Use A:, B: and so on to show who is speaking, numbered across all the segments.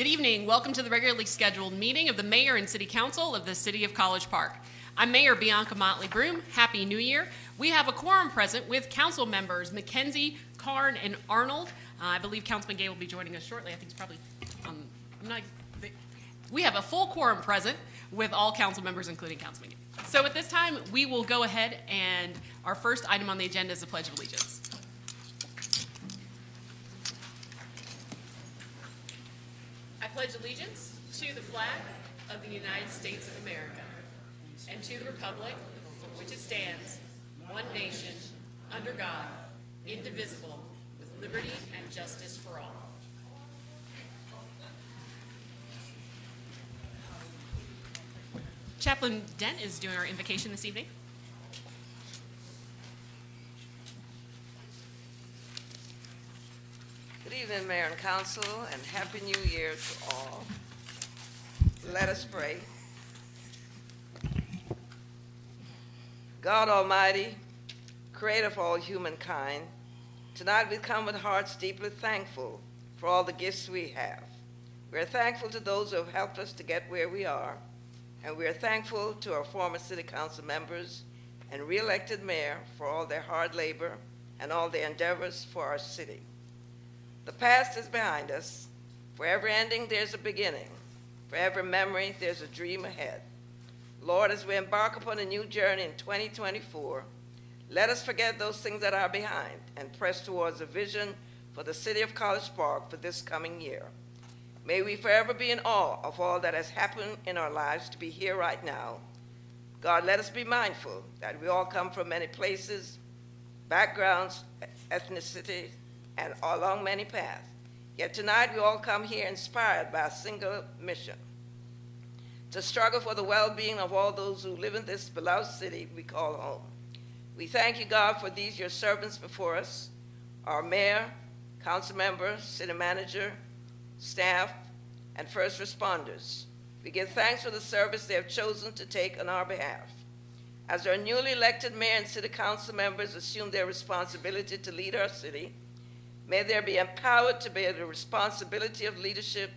A: Good evening. Welcome to the regularly scheduled meeting of the Mayor and City Council of the City of College Park. I'm Mayor Bianca Motley Broom. Happy New Year. We have a quorum present with council members McKenzie, Karn, and Arnold. I believe Councilman Gay will be joining us shortly. I think it's probably, we have a full quorum present with all council members, including Councilman Gay. So at this time, we will go ahead, and our first item on the agenda is the Pledge of Allegiance. I pledge allegiance to the flag of the United States of America and to the republic for which it stands, one nation, under God, indivisible, with liberty and justice for all. Chaplain Dent is doing our invocation this evening.
B: Good evening, Mayor and Council, and Happy New Year to all. Let us pray. God Almighty, creator of all humankind, tonight we come with hearts deeply thankful for all the gifts we have. We are thankful to those who have helped us to get where we are, and we are thankful to our former City Council members and re-elected mayor for all their hard labor and all their endeavors for our city. The past is behind us. For every ending, there's a beginning. For every memory, there's a dream ahead. Lord, as we embark upon a new journey in 2024, let us forget those things that are behind and press towards a vision for the City of College Park for this coming year. May we forever be in awe of all that has happened in our lives to be here right now. God, let us be mindful that we all come from many places, backgrounds, ethnicities, and along many paths. Yet tonight we all come here inspired by a single mission: to struggle for the well-being of all those who live in this beloved city we call home. We thank you, God, for these your servants before us, our mayor, council members, city manager, staff, and first responders. We give thanks for the service they have chosen to take on our behalf. As our newly elected mayor and city council members assume their responsibility to lead our city, may they be empowered to bear the responsibility of leadership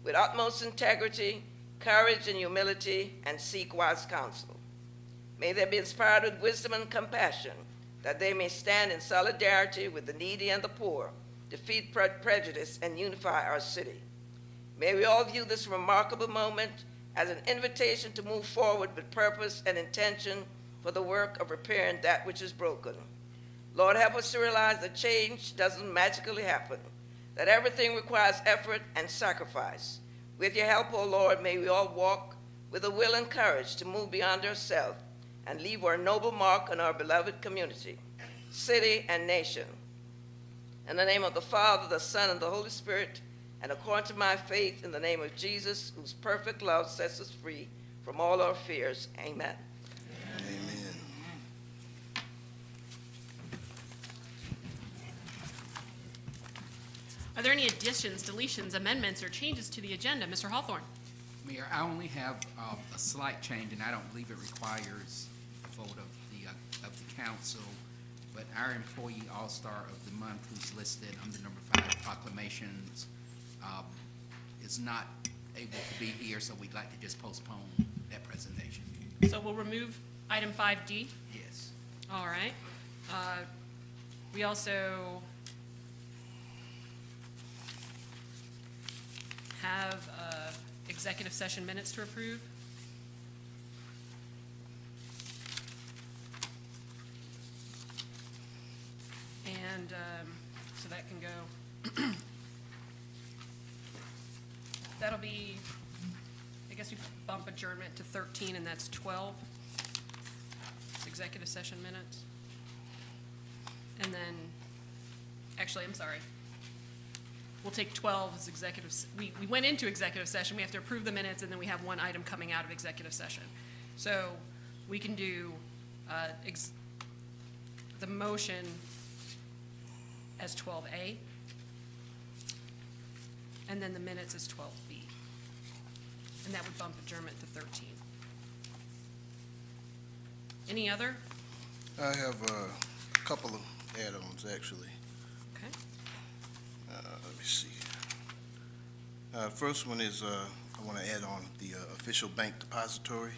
B: with utmost integrity, courage, and humility, and seek wise counsel. May they be inspired with wisdom and compassion, that they may stand in solidarity with the needy and the poor, defeat prejudice, and unify our city. May we all view this remarkable moment as an invitation to move forward with purpose and intention for the work of repairing that which is broken. Lord, help us to realize that change doesn't magically happen, that everything requires effort and sacrifice. With your help, O Lord, may we all walk with the will and courage to move beyond ourselves and leave our noble mark on our beloved community, city, and nation. In the name of the Father, the Son, and the Holy Spirit, and according to my faith, in the name of Jesus, whose perfect love sets us free from all our fears, amen.
C: Amen.
A: Are there any additions, deletions, amendments, or changes to the agenda? Mr. Hawthorne.
D: Mayor, I only have a slight change, and I don't believe it requires a vote of the council, but our employee all-star of the month, who's listed under number 5 proclamations, is not able to be here, so we'd like to just postpone that presentation.
A: So we'll remove item 5D.
D: Yes.
A: All right. We also have executive session minutes to approve. And so that can go. That'll be, I guess we bump adjournment to 13, and that's 12. It's executive session minutes. And then, actually, I'm sorry. We'll take 12 as executive. We went into executive session. We have to approve the minutes, and then we have one item coming out of executive session. So we can do the motion as 12A, and then the minutes as 12B. And that would bump adjournment to 13. Any other?
C: I have a couple of add-ons, actually.
A: Okay.
C: Let me see. First one is, I want to add on the official bank depository.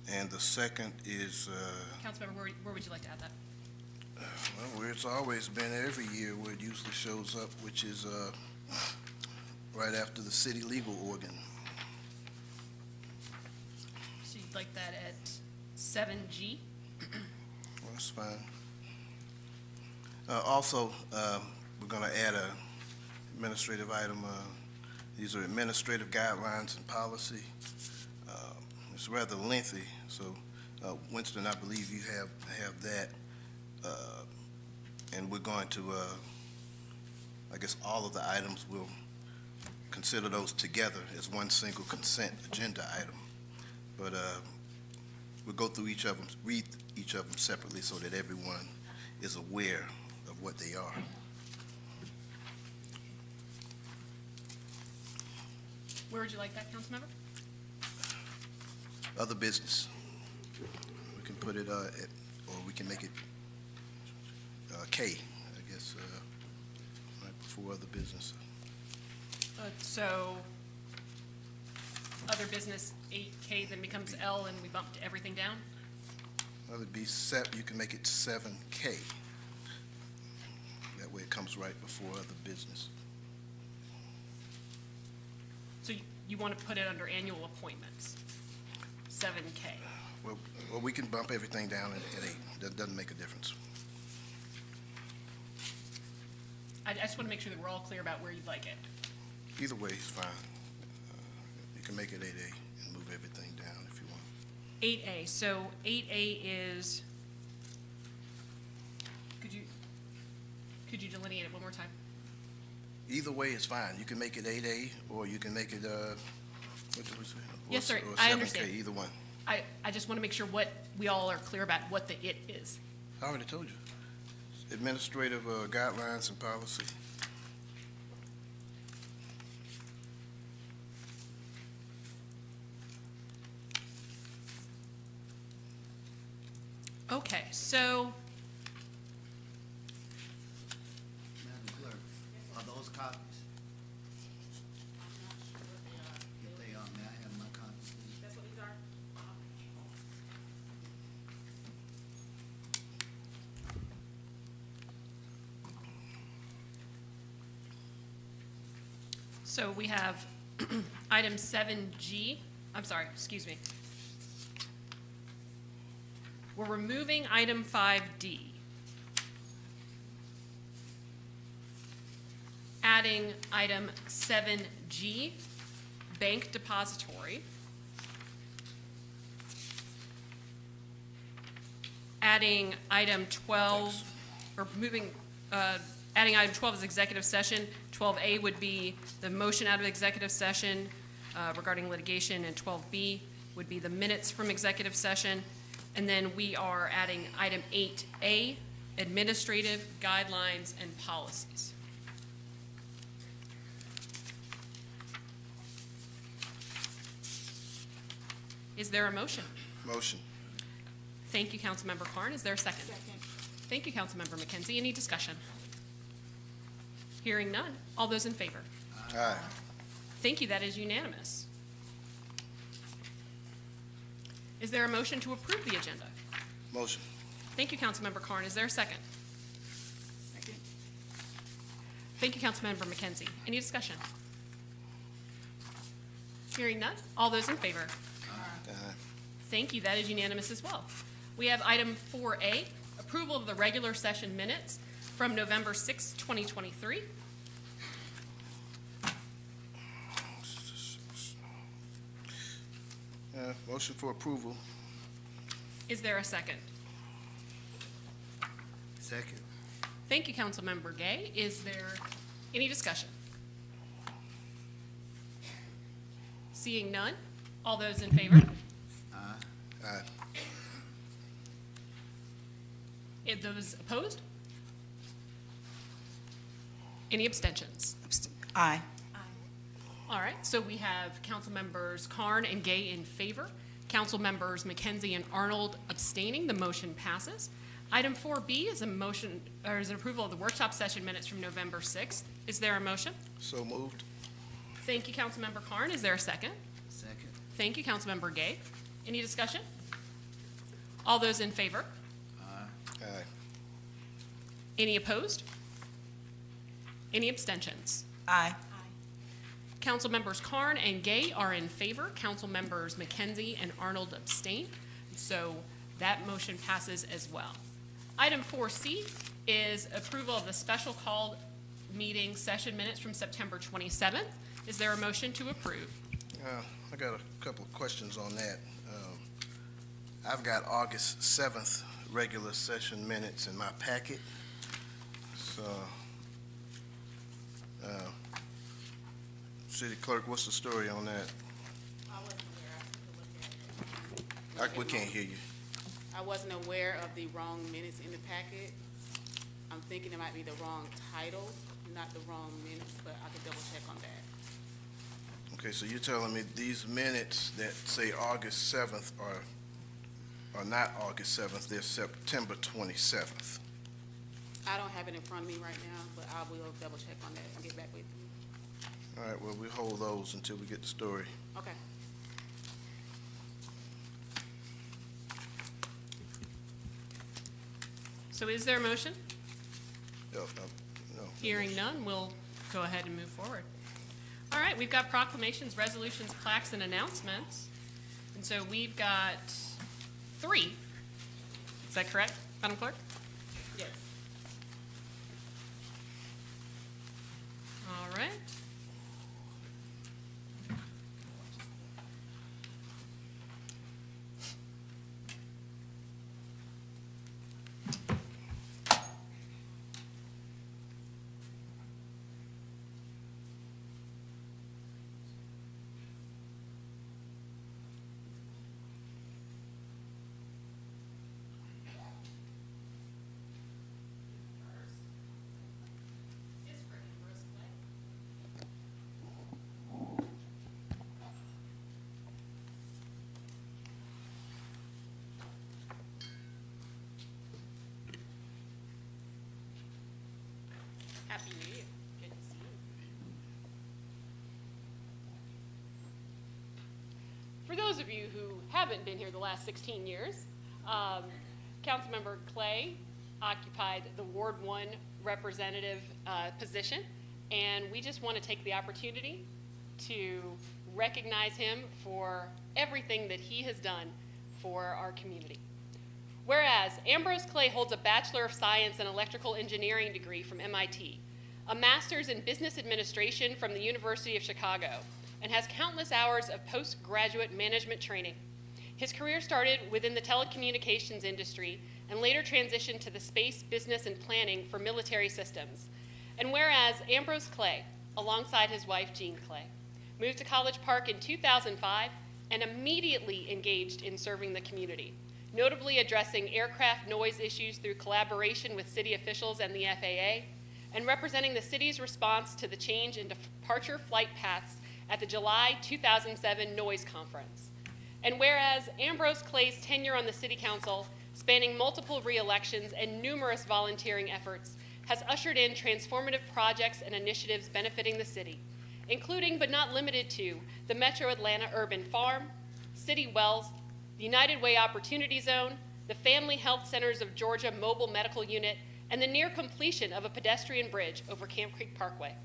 C: And the second is,
A: Councilmember, where would you like to add that?
C: well, where it's always been every year, where it usually shows up, which is right after the city legal organ.
A: So you'd like that at 7G?
C: Well, that's fine. Also, we're going to add a administrative item. These are administrative guidelines and policy. It's rather lengthy, so Winston, I believe you have that. And we're going to, I guess all of the items, we'll consider those together as one single consent agenda item. But we'll go through each of them, read each of them separately so that everyone is aware of what they are.
A: Where would you like that, Councilmember?
C: Other business. We can put it or we can make it K, I guess, right before other business.
A: So, other business, 8K then becomes L and we bumped everything down?
C: That would be you can make it 7K. That way it comes right before other business.
A: So you want to put it under annual appointments, 7K?
C: Well, we can bump everything down at 8. That doesn't make a difference.
A: I just want to make sure that we're all clear about where you'd like it.
C: Either way is fine. You can make it 8A and move everything down if you want.
A: 8A, so 8A is, could you delineate it one more time?
C: Either way is fine. You can make it 8A or you can make it, what did we say?
A: Yes, sir.
C: Or
A: I
C: 7K,
A: understand.
C: either one.
A: I just want to make sure what we all are clear about what the it is.
C: I already told you. Administrative guidelines and policy.
A: Okay, so,
E: Madam Clerk, are those copies? If they are, may I have my copy, please?
A: that's what these are? So we have item 7G, I'm sorry, excuse me. We're removing item 5D. Adding item 7G, bank depository. Adding item 12, or moving, adding item 12 as executive session. 12A would be the motion out of executive session regarding litigation, and 12B would be the minutes from executive session. And then we are adding item 8A, administrative guidelines and policies. Is there a motion?
C: Motion.
A: Thank you, Councilmember Carn. Is there a second? Second. Thank you, Councilmember McKenzie. Any discussion? Hearing none. All those in favor?
C: Aye.
A: Thank you. That is unanimous. Is there a motion to approve the agenda?
C: Motion.
A: Thank you, Councilmember Carn. Is there a second? Second. Thank you, Councilmember McKenzie. Any discussion? Hearing none. All those in favor?
C: Aye.
A: Thank you. That is unanimous as well. We have item 4A, approval of the regular session minutes from November 6, 2023.
C: Motion for approval.
A: Is there a second?
E: Second.
A: Thank you, Councilmember Gay. Is there any discussion? Seeing none, all those in favor?
C: Aye.
A: Those opposed? Any abstentions?
F: Aye.
A: All right, so we have council members Carn and Gay in favor, council members McKenzie and Arnold abstaining. The motion passes. Item 4B is a motion, or is an approval of the workshop session minutes from November 6th. Is there a motion?
C: So moved.
A: Thank you, Councilmember Carn. Is there a second?
E: Second.
A: Thank you, Councilmember Gay. Any discussion? All those in favor?
E: Aye.
C: Aye.
A: Any opposed? Any abstentions?
F: Aye.
A: Council members Carn and Gay are in favor. Council members McKenzie and Arnold abstain. So that motion passes as well. Item 4C is approval of the special called meeting session minutes from September 27th. Is there a motion to approve?
C: I got a couple of questions on that. I've got August 7th regular session minutes in my packet. So, City Clerk, what's the story on that?
G: I wasn't aware. I took a look at it.
C: We can't hear you.
G: I wasn't aware of the wrong minutes in the packet. I'm thinking it might be the wrong title, not the wrong minutes, but I can double check on that.
C: Okay, so you're telling me these minutes that say August 7th are not August 7th, they're September 27th.
G: I don't have it in front of me right now, but I will double check on that and get back with you.
C: All right, well, we hold those until we get the story.
G: Okay.
A: So is there a motion?
C: No.
A: Hearing none, we'll go ahead and move forward. All right, we've got proclamations, resolutions, plaques, and announcements. And so we've got 3. Is that correct, Madam Clerk?
G: Yes.
A: All right. Happy New Year. Good to see you. For those of you who haven't been here the last 16 years, Councilmember Clay occupied the Ward 1 representative position, and we just want to take the opportunity to recognize him for everything that he has done for our community. Whereas Ambrose Clay holds a Bachelor of Science in Electrical Engineering degree from MIT, a Master's in Business Administration from the University of Chicago, and has countless hours of postgraduate management training. His career started within the telecommunications industry and later transitioned to the space, business, and planning for military systems. And whereas Ambrose Clay, alongside his wife Jean Clay, moved to College Park in 2005 and immediately engaged in serving the community, notably addressing aircraft noise issues through collaboration with city officials and the FAA, and representing the city's response to the change in departure flight paths at the July 2007 Noise Conference. And whereas Ambrose Clay's tenure on the City Council, spanning multiple re-elections and numerous volunteering efforts, has ushered in transformative projects and initiatives benefiting the city, including but not limited to the Metro Atlanta Urban Farm, City Wells, the United Way Opportunity Zone, the Family Health Centers of Georgia Mobile Medical Unit, and the near completion of a pedestrian bridge over Camp Creek Parkway.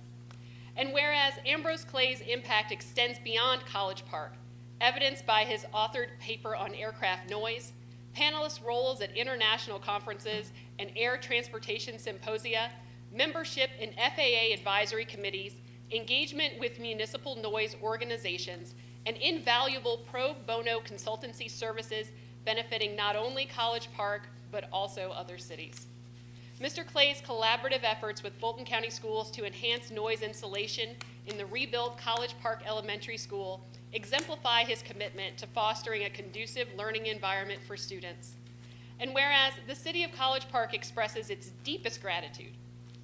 A: And whereas Ambrose Clay's impact extends beyond College Park, evidenced by his authored paper on aircraft noise, panelist roles at international conferences and air transportation symposia, membership in FAA advisory committees, engagement with municipal noise organizations, and invaluable pro bono consultancy services benefiting not only College Park, but also other cities. Mr. Clay's collaborative efforts with Fulton County Schools to enhance noise insulation in the rebuilt College Park Elementary School exemplify his commitment to fostering a conducive learning environment for students. And whereas the City of College Park expresses its deepest gratitude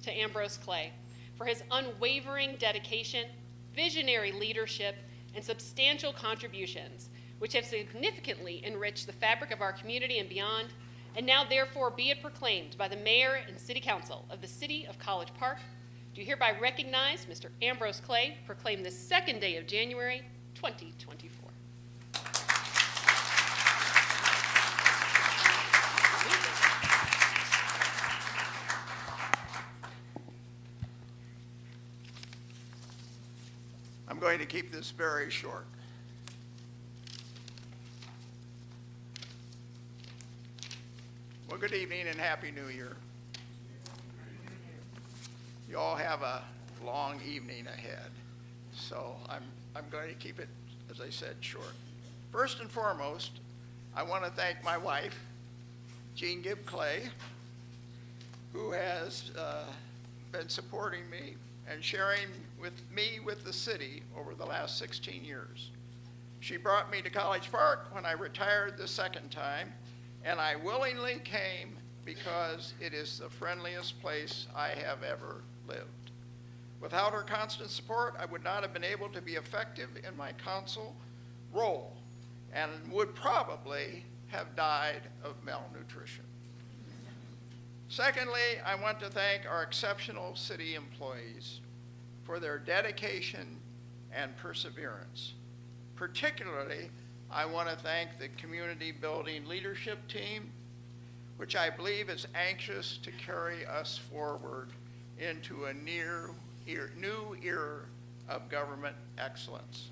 A: to Ambrose Clay for his unwavering dedication, visionary leadership, and substantial contributions, which have significantly enriched the fabric of our community and beyond. And now therefore be it proclaimed by the Mayor and City Council of the City of College Park, do hereby recognize Mr. Ambrose Clay, proclaim the second day of January, 2024.
F: I'm going to keep this very short. Well, good evening and Happy New Year. You all have a long evening ahead, so I'm going to keep it, as I said, short. First and foremost, I want to thank my wife, Jean Gibb Clay, who has been supporting me and sharing with the city over the last 16 years. She brought me to College Park when I retired the second time, and I willingly came because it is the friendliest place I have ever lived. Without her constant support, I would not have been able to be effective in my council role and would probably have died of malnutrition. Secondly, I want to thank our exceptional city employees for their dedication and perseverance. Particularly, I want to thank the community building leadership team, which I believe is anxious to carry us forward into a new era of government excellence.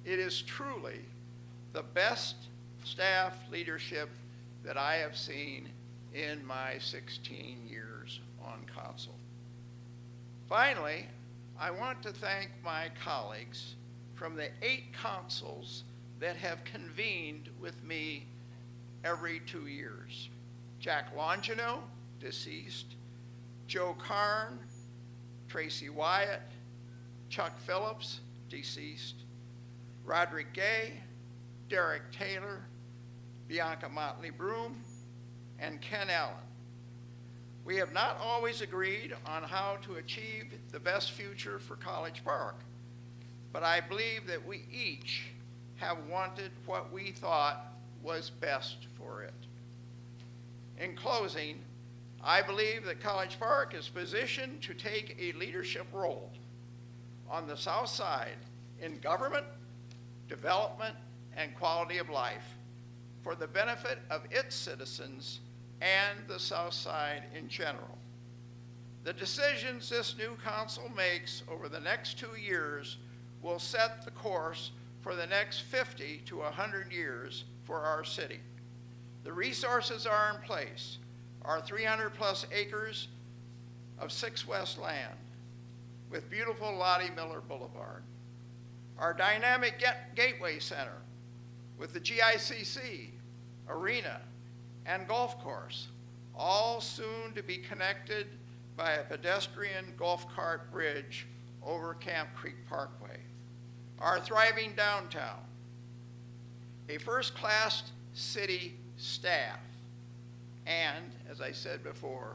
F: It is truly the best staff leadership that I have seen in my 16 years on council. Finally, I want to thank my colleagues from the 8 councils that have convened with me every 2 years. Jack Longino, deceased, Joe Karn, Tracy Wyatt, Chuck Phillips, deceased, Roderick Gay, Derek Taylor, Bianca Motley Broom, and Ken Allen. We have not always agreed on how to achieve the best future for College Park, but I believe that we each have wanted what we thought was best for it. In closing, I believe that College Park is positioned to take a leadership role on the South Side in government, development, and quality of life for the benefit of its citizens and the South Side in general. The decisions this new council makes over the next 2 years will set the course for the next 50 to 100 years for our city. The resources are in place. Our 300+ acres of 6 West land with beautiful Lottie Miller Boulevard. Our dynamic Gateway Center with the GICC, arena, and golf course, all soon to be connected by a pedestrian golf cart bridge over Camp Creek Parkway. Our thriving downtown, a first-class city staff, and, as I said before,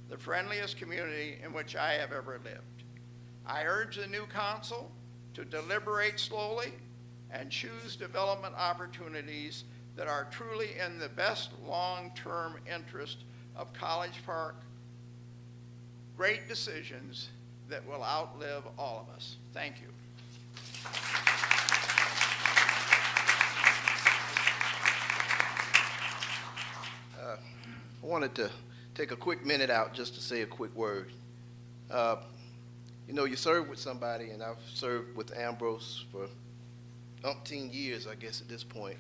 F: the friendliest community in which I have ever lived. I urge the new council to deliberate slowly and choose development opportunities that are truly in the best long-term interest of College Park. Great decisions that will outlive all of us. Thank you.
C: I wanted to take a quick minute out just to say a quick word. You know, you serve with somebody, and I've served with Ambrose for umpteen years, I guess, at this point.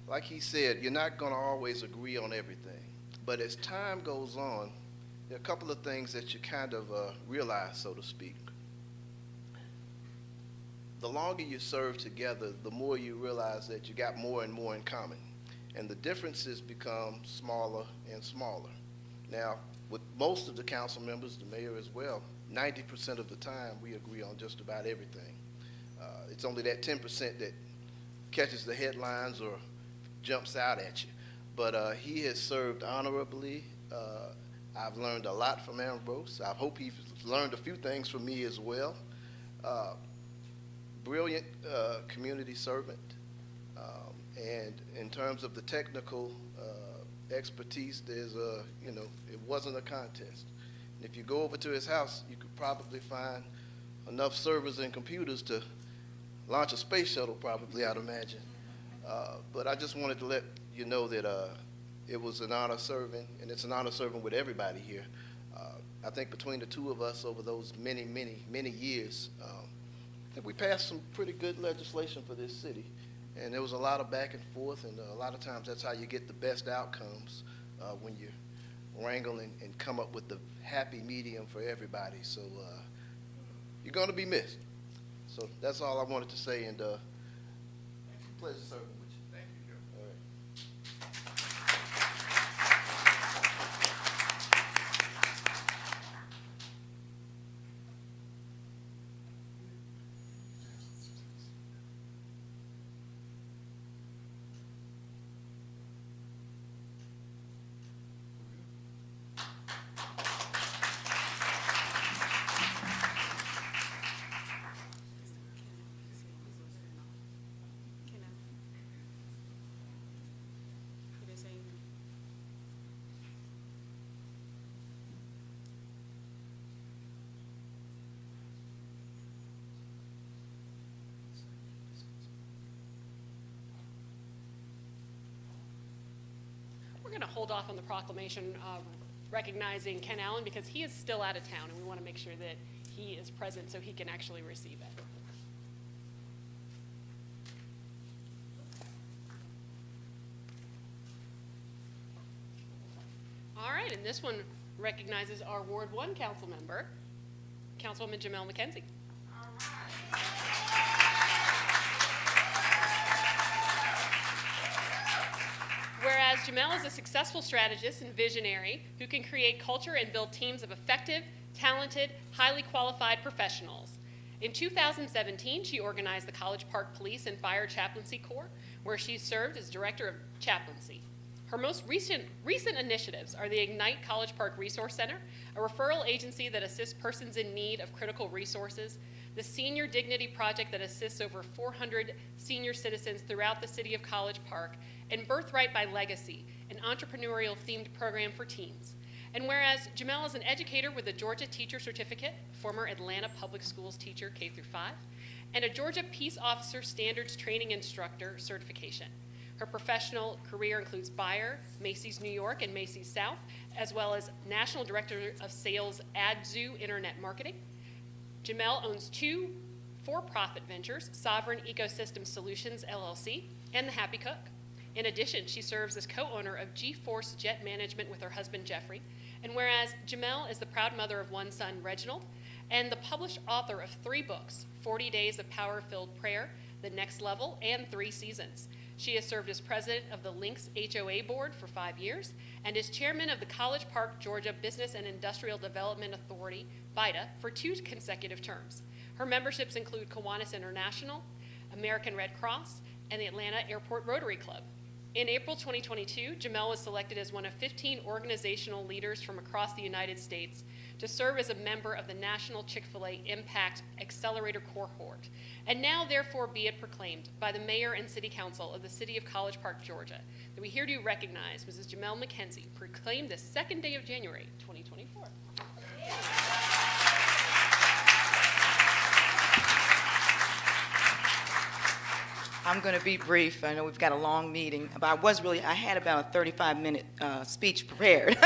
C: Like he said, you're not going to always agree on everything. But as time goes on, there are a couple of things that you kind of realize, so to speak. The longer you serve together, the more you realize that you got more and more in common. And the differences become smaller and smaller. Now, with most of the council members, the mayor as well, 90% of the time we agree on just about everything. It's only that 10% that catches the headlines or jumps out at you. But he has served honorably. I've learned a lot from Ambrose. I hope he's learned a few things from me as well. Brilliant community servant, and in terms of the technical expertise, there's it wasn't a contest. And if you go over to his house, you could probably find enough servers and computers to launch a space shuttle, probably, I'd imagine. But I just wanted to let you know that it was an honor serving, and it's an honor serving with everybody here. I think between the two of us over those many, many, many years, I think we passed some pretty good legislation for this city. And there was a lot of back and forth, and a lot of times that's how you get the best outcomes when you wrangle and come up with the happy medium for everybody. So you're going to be missed. So that's all I wanted to say, and pleasure serving with you.
F: Thank you, Joe.
C: All right.
G: Did they say anything?
A: We're going to hold off on the proclamation recognizing Ken Allen because he is still out of town, and we want to make sure that he is present so he can actually receive it. All right, and this one recognizes our Ward 1 council member, Councilwoman Jamel McKenzie. Whereas Jamel is a successful strategist and visionary who can create culture and build teams of effective, talented, highly qualified professionals. In 2017, she organized the College Park Police and Fire Chaplaincy Corps, where she served as Director of Chaplaincy. Her most recent initiatives are the Ignite College Park Resource Center, a referral agency that assists persons in need of critical resources, the Senior Dignity Project that assists over 400 senior citizens throughout the city of College Park, and Birthright by Legacy, an entrepreneurial-themed program for teens. And whereas Jamel is an educator with a Georgia Teacher Certificate, former Atlanta Public Schools teacher K-5, and a Georgia Peace Officer Standards Training Instructor certification. Her professional career includes Bayer, Macy's New York, and Macy's South, as well as National Director of Sales Adzu Internet Marketing. Jamel owns two for-profit ventures, Sovereign Ecosystem Solutions, LLC, and The Happy Cook. In addition, she serves as co-owner of G-Force Jet Management with her husband, Jeffrey. And whereas Jamel is the proud mother of one son, Reginald, and the published author of 3 books, 40 Days of Power-Filled Prayer, The Next Level, and 3 Seasons. She has served as president of the Lynx HOA Board for 5 years and is chairman of the College Park, Georgia Business and Industrial Development Authority, BIDA, for 2 consecutive terms. Her memberships include Kiwanis International, American Red Cross, and the Atlanta Airport Rotary Club. In April 2022, Jamel was selected as one of 15 organizational leaders from across the United States to serve as a member of the National Chick-fil-A Impact Accelerator Cohort. And now, therefore, be it proclaimed by the Mayor and City Council of the City of College Park, Georgia, that we here do recognize Mrs. Jamel McKenzie, proclaimed this 2nd day of January, 2024.
H: I'm going to be brief. I know we've got a long meeting, but I had about a 35-minute speech prepared.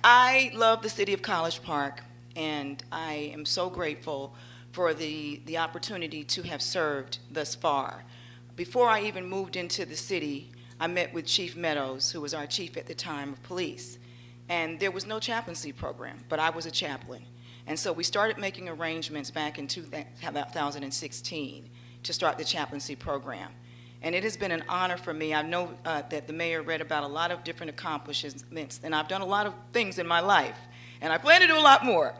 H: I love the city of College Park, and I am so grateful for the opportunity to have served thus far. Before I even moved into the city, I met with Chief Meadows, who was our chief at the time of police, and there was no chaplaincy program, but I was a chaplain. And so we started making arrangements back in 2016 to start the chaplaincy program. And it has been an honor for me. I know that the mayor read about a lot of different accomplishments, and I've done a lot of things in my life, and I plan to do a lot more.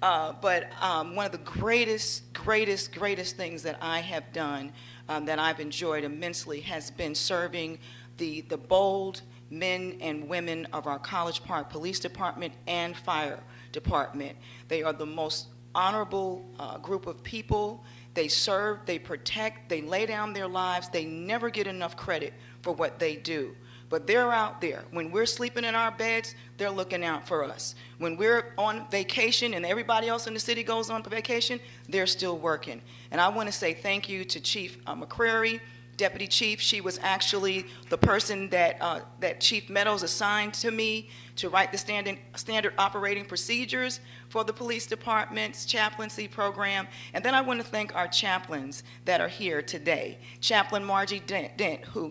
H: But one of the greatest things that I have done that I've enjoyed immensely has been serving the bold men and women of our College Park Police Department and Fire Department. They are the most honorable group of people. They serve, they protect, they lay down their lives. They never get enough credit for what they do. But they're out there. When we're sleeping in our beds, they're looking out for us. When we're on vacation and everybody else in the city goes on vacation, they're still working. And I want to say thank you to Chief McCrary, Deputy Chief. She was actually the person that Chief Meadows assigned to me to write the standard operating procedures for the police department's chaplaincy program. And then I want to thank our chaplains that are here today. Chaplain Margie Dent,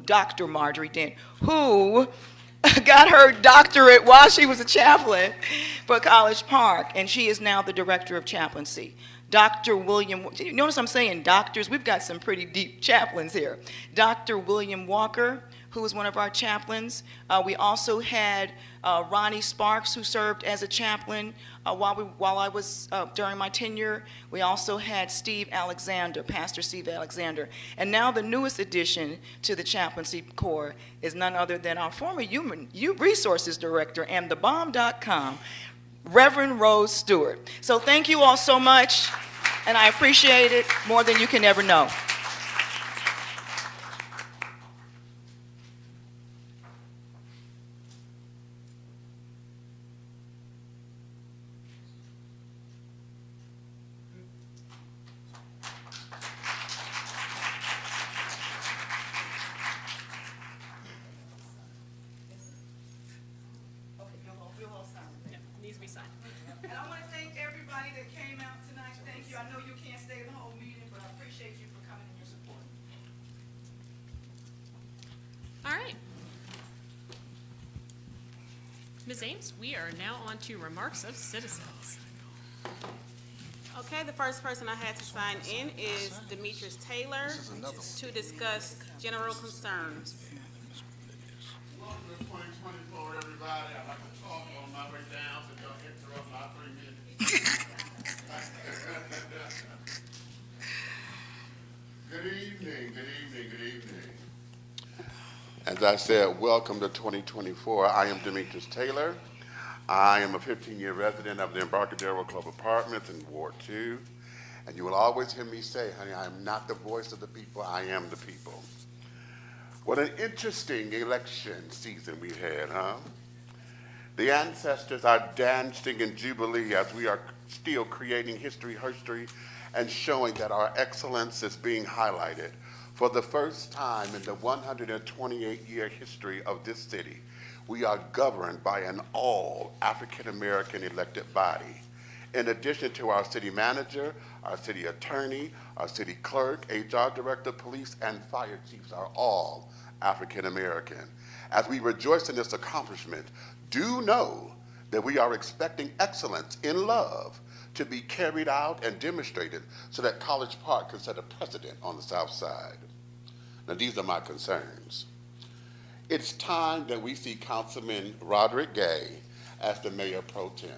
H: Dr. Marjorie Dent, who got her doctorate while she was a chaplain for College Park, and she is now the director of chaplaincy. Dr. William, you notice I'm saying doctors? We've got some pretty deep chaplains here. Dr. William Walker, who is one of our chaplains. We also had Ronnie Sparks, who served as a chaplain while I was during my tenure. We also had Steve Alexander, Pastor Steve Alexander. And now the newest addition to the chaplaincy corps is none other than our former human resources director and thebomb.com, Reverend Rose Stewart. So thank you all so much, and I appreciate it more than you can ever know.
A: Needs to be signed.
H: And I want to thank everybody that came out tonight. Thank you. I know you can't stay the whole meeting, but I appreciate you for coming and your support.
A: All right. Ms. Ames, we are now on to remarks of citizens.
G: Okay, the first person I had to sign in is Demetrius Taylor to discuss general concerns.
I: Welcome to 2024, everybody. I'd like to talk on my way down, so don't interrupt my 3 minutes. Good evening, good evening, good evening. As I said, welcome to 2024. I am Demetrius Taylor. I am a 15-year resident of the Embarcadero Club Apartments in Ward 2. And you will always hear me say, honey, I am not the voice of the people, I am the people. What an interesting election season we had, huh? The ancestors are dancing in jubilee as we are still creating history, and showing that our excellence is being highlighted. For the first time in the 128-year history of this city, we are governed by an all African-American elected body. In addition to our city manager, our city attorney, our city clerk, HR director, police, and fire chiefs are all African-American. As we rejoice in this accomplishment, do know that we are expecting excellence in love to be carried out and demonstrated so that College Park can set a precedent on the South Side. Now, these are my concerns. It's time that we see Councilman Roderick Gay as the mayor pro tem,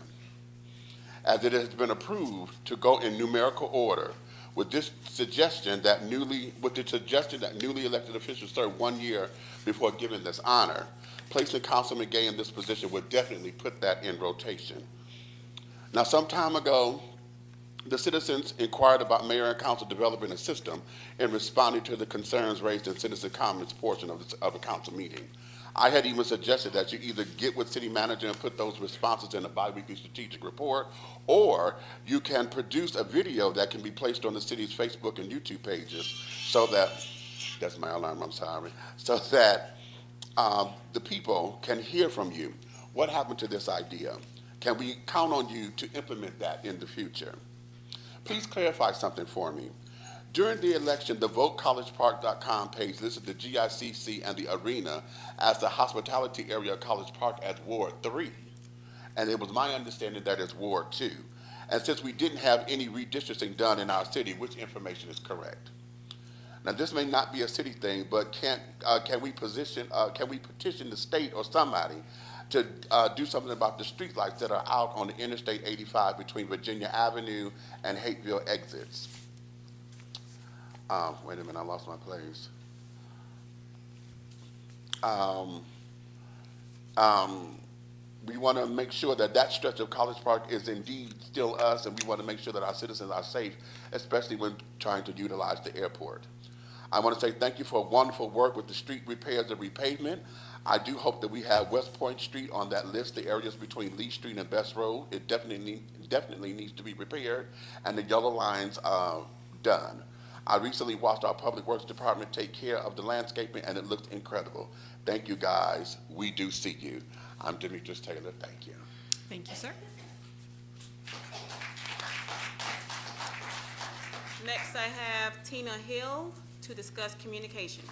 I: as it has been approved to go in numerical order with the suggestion that newly elected officials serve 1 year before giving this honor. Placing Councilman Gay in this position would definitely put that in rotation. Now, some time ago, the citizens inquired about mayor and council developing a system in responding to the concerns raised in citizen comments portion of the council meeting. I had even suggested that you either get with city manager and put those responses in a biweekly strategic report, or you can produce a video that can be placed on the city's Facebook and YouTube pages so that, that's my alarm, I'm sorry, so that the people can hear from you. What happened to this idea? Can we count on you to implement that in the future? Please clarify something for me. During the election, the votecollegepark.com page listed the GICC and the arena as the hospitality area of College Park as Ward 3. And it was my understanding that it's Ward 2. And since we didn't have any redistricting done in our city, which information is correct? Now, this may not be a city thing, but can we petition the state or somebody to do something about the streetlights that are out on the Interstate 85 between Virginia Avenue and Hateville exits? Wait a minute, I lost my place. we want to make sure that that stretch of College Park is indeed still us, and we want to make sure that our citizens are safe, especially when trying to utilize the airport. I want to say thank you for wonderful work with the street repairs and repavement. I do hope that we have West Point Street on that list, the areas between Lee Street and Best Road. It definitely needs to be repaired, and the yellow lines are done. I recently watched our Public Works Department take care of the landscaping, and it looked incredible. Thank you, guys. We do see you. I'm Demetrius Taylor. Thank you.
A: Thank you, sir.
G: Next, I have Tina Hill to discuss communication.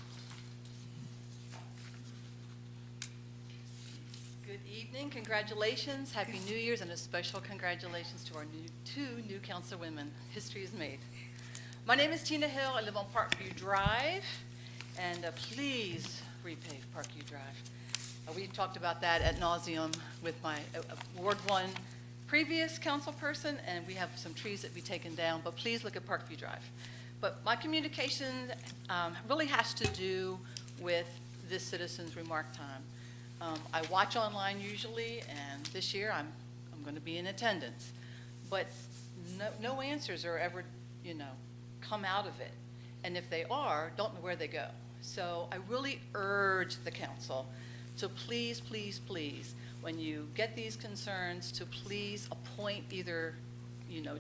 J: Good evening, congratulations, Happy New Year's, and a special congratulations to our two new councilwomen. History is made. My name is Tina Hill, I live on Parkview Drive, and please repave Parkview Drive. We talked about that ad nauseum with my Ward 1 previous council person, and we have some trees that be taken down, but please look at Parkview Drive. But my communication really has to do with this citizens' remark time. I watch online usually, and this year I'm going to be in attendance. But no answers are ever, come out of it. And if they are, don't know where they go. So I really urge the council to please, please, please, when you get these concerns, to please appoint either,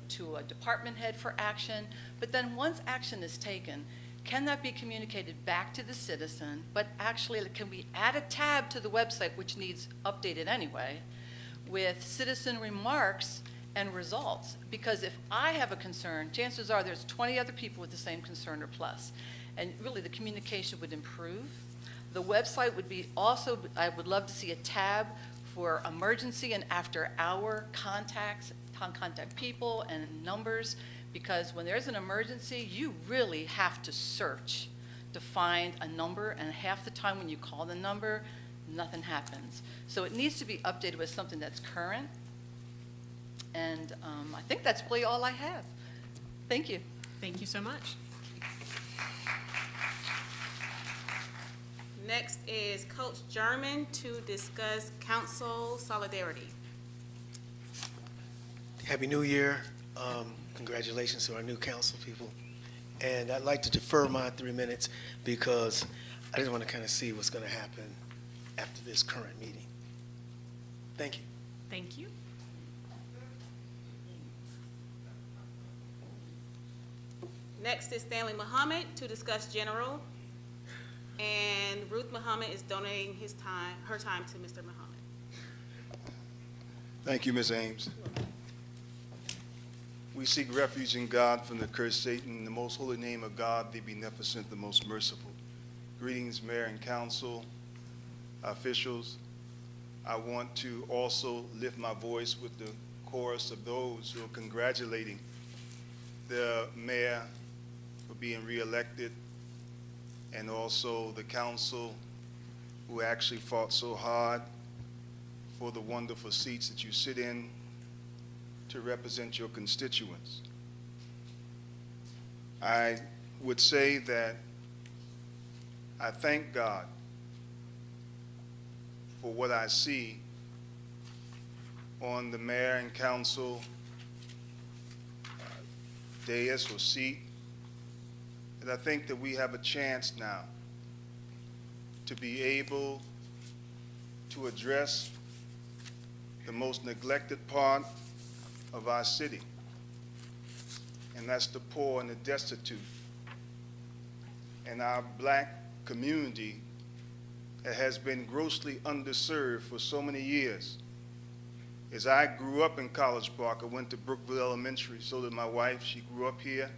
J: to a department head for action. But then once action is taken, can that be communicated back to the citizen? But actually, can we add a tab to the website, which needs updated anyway, with citizen remarks and results? Because if I have a concern, chances are there's 20 other people with the same concern or plus. And really, the communication would improve. The website would be also, I would love to see a tab for emergency and after-hour contacts, contact people and numbers, because when there's an emergency, you really have to search to find a number, and half the time when you call the number, nothing happens. So it needs to be updated with something that's current, and I think that's really all I have. Thank you.
A: Thank you so much.
G: Next is Coach German to discuss council solidarity.
K: Happy New Year. Congratulations to our new council people. And I'd like to defer my 3 minutes because I just want to kind of see what's going to happen after this current meeting. Thank you.
A: Thank you.
G: Next is Stanley Muhammad to discuss general. And Ruth Muhammad is donating her time to Mr. Muhammad.
L: Thank you, Ms. Ames. We seek refuge in God from the cursed Satan, in the most holy name of God, the beneficent, the most merciful. Greetings, Mayor and Council, officials. I want to also lift my voice with the chorus of those who are congratulating the mayor for being reelected, and also the council who actually fought so hard for the wonderful seats that you sit in to represent your constituents. I would say that I thank God for what I see on the mayor and council dais or seat. And I think that we have a chance now to be able to address the most neglected part of our city, and that's the poor and the destitute. And our black community has been grossly underserved for so many years. As I grew up in College Park, I went to Brookville Elementary, so did my wife. She grew up here.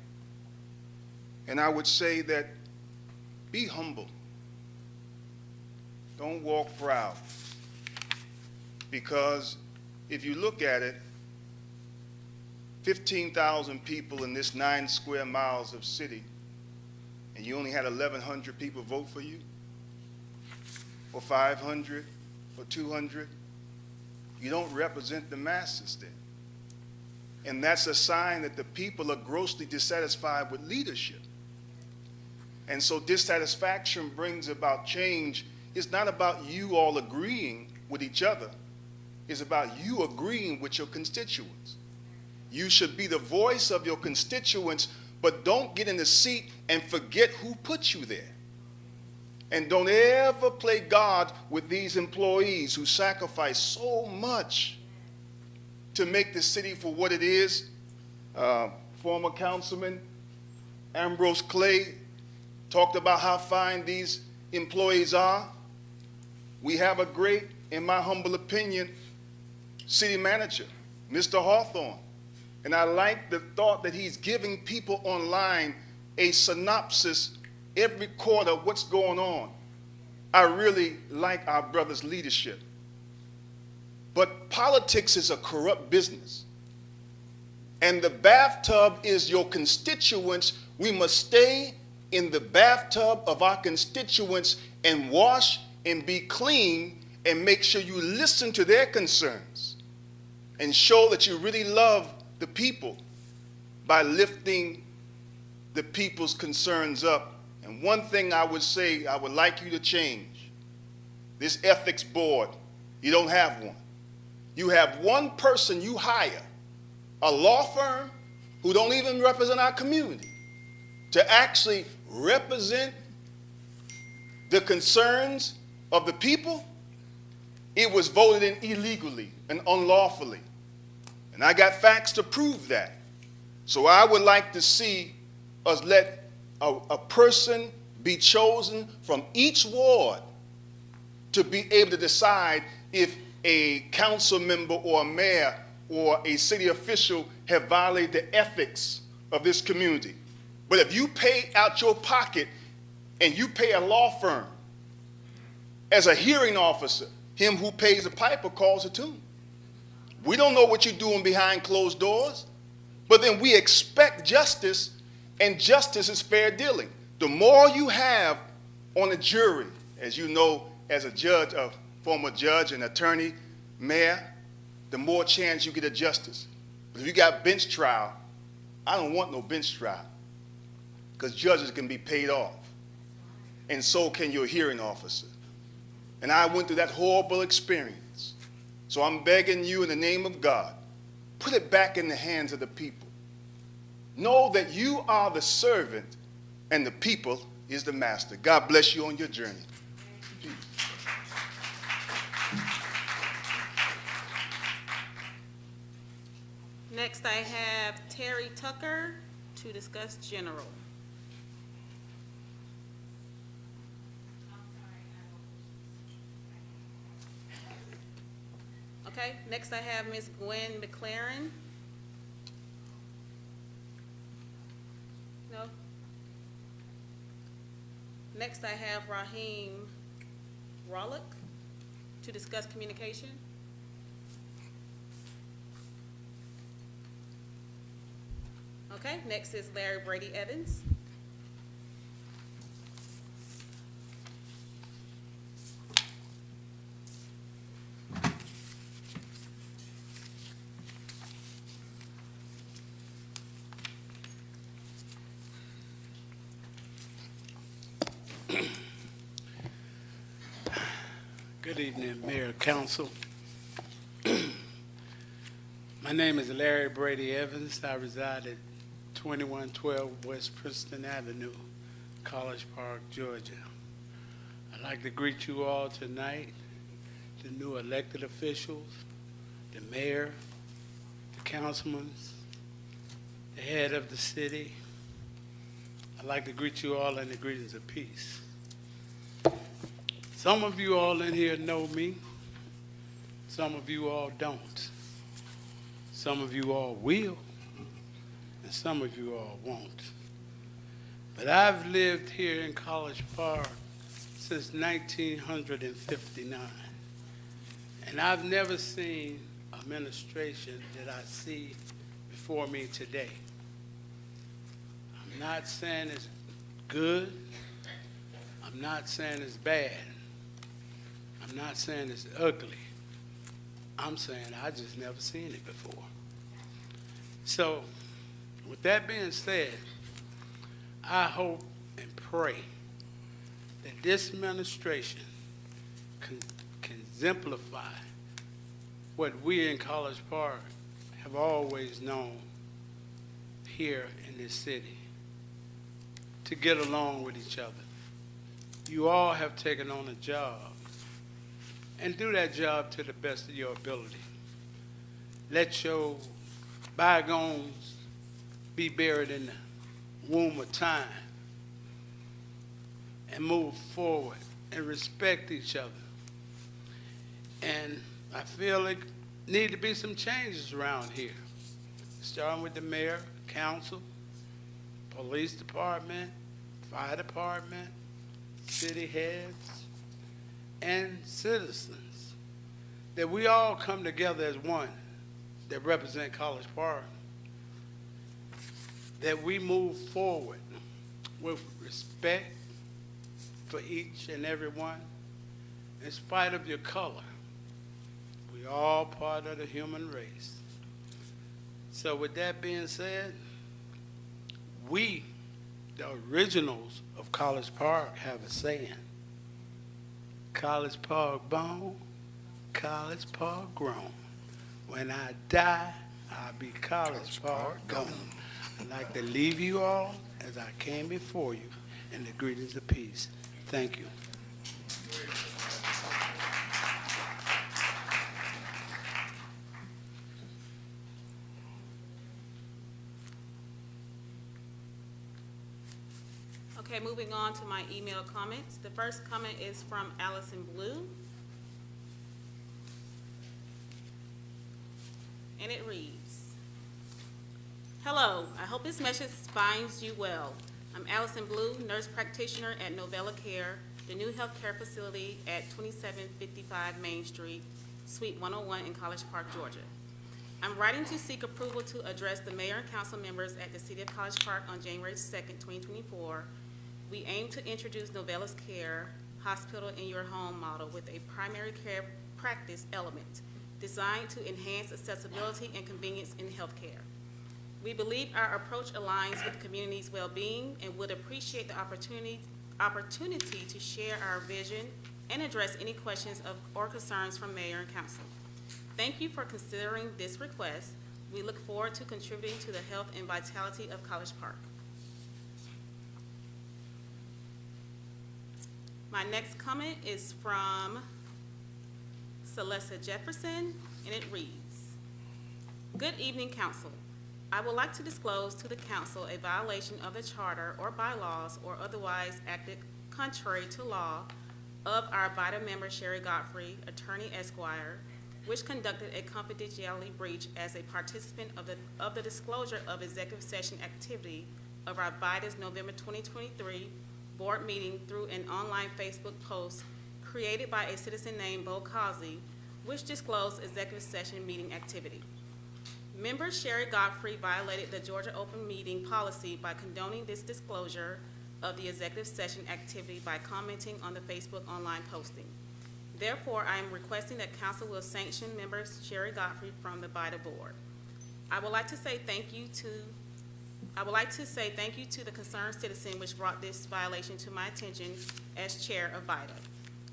L: And I would say that be humble. Don't walk proud. Because if you look at it, 15,000 people in this 9 square miles of city, and you only had 1,100 people vote for you, or 500, or 200, you don't represent the masses then. And that's a sign that the people are grossly dissatisfied with leadership. And so dissatisfaction brings about change. It's not about you all agreeing with each other. is about you agreeing with your constituents. You should be the voice of your constituents, but don't get in the seat and forget who put you there. And don't ever play God with these employees who sacrifice so much to make the city for what it is. Former Councilman Ambrose Clay talked about how fine these employees are. We have a great, in my humble opinion, city manager, Mr. Hawthorne. And I like the thought that he's giving people online a synopsis every quarter of what's going on. I really like our brother's leadership. But politics is a corrupt business. And the bathtub is your constituents. We must stay in the bathtub of our constituents and wash and be clean and make sure you listen to their concerns and show that you really love the people by lifting the people's concerns up. And one thing I would say, I would like you to change. This ethics board, you don't have one. You have one person you hire, a law firm who don't even represent our community, to actually represent the concerns of the people. It was voted in illegally and unlawfully. And I got facts to prove that. So I would like to see us let a person be chosen from each ward to be able to decide if a council member or a mayor or a city official have violated the ethics of this community. But if you pay out your pocket and you pay a law firm as a hearing officer, him who pays the piper calls the tune. We don't know what you're doing behind closed doors, but then we expect justice, and justice is fair dealing. The more you have on a jury, as you know, as a judge, a former judge, an attorney, mayor, the more chance you get of justice. But if you got bench trial, I don't want no bench trial, because judges can be paid off, and so can your hearing officer. And I went through that horrible experience. So I'm begging you in the name of God, put it back in the hands of the people. Know that you are the servant and the people is the master. God bless you on your journey.
G: Next, I have Terry Tucker to discuss general. Okay, next I have Ms. Gwen McLaren. No? Next I have Raheem Rollick to discuss communication. Okay, next is Larry Brady Evans.
M: Good evening, Mayor, Council. My name is Larry Brady Evans. I reside at 2112 West Princeton Avenue, College Park, Georgia. I'd like to greet you all tonight, the new elected officials, the mayor, the councilmen, the head of the city. I'd like to greet you all in the greetings of peace. Some of you all in here know me. Some of you all don't. Some of you all will, and some of you all won't. But I've lived here in College Park since 1959, and I've never seen administration that I see before me today. I'm not saying it's good. I'm not saying it's bad. I'm not saying it's ugly. I'm saying I just never seen it before. So, with that being said, I hope and pray that this administration can exemplify what we in College Park have always known here in this city, to get along with each other. You all have taken on a job, and do that job to the best of your ability. Let your bygones be buried in the womb of time, and move forward and respect each other. And I feel it need to be some changes around here, starting with the mayor, council, police department, fire department, city heads, and citizens, that we all come together as one that represent College Park, that we move forward with respect for each and every one, in spite of your color. We all part of the human race. So with that being said, we, the originals of College Park, have a saying: College Park born, College Park grown. When I die, I'll be College Park gone. I'd like to leave you all as I came before you in the greetings of peace. Thank you.
G: Okay, moving on to my email comments. The first comment is from Allison Blue. And it reads, "Hello, I hope this message finds you well. I'm Allison Blue, nurse practitioner at Novella Care, the new healthcare facility at 2755 Main Street, Suite 101 in College Park, Georgia. I'm writing to seek approval to address the mayor and council members at the City of College Park on January 2nd, 2024. We aim to introduce Novella's Care Hospital in Your Home model with a primary care practice element designed to enhance accessibility and convenience in healthcare. We believe our approach aligns with the community's well-being and would appreciate the opportunity to share our vision and address any questions or concerns from mayor and council. Thank you for considering this request. We look forward to contributing to the health and vitality of College Park." My next comment is from Celeste Jefferson, and it reads, "Good evening, council. I would like to disclose to the council a violation of the charter or bylaws or otherwise acted contrary to law of our VITA member Sherry Godfrey, attorney Esquire, which conducted a confidentiality breach as a participant of the disclosure of executive session activity of our VITA's November 2023 board meeting through an online Facebook post created by a citizen named Bo Causey, which disclosed executive session meeting activity. Member Sherry Godfrey violated the Georgia Open Meeting Policy by condoning this disclosure of the executive session activity by commenting on the Facebook online posting. Therefore, I am requesting that council will sanction member Sherry Godfrey from the VITA board. I would like to say thank you to the concerned citizen which brought this violation to my attention as chair of VITA.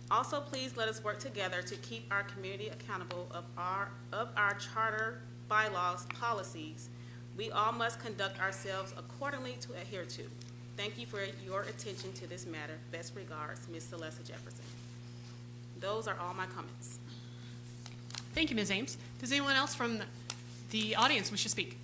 G: Also, please let us work together to keep our community accountable of our charter, bylaws, policies. We all must conduct ourselves accordingly to adhere to. Thank you for your attention to this matter. Best regards, Ms. Celeste Jefferson." Those are all my comments.
A: Thank you, Ms. Ames. Does anyone else from the audience wish to speak?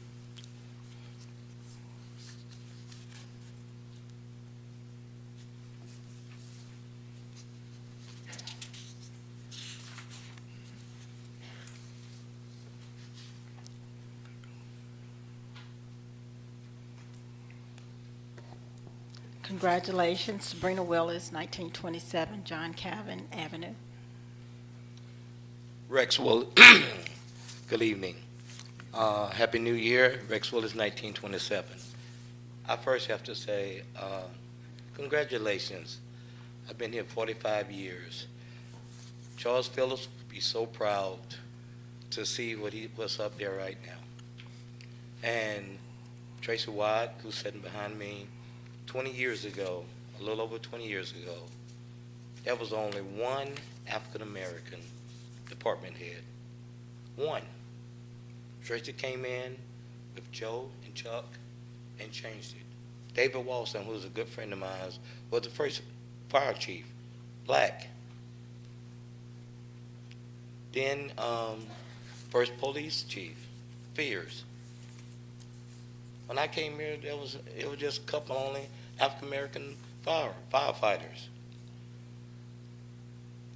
N: Congratulations, Sabrina Willis, 1927 John Calvin Avenue.
O: Rex Willis, good evening. Happy New Year, Rex Willis, 1927. I first have to say, congratulations. I've been here 45 years. Charles Phillips would be so proud to see what's up there right now. And Tracy Watt, who's sitting behind me, 20 years ago, a little over 20 years ago, there was only one African-American department head. One. Tracy came in with Joe and Chuck and changed it. David Walson, who was a good friend of mine, was the first fire chief, black. Then first police chief, Fears. When I came here, it was just a couple only African American firefighters.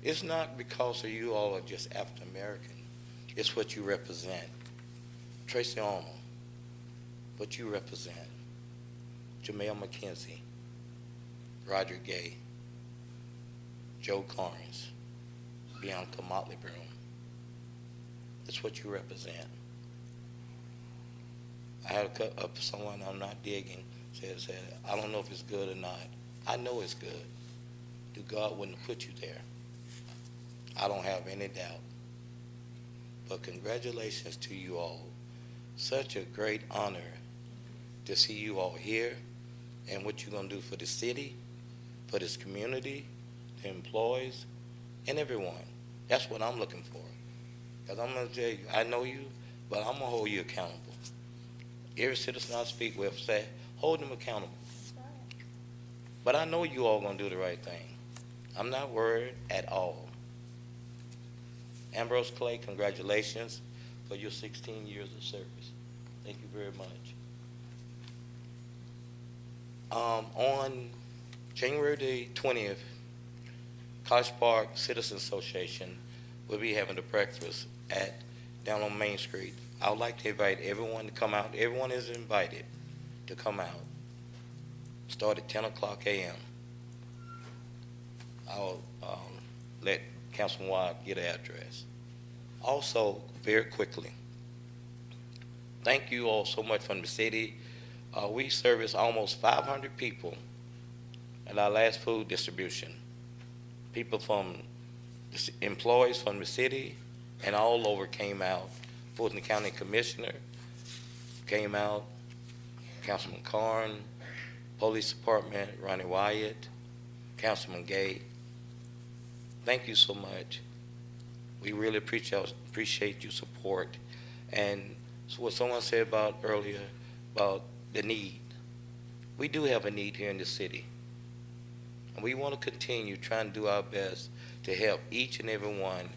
O: It's not because of you all are just African American. It's what you represent. Tracy Arnold, what you represent. Jamel McKenzie, Roger Gay, Joe Carnes, Bianca Motley Broom. It's what you represent. I had someone I'm not digging said, I don't know if it's good or not. I know it's good. God wouldn't have put you there. I don't have any doubt. But congratulations to you all. Such a great honor to see you all here and what you're going to do for the city, for this community, the employees, and everyone. That's what I'm looking for. Because I'm going to tell you, I know you, but I'm going to hold you accountable. Every citizen I speak with say, hold them accountable. But I know you all going to do the right thing. I'm not worried at all. Ambrose Clay, congratulations for your 16 years of service. Thank you very much. On January the 20th, College Park Citizens Association will be having a breakfast down on Main Street. I would like to invite everyone to come out. Everyone is invited to come out. Start at 10 o'clock a.m. I'll let Councilman Watt get an address. Also, very quickly, thank you all so much from the city. We service almost 500 people at our last food distribution. People from, employees from the city and all over came out. Fulton County Commissioner came out, Councilman Carn, Police Department, Ronnie Wyatt, Councilman Gay. Thank you so much. We really appreciate your support. And so what someone said about earlier about the need. We do have a need here in the city. And we want to continue trying to do our best to help each and every one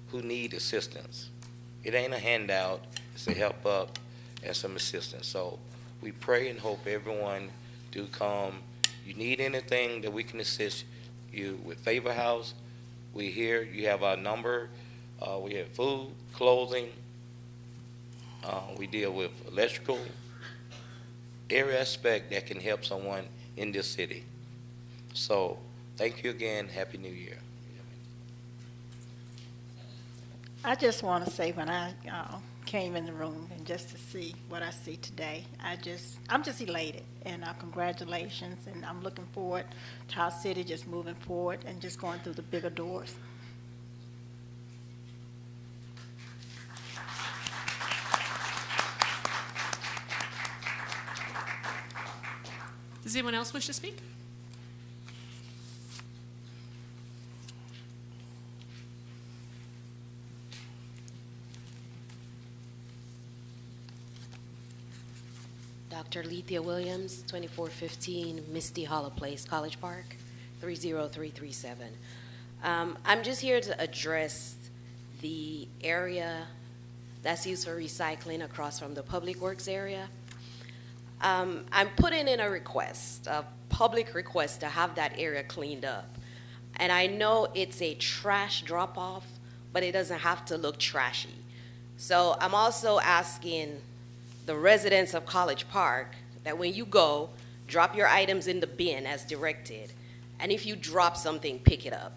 O: who need assistance. It ain't a handout, it's a help up and some assistance. So we pray and hope everyone do come. You need anything that we can assist you with Favor House, we're here. You have our number. We have food, clothing. We deal with electrical, every aspect that can help someone in this city. So thank you again. Happy New Year.
N: I just want to say when I came in the room and just to see what I see today, I'm just elated, and congratulations, and I'm looking forward to our city just moving forward and just going through the bigger doors.
A: Does anyone else wish to speak?
P: Dr. Lethea Williams, 2415 Misty Hollow Place, College Park, 30337. I'm just here to address the area that's used for recycling across from the Public Works area. I'm putting in a request, a public request to have that area cleaned up. And I know it's a trash drop-off, but it doesn't have to look trashy. So I'm also asking the residents of College Park that when you go, drop your items in the bin as directed. And if you drop something, pick it up.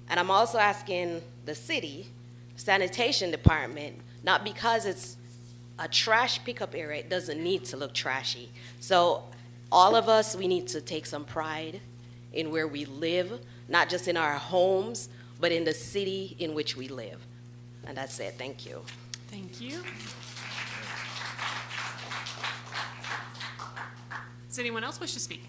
P: And I'm also asking the city sanitation department, not because it's a trash pickup area, it doesn't need to look trashy. So all of us, we need to take some pride in where we live, not just in our homes, but in the city in which we live. And that's it. Thank you.
A: Thank you. Does anyone else wish to speak?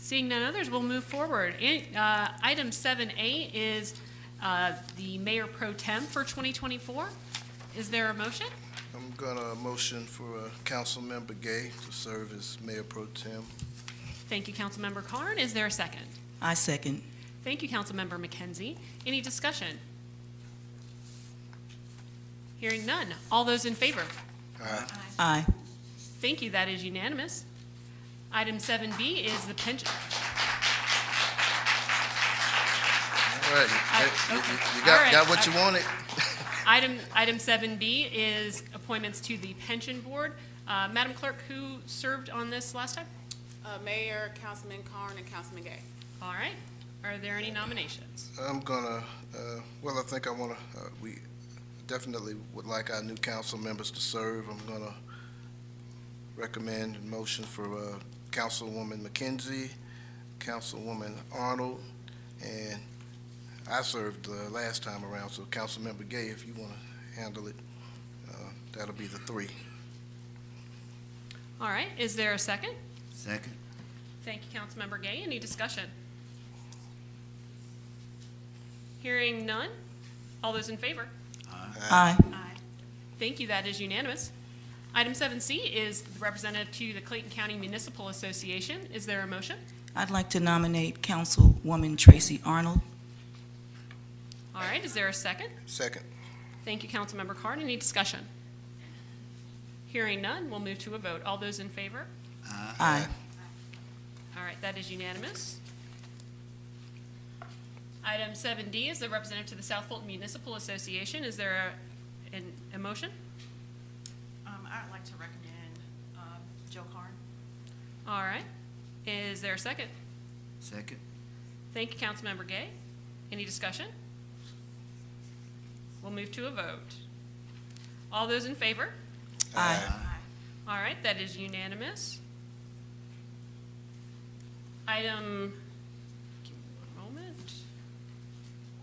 A: Seeing none others, we'll move forward. Item 7A is the Mayor Pro Tem for 2024. Is there a motion?
C: I'm gonna motion for Councilmember Gay to serve as Mayor Pro Tem.
A: Thank you, Councilmember Carn. Is there a second?
H: I second.
A: Thank you, Councilmember McKenzie. Any discussion? Hearing none. All those in favor?
C: Aye.
H: Aye.
A: Thank you. That is unanimous. Item 7B is the pension.
C: All right, you
A: All
C: got,
A: right.
C: got what you wanted?
A: Item 7B is appointments to the pension board. Madam Clerk, who served on this last time?
G: Mayor, Councilman Carn, and Councilman Gay.
A: All right. Are there any nominations?
C: I'm gonna, well, I think I wanna, we definitely would like our new council members to serve. I'm gonna recommend a motion for Councilwoman McKenzie, Councilwoman Arnold, and I served last time around, so Councilmember Gay, if you wanna handle it, that'll be the three.
A: All right. Is there a second?
E: Second.
A: Thank you, Councilmember Gay. Any discussion? Hearing none. All those in favor?
H: Aye.
A: Aye. Thank you. That is unanimous. Item 7C is the representative to the Clayton County Municipal Association. Is there a motion?
H: I'd like to nominate Councilwoman Tracy Arnold.
A: All right. Is there a second?
C: Second.
A: Thank you, Councilmember Carn. Any discussion? Hearing none, we'll move to a vote. All those in favor?
H: Aye.
A: All right, that is unanimous. Item 7D is the representative to the South Fulton Municipal Association. Is there a motion?
Q: I'd like to recommend Joe Carn.
A: All right. Is there a second?
E: Second.
A: Thank you, Councilmember Gay. Any discussion? We'll move to a vote. All those in favor?
H: Aye.
A: All right, that is unanimous. Item, give me one moment.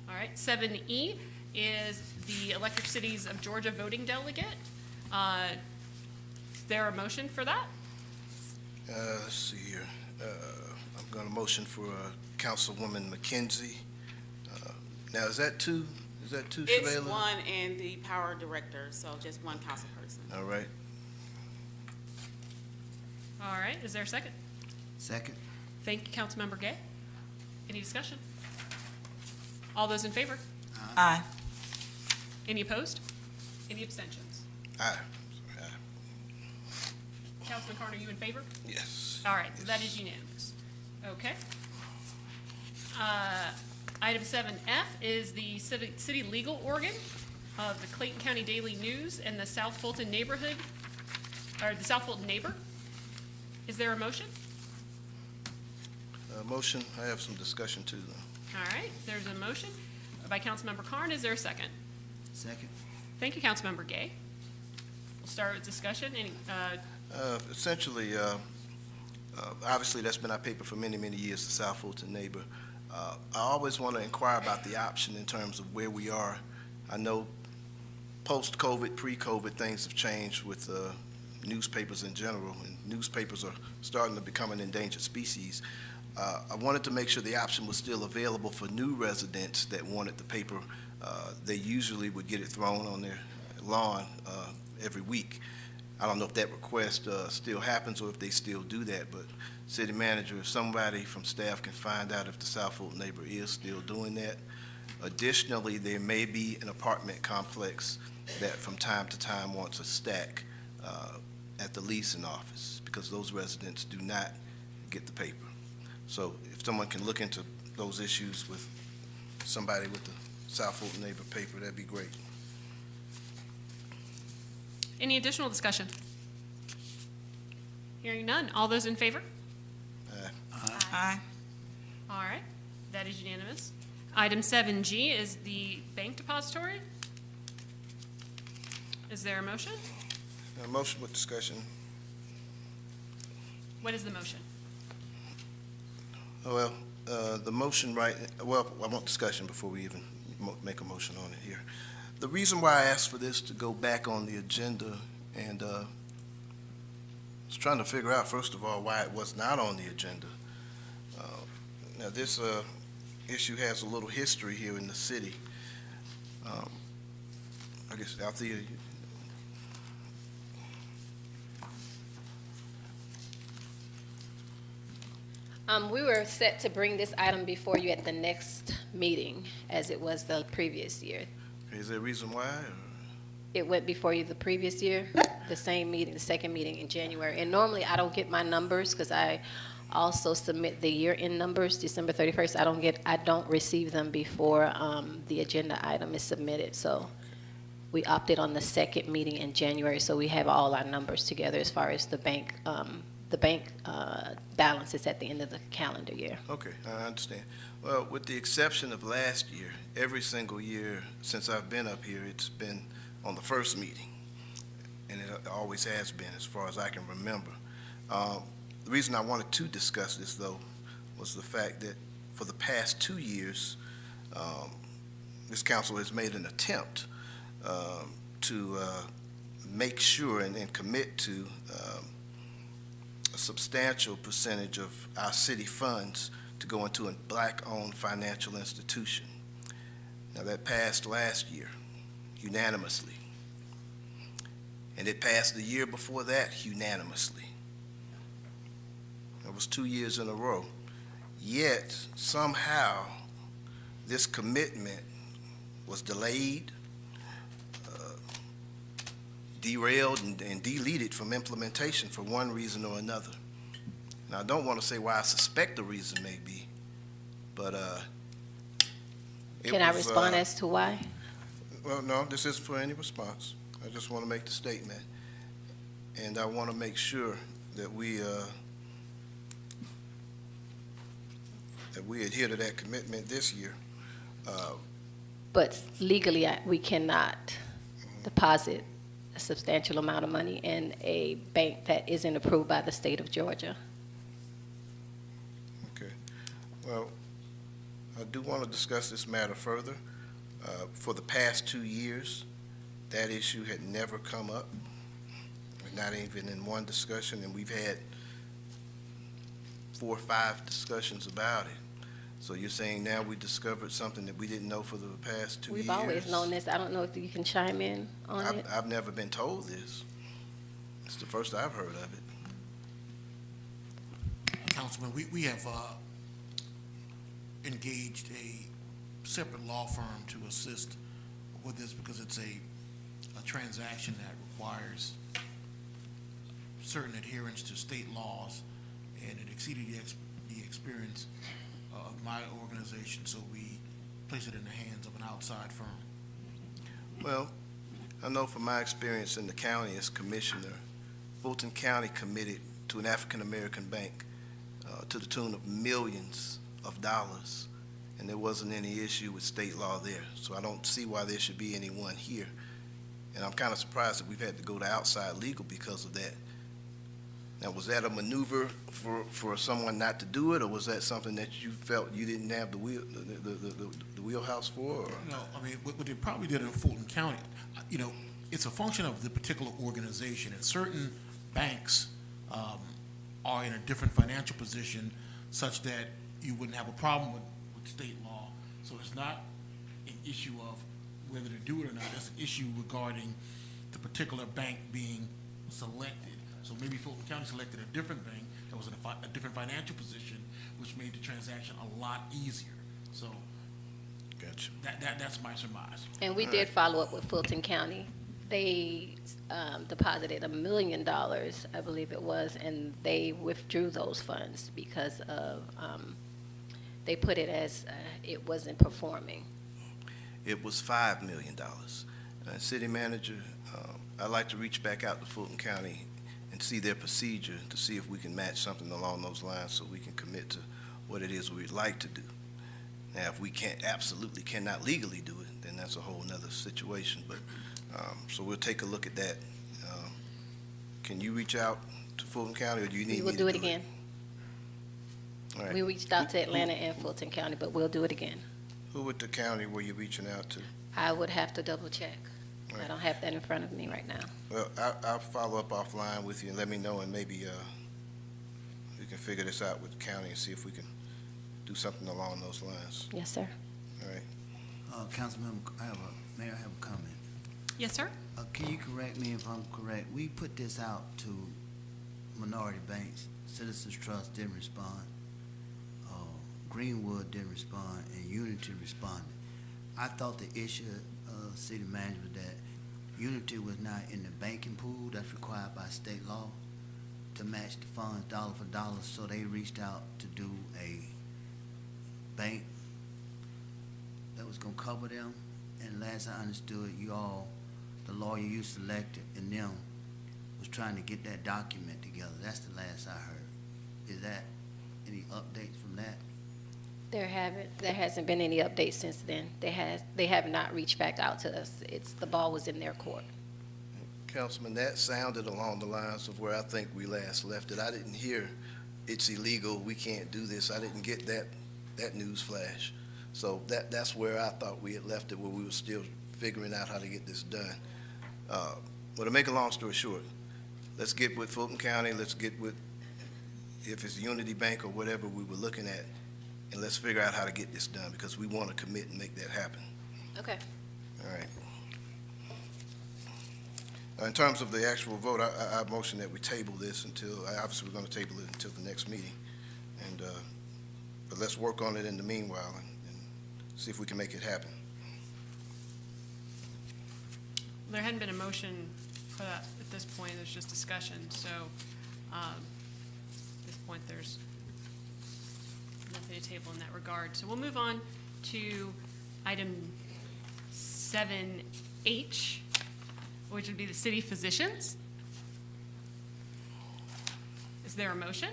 A: All right, 7E is the Electric Cities of Georgia voting delegate. Is there a motion for that?
C: Let's see here. I'm gonna motion for Councilwoman McKenzie. Now, is that two? Is that two,
G: It's
C: Shavela?
G: one and the power director, so just one council person.
C: All right.
A: All right, is there a second?
E: Second.
A: Thank you, Councilmember Gay. Any discussion? All those in favor?
H: Aye.
A: Any opposed? Any abstentions?
C: Aye.
A: Councilman Carn, are you in favor?
C: Yes.
A: All right, that is unanimous. Okay. Item 7F is the city legal organ of the Clayton County Daily News and the South Fulton neighborhood, or the South Fulton neighbor. Is there a motion?
C: Motion, I have some discussion too, though.
A: All right, there's a motion by Councilmember Carn. Is there a second?
E: Second.
A: Thank you, Councilmember Gay. We'll start with discussion. Any,
C: Essentially, obviously, that's been our paper for many, many years, the South Fulton Neighbor. I always want to inquire about the option in terms of where we are. I know post-COVID, pre-COVID, things have changed with newspapers in general, and newspapers are starting to become an endangered species. I wanted to make sure the option was still available for new residents that wanted the paper. They usually would get it thrown on their lawn every week. I don't know if that request still happens or if they still do that, but city manager, if somebody from staff can find out if the South Fulton Neighbor is still doing that. Additionally, there may be an apartment complex that from time to time wants a stack at the leasing office because those residents do not get the paper. So if someone can look into those issues with somebody with the South Fulton Neighbor paper, that'd be great.
A: any additional discussion? Hearing none. All those in favor?
H: Aye.
A: All right, that is unanimous. Item 7G is the bank depository. Is there a motion?
C: Motion with discussion.
A: What is the motion?
C: Well, the motion well, I want discussion before we even make a motion on it here. The reason why I asked for this to go back on the agenda, and I was trying to figure out, first of all, why it was not on the agenda. Now, this issue has a little history here in the city. I guess, Althea,
R: We were set to bring this item before you at the next meeting, as it was the previous year.
C: is there a reason why? Or?
R: It went before you the previous year, the same meeting, the second meeting in January. And normally I don't get my numbers because I also submit the year-end numbers, December 31st. I don't receive them before the agenda item is submitted. So we opted on the second meeting in January, so we have all our numbers together as far as the bank balances at the end of the calendar year.
C: Okay, I understand. Well, with the exception of last year, every single year since I've been up here, it's been on the first meeting, and it always has been as far as I can remember. The reason I wanted to discuss this, though, was the fact that for the past 2 years, this council has made an attempt to make sure and commit to a substantial percentage of our city funds to go into a black-owned financial institution. Now, that passed last year unanimously, and it passed the year before that unanimously. It was 2 years in a row. Yet, somehow, this commitment was delayed, derailed, and deleted from implementation for one reason or another. Now, I don't want to say why I suspect the reason may be, but
R: Can I respond as to why?
C: Well, no, this isn't for any response. I just want to make the statement, and I want to make sure that we adhere to that commitment this year.
R: But legally, we cannot deposit a substantial amount of money in a bank that isn't approved by the state of Georgia.
C: Okay. Well, I do want to discuss this matter further. For the past 2 years, that issue had never come up, not even in one discussion, and we've had 4 or 5 discussions about it. So you're saying now we discovered something that we didn't know for the past 2 years?
R: We've always known this. I don't know if you can chime in on it.
C: I've never been told this. It's the first I've heard of it.
S: Councilman, we have engaged a separate law firm to assist with this because it's a transaction that requires certain adherence to state laws, and it exceeded the experience of my organization, so we place it in the hands of an outside firm.
C: Well, I know from my experience in the county as commissioner, Fulton County committed to an African-American bank to the tune of millions of dollars, and there wasn't any issue with state law there. So I don't see why there should be anyone here. And I'm kind of surprised that we've had to go to outside legal because of that. Now, was that a maneuver for someone not to do it, or was that something that you felt you didn't have the wheelhouse for? Or?
S: No, I mean, what they probably did in Fulton County, it's a function of the particular organization, and certain banks are in a different financial position such that you wouldn't have a problem with state law. So it's not an issue of whether to do it or not. It's an issue regarding the particular bank being selected. So maybe Fulton County selected a different bank that was in a different financial position, which made the transaction a lot easier. So
C: gotcha.
S: That's my surmise.
R: And we did follow up with Fulton County. They deposited $1 million, I believe it was, and they withdrew those funds because of they put it as it wasn't performing.
C: It was $5 million. City manager, I'd like to reach back out to Fulton County and see their procedure to see if we can match something along those lines so we can commit to what it is we'd like to do. Now, if we absolutely cannot legally do it, then that's a whole nother situation. But so we'll take a look at that. Can you reach out to Fulton County, or do you need me to do it?
R: We will do it again.
C: All right.
R: We reached out to Atlanta and Fulton County, but we'll do it again.
C: Who at the county were you reaching out to?
R: I would have to double check.
C: Right.
R: I don't have that in front of me right now.
C: Well, I'll follow up offline with you and let me know, and maybe we can figure this out with the county and see if we can do something along those lines.
R: Yes, sir.
C: All right.
E: Councilmember, Mayor, I have a comment.
A: Yes, sir?
E: Can you correct me if I'm correct? We put this out to minority banks. Citizens Trust didn't respond. Greenwood didn't respond, and Unity responded. I thought the issue of city management that Unity was not in the banking pool that's required by state law to match the funds dollar for dollar, so they reached out to do a bank that was gonna cover them. And last I understood, you all, the lawyer you selected and them was trying to get that document together. That's the last I heard. Is that any updates from that?
R: There hasn't been any updates since then. They have not reached back out to us. The ball was in their court.
C: Councilman, that sounded along the lines of where I think we last left it. I didn't hear it's illegal, we can't do this. I didn't get that news flash. So that's where I thought we had left it, where we were still figuring out how to get this done. Well, to make a long story short, let's get with Fulton County, let's get with, if it's Unity Bank or whatever we were looking at, and let's figure out how to get this done, because we want to commit and make that happen.
R: Okay.
C: All right. In terms of the actual vote, I motion that we table this until, obviously we're going to table it until the next meeting. And, but let's work on it in the meanwhile and see if we can make it happen.
A: There hadn't been a motion for that at this point. There's just discussion. So at this point, there's nothing to table in that regard. So we'll move on to item 7H, which would be the city physicians. Is there a motion?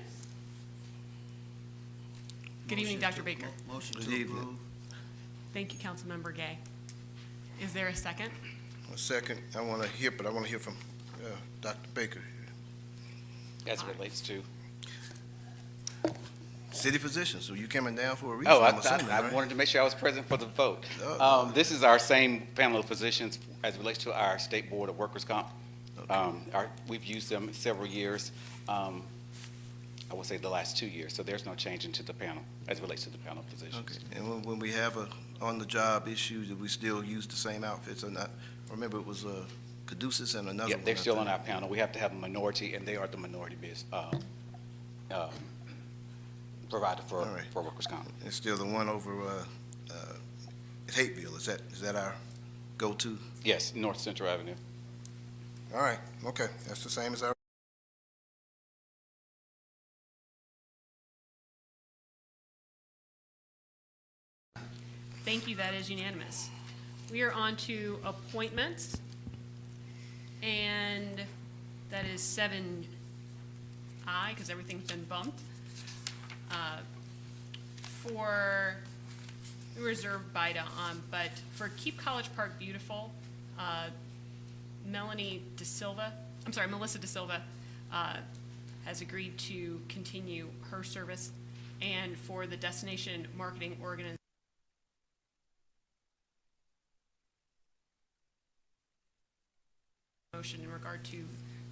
A: Good evening, Dr. Baker.
E: Motion
C: Good
E: to
C: evening.
E: approve.
A: Thank you, Councilmember Gay. Is there a second?
C: A second, I want to hear from Dr. Baker.
T: As it relates to?
C: City physicians, so you coming down for a reason,
T: Oh,
C: I'm assuming,
T: I
C: right?
T: wanted to make sure I was present for the vote. This is our same panel of physicians as it relates to our State Board of Workers' Comp. We've used them several years, I would say the last 2 years, so there's no change into the panel as it relates to the panel of physicians.
C: Okay, and when we have a on-the-job issue, do we still use the same outfits or not? Remember, it was Caduceus and another
T: Yeah,
C: one.
T: they're
C: I
T: still
C: think.
T: on our panel. We have to have a minority, and they are the minority provider for workers' comp.
C: It's still the one over at Hateville. Is that our go-to?
T: Yes, North Central Avenue.
C: All right, okay, that's the same as our.
A: Thank you, that is unanimous. We are on to appointments, and that is 7I, because everything's been bumped. For, we reserved BIDA on, but for Keep College Park Beautiful, Melissa De Silva has agreed to continue her service, and for the Destination Marketing Organization, motion in regard to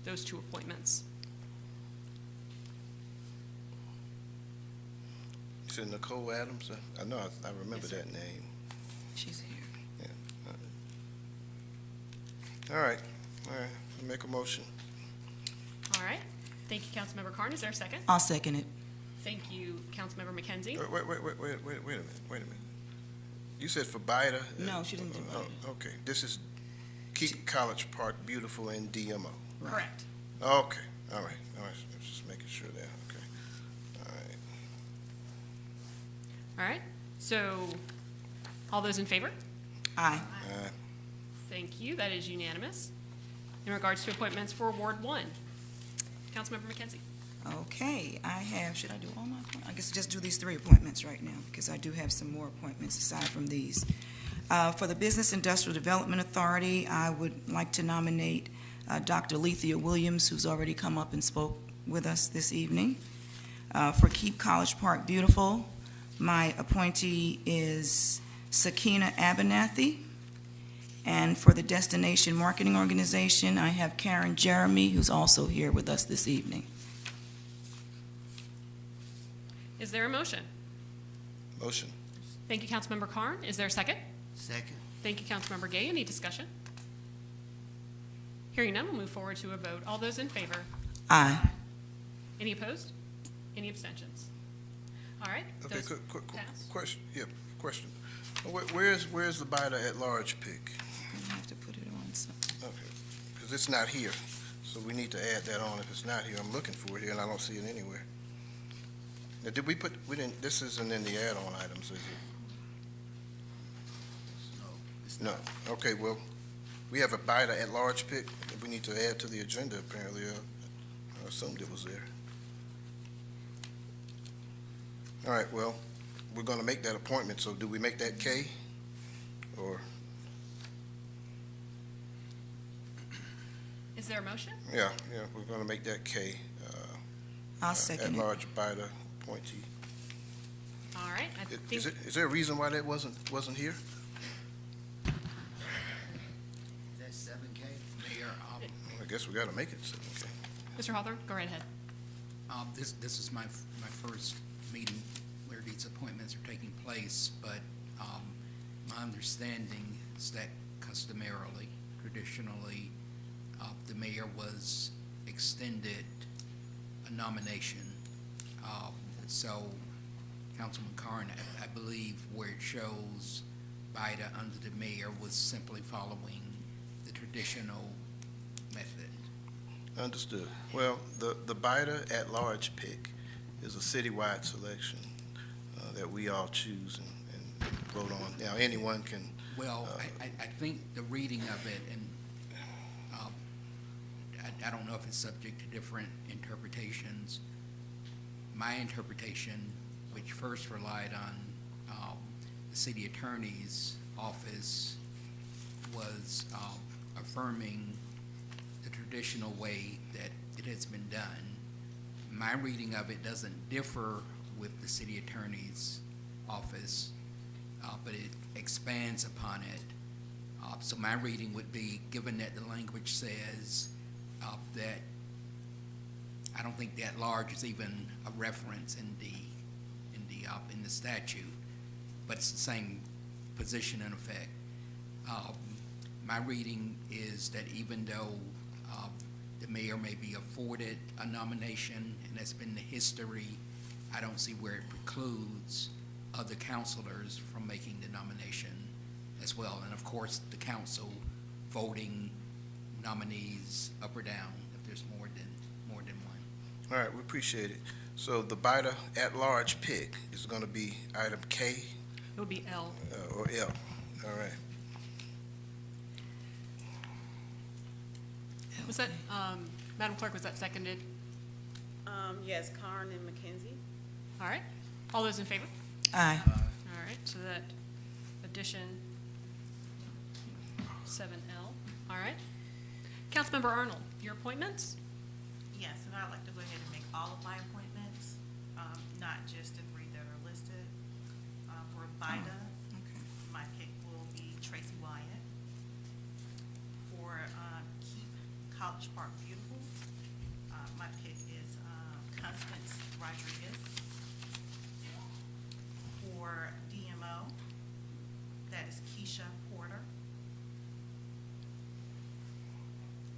A: those two appointments.
C: You said Nicole Adams? I know, I remember
A: Yes, sir.
C: that name.
H: She's here.
C: Yeah. All right, make a motion.
A: All right. Thank you, Councilmember Carn. Is there a second?
H: I'll second it.
A: Thank you, Councilmember McKenzie.
C: Wait a minute. You said for BIDA?
H: No, she didn't do BIDA.
C: Okay, this is Keep College Park Beautiful and DMO.
A: Correct.
C: Okay, all right, just making sure there, okay. All right.
A: All right. So, all those in favor?
H: Aye.
A: Thank you. That is unanimous. In regards to appointments for Ward 1, Councilmember McKenzie.
H: Okay, should I do all my appointments? I guess just do these 3 appointments right now, because I do have some more appointments aside from these. For the Business Industrial Development Authority, I would like to nominate Dr. Lethea Williams, who's already come up and spoke with us this evening. For Keep College Park Beautiful, my appointee is Sakina Abernathy. And for the Destination Marketing Organization, I have Karen Jeremy, who's also here with us this evening.
A: Is there a motion?
C: Motion.
A: Thank you, Councilmember Carn. Is there a second?
E: Second.
A: Thank you, Councilmember Gay. Any discussion? Hearing none, we'll move forward to a vote. All those in favor?
H: Aye.
A: Any opposed? Any abstentions? All right.
C: Okay,
A: those
C: quick
A: pass.
C: question, yeah, question. Where's the biter at large pick?
H: I have to put it on some.
C: Okay, because it's not here, so we need to add that on if it's not here. I'm looking for it here and I don't see it anywhere. Now, did we didn't, this isn't in the add-on items, is it?
E: No, it's
C: No, okay, well, we have a biter at large pick that we need to add to the agenda apparently. I assumed it was there. All right, well, we're gonna make that appointment, so do we make that K? Or,
A: Is there a motion?
C: yeah, we're gonna make that K.
H: I'll second it.
C: At-large biter appointee.
A: All right. I think
C: Is there a reason why that wasn't here?
E: Is that 7K?
D: Mayor,
C: I guess we gotta make it 7K.
A: Mr. Hawthorne, go right ahead.
D: this is my first meeting where these appointments are taking place, but my understanding is that customarily, traditionally, the mayor was extended a nomination. So Councilman Carn, I believe where it shows Bida under the mayor was simply following the traditional method.
C: Understood. Well, the biter at large pick is a citywide selection that we all choose and vote on. Now, anyone can.
D: Well, I think the reading of it, and I don't know if it's subject to different interpretations. My interpretation, which first relied on the city attorney's office, was affirming the traditional way that it has been done. My reading of it doesn't differ with the city attorney's office, but it expands upon it. So my reading would be, given that the language says that I don't think that large is even a reference in the statute, but it's the same position in effect. My reading is that even though the mayor may be afforded a nomination, and that's been the history, I don't see where it precludes other councilors from making the nomination as well. And of course, the council voting nominees up or down if there's more than one.
C: All right, we appreciate it. So the biter at large pick is going to be item K
A: It would be L.
C: or L. All right.
A: Was that, Madam Clerk, was that seconded?
G: Yes, Carn and McKenzie.
A: All right. All those in favor?
H: Aye.
A: All right, so that addition 7L. All right. Councilmember Arnold, your appointments?
Q: Yes, and I'd like to go ahead and make all of my appointments, not just the 3 that are listed. For BIDA, my pick will be Tracy Wyatt. For Keep College Park Beautiful, my pick is Constance Rodriguez. For DMO, that is Keisha Porter.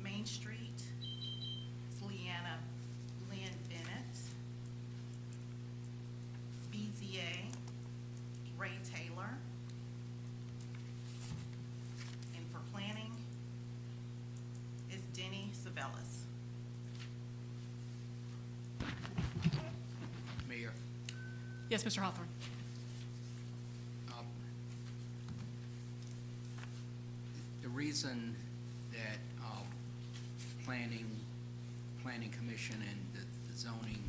Q: Main Street, it's Leanna Lynn Bennett. BZA, Ray Taylor. And for planning, is Denny Savellas.
D: Mayor,
A: Yes, Mr. Hawthorne.
D: the reason that planning commission and the zoning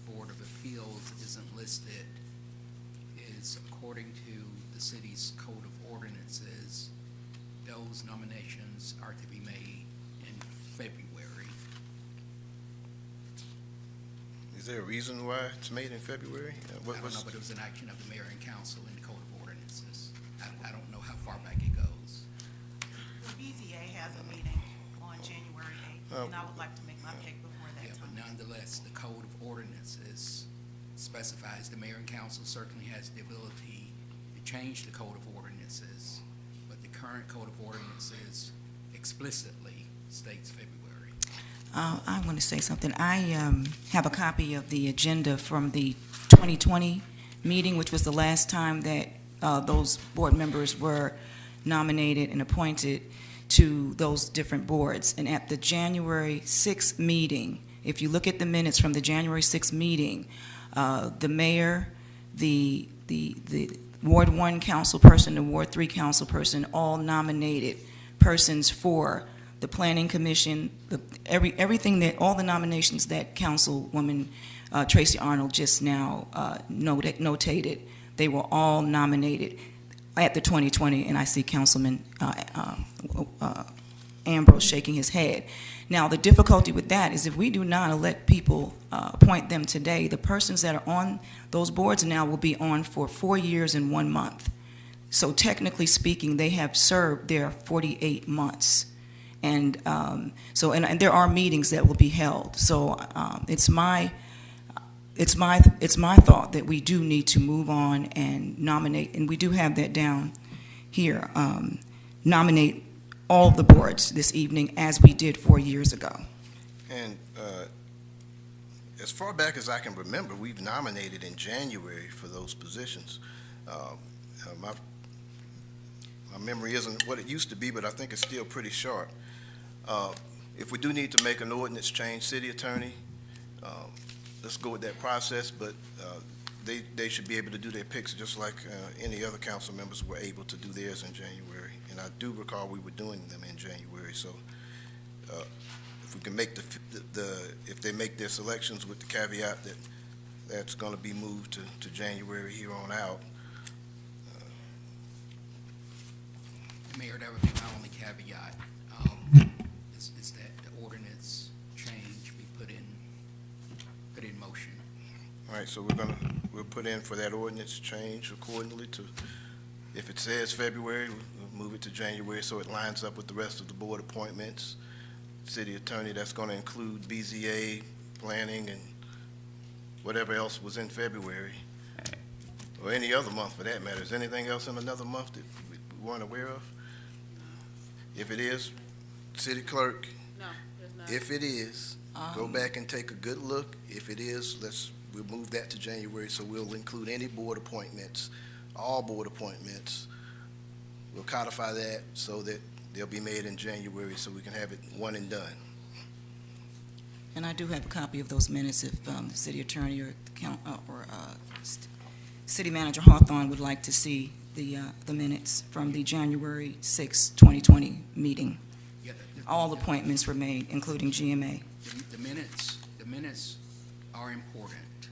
D: board of appeals isn't listed is, according to the city's code of ordinances, those nominations are to be made in February.
C: Is there a reason why it's made in February?
D: I don't know, but it was an action of the mayor and council in the code of ordinances. I don't know how far back it goes.
Q: The BZA has a meeting on January 8th, and I would like to make my pick before that
D: Yeah,
Q: time.
D: but nonetheless, the code of ordinances specifies the mayor and council certainly has the ability to change the code of ordinances, but the current code of ordinances explicitly states February.
H: I want to say something. I have a copy of the agenda from the 2020 meeting, which was the last time that those board members were nominated and appointed to those different boards. And at the January 6th meeting, if you look at the minutes from the January 6th meeting, the mayor, the Ward 1 council person, the Ward 3 council person, all nominated persons for the Planning Commission, everything that, all the nominations that Councilwoman Tracy Arnold just now notated, they were all nominated at the 2020, and I see Councilman Ambrose shaking his head. Now, the difficulty with that is if we do not elect people, appoint them today, the persons that are on those boards now will be on for 4 years and 1 month. So technically speaking, they have served their 48 months. And and there are meetings that will be held. So it's my thought that we do need to move on and nominate, and we do have that down here, nominate all the boards this evening as we did 4 years ago.
C: And as far back as I can remember, we've nominated in January for those positions. My memory isn't what it used to be, but I think it's still pretty sharp. If we do need to make an ordinance change, city attorney, let's go with that process, but they should be able to do their picks just like any other council members were able to do theirs in January. And I do recall we were doing them in January. So if we can make if they make their selections with the caveat that that's going to be moved to January here on out.
D: Mayor, that would be my only caveat, is that the ordinance change be put in motion.
C: All right, so we'll put in for that ordinance change accordingly to, if it says February, we'll move it to January so it lines up with the rest of the board appointments. City attorney, that's going to include BZA, planning, and whatever else was in February, or any other month for that matter. Is anything else in another month that we weren't aware of? If it is, city clerk,
G: No, there's not.
C: if it is, go back and take a good look. If it is, we'll move that to January, so we'll include any board appointments, all board appointments. We'll codify that so that they'll be made in January so we can have it one and done.
H: And I do have a copy of those minutes if the city attorney or city manager Hawthorne would like to see the minutes from the January 6, 2020 meeting.
D: Yeah,
H: All appointments were made, including GMA.
D: The minutes are important,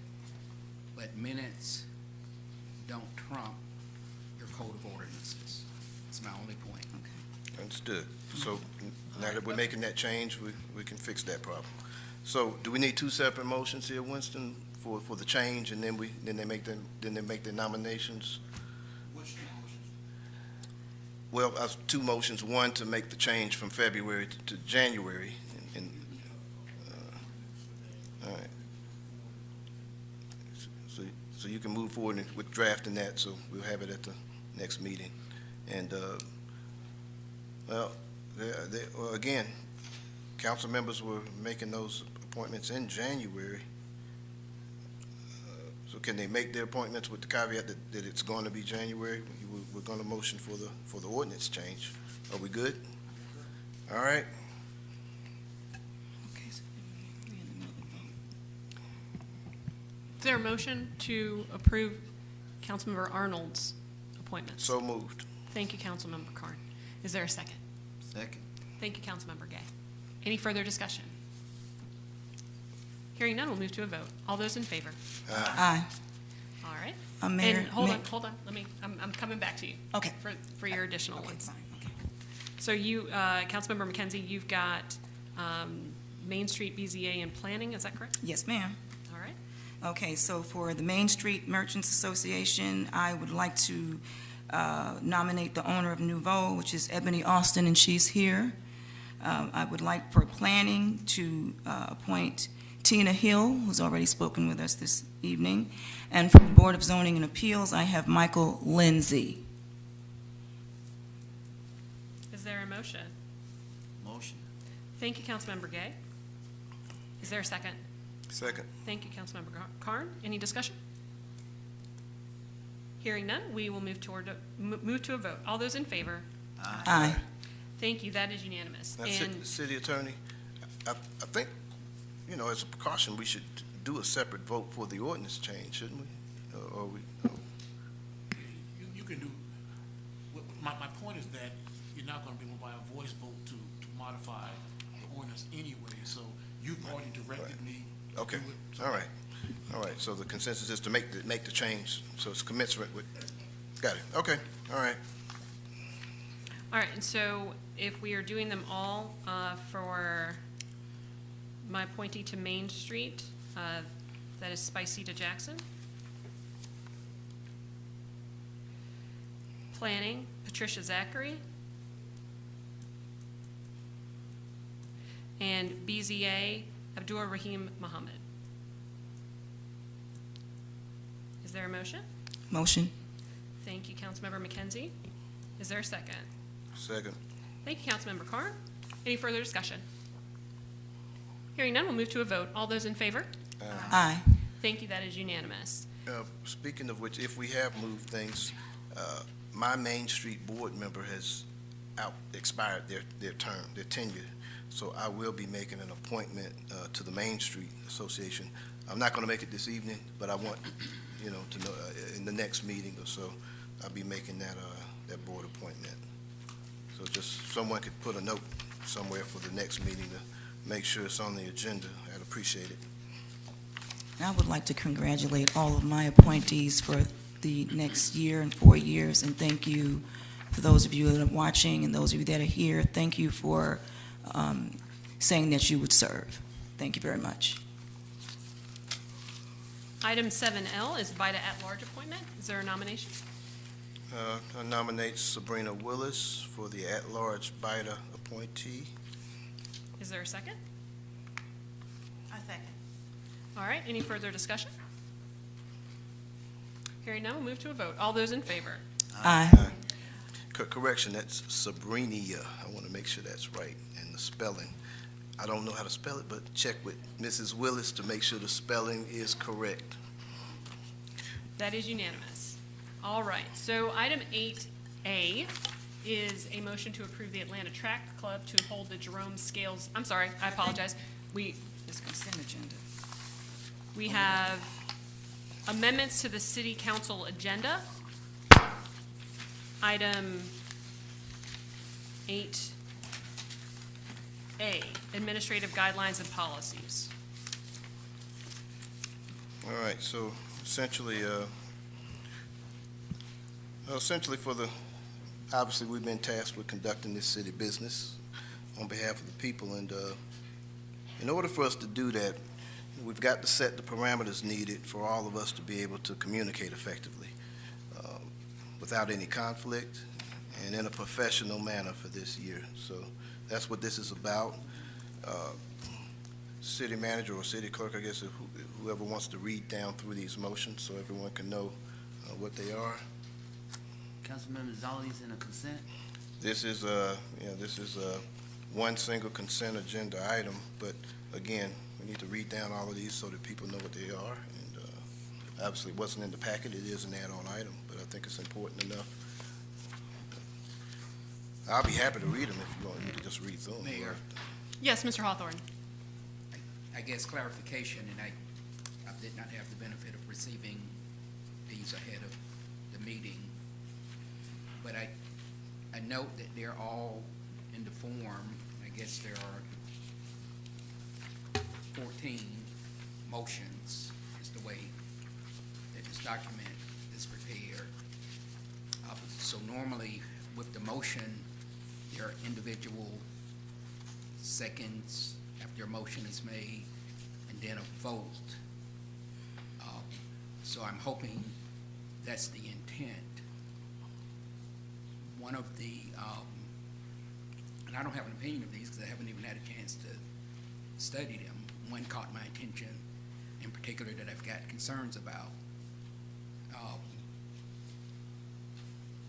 D: but minutes don't trump your code of ordinances. That's my only point.
C: Understood. So now that we're making that change, we can fix that problem. So do we need two separate motions here, Winston, for the change, and then they make the nominations?
S: Which two motions?
C: Well, two motions. One to make the change from February to January, all right. So you can move forward with drafting that. So we'll have it at the next meeting. And well, again, council members were making those appointments in January. So can they make their appointments with the caveat that it's going to be January? We're going to motion for the ordinance change. Are we good? All right.
A: Is there a motion to approve Councilmember Arnold's appointments?
C: So moved.
A: Thank you, Councilmember Carn. Is there a second?
E: Second.
A: Thank you, Councilmember Gay. Any further discussion? Hearing none, we'll move to a vote. All those in favor?
H: Aye.
A: All right.
H: Mayor,
A: And hold on. I'm coming back to you.
H: Okay.
A: For your additional ones.
H: Fine, okay.
A: So you, Councilmember McKenzie, you've got Main Street BZA and planning, is that correct?
H: Yes, ma'am.
A: All right.
H: Okay, so for the Main Street Merchants Association, I would like to nominate the owner of Nouveau, which is Ebony Austin, and she's here. I would like for planning to appoint Tina Hill, who's already spoken with us this evening. And from the Board of Zoning and Appeals, I have Michael Lindsay.
A: Is there a motion?
E: Motion.
A: Thank you, Councilmember Gay. Is there a second?
C: Second.
A: Thank you, Councilmember Carn. Any discussion? Hearing none, we will move to a vote. All those in favor?
H: Aye.
A: Thank you, that is unanimous.
C: Now,
A: And
C: City Attorney, I think, you know, as a precaution, we should do a separate vote for the ordinance change, shouldn't we? Or we,
S: You can do, my point is that you're not gonna be able by a voice vote to modify the ordinance anyway, so you've already directed me. to
C: Okay,
S: do it, so-
C: all right, so the consensus is to make the change, so it's commensurate with, got it, okay, all right.
A: All right, and so if we are doing them all for my appointee to Main Street, that is Spicita Jackson. Planning, Patricia Zachary. And BZA, Abdul Rahim Muhammad. Is there a motion?
H: Motion.
A: Thank you, Councilmember McKenzie. Is there a second?
C: Second.
A: Thank you, Councilmember Carn. Any further discussion? Hearing none, we'll move to a vote. All those in favor?
H: Aye.
A: Thank you, that is unanimous.
C: Speaking of which, if we have moved things, my Main Street board member has expired their term, their tenure. So I will be making an appointment to the Main Street Association. I'm not going to make it this evening, but I want, you know, to know in the next meeting or so, I'll be making that board appointment. So just someone could put a note somewhere for the next meeting to make sure it's on the agenda. I'd appreciate it.
H: I would like to congratulate all of my appointees for the next year and 4 years, and thank you for those of you that are watching and those of you that are here. Thank you for saying that you would serve. Thank you very much.
A: Item 7L is VITA at-large appointment. Is there a nomination?
C: I nominate Sabrina Willis for the at-large VITA appointee.
A: Is there a second?
Q: I second.
A: All right, any further discussion? Hearing none, we'll move to a vote. All those in favor?
H: Aye.
C: Correction, that's Sabrinia. I want to make sure that's right in the spelling. I don't know how to spell it, but check with Mrs. Willis to make sure the spelling is correct.
A: That is unanimous. All right, so item 8A is a motion to approve the Atlanta Track Club to hold the Jerome Scales, I'm sorry, I apologize.
H: It's consent agenda.
A: We have amendments to the city council agenda. Item 8A, administrative guidelines and policies.
C: All right, so essentially obviously we've been tasked with conducting this city business on behalf of the people, and in order for us to do that, we've got to set the parameters needed for all of us to be able to communicate effectively without any conflict and in a professional manner for this year. So that's what this is about. City manager or city clerk, I guess, whoever wants to read down through these motions so everyone can know what they are.
E: Councilmember Zolli's in a consent.
C: This is one single consent agenda item, but again, we need to read down all of these so that people know what they are. And obviously, it wasn't in the packet. It is an add-on item, but I think it's important enough. I'll be happy to read them if you want me to just read through them.
D: Mayor.
A: Yes, Mr. Hawthorne.
D: I guess clarification, and I did not have the benefit of receiving these ahead of the meeting, but I note that they're all in the form. I guess there are 14 motions, is the way that this document is prepared. So normally with the motion, there are individual seconds after a motion is made, and then a vote. So I'm hoping that's the intent. One of the, and I don't have an opinion of these because I haven't even had a chance to study them. one caught my attention in particular that I've got concerns about.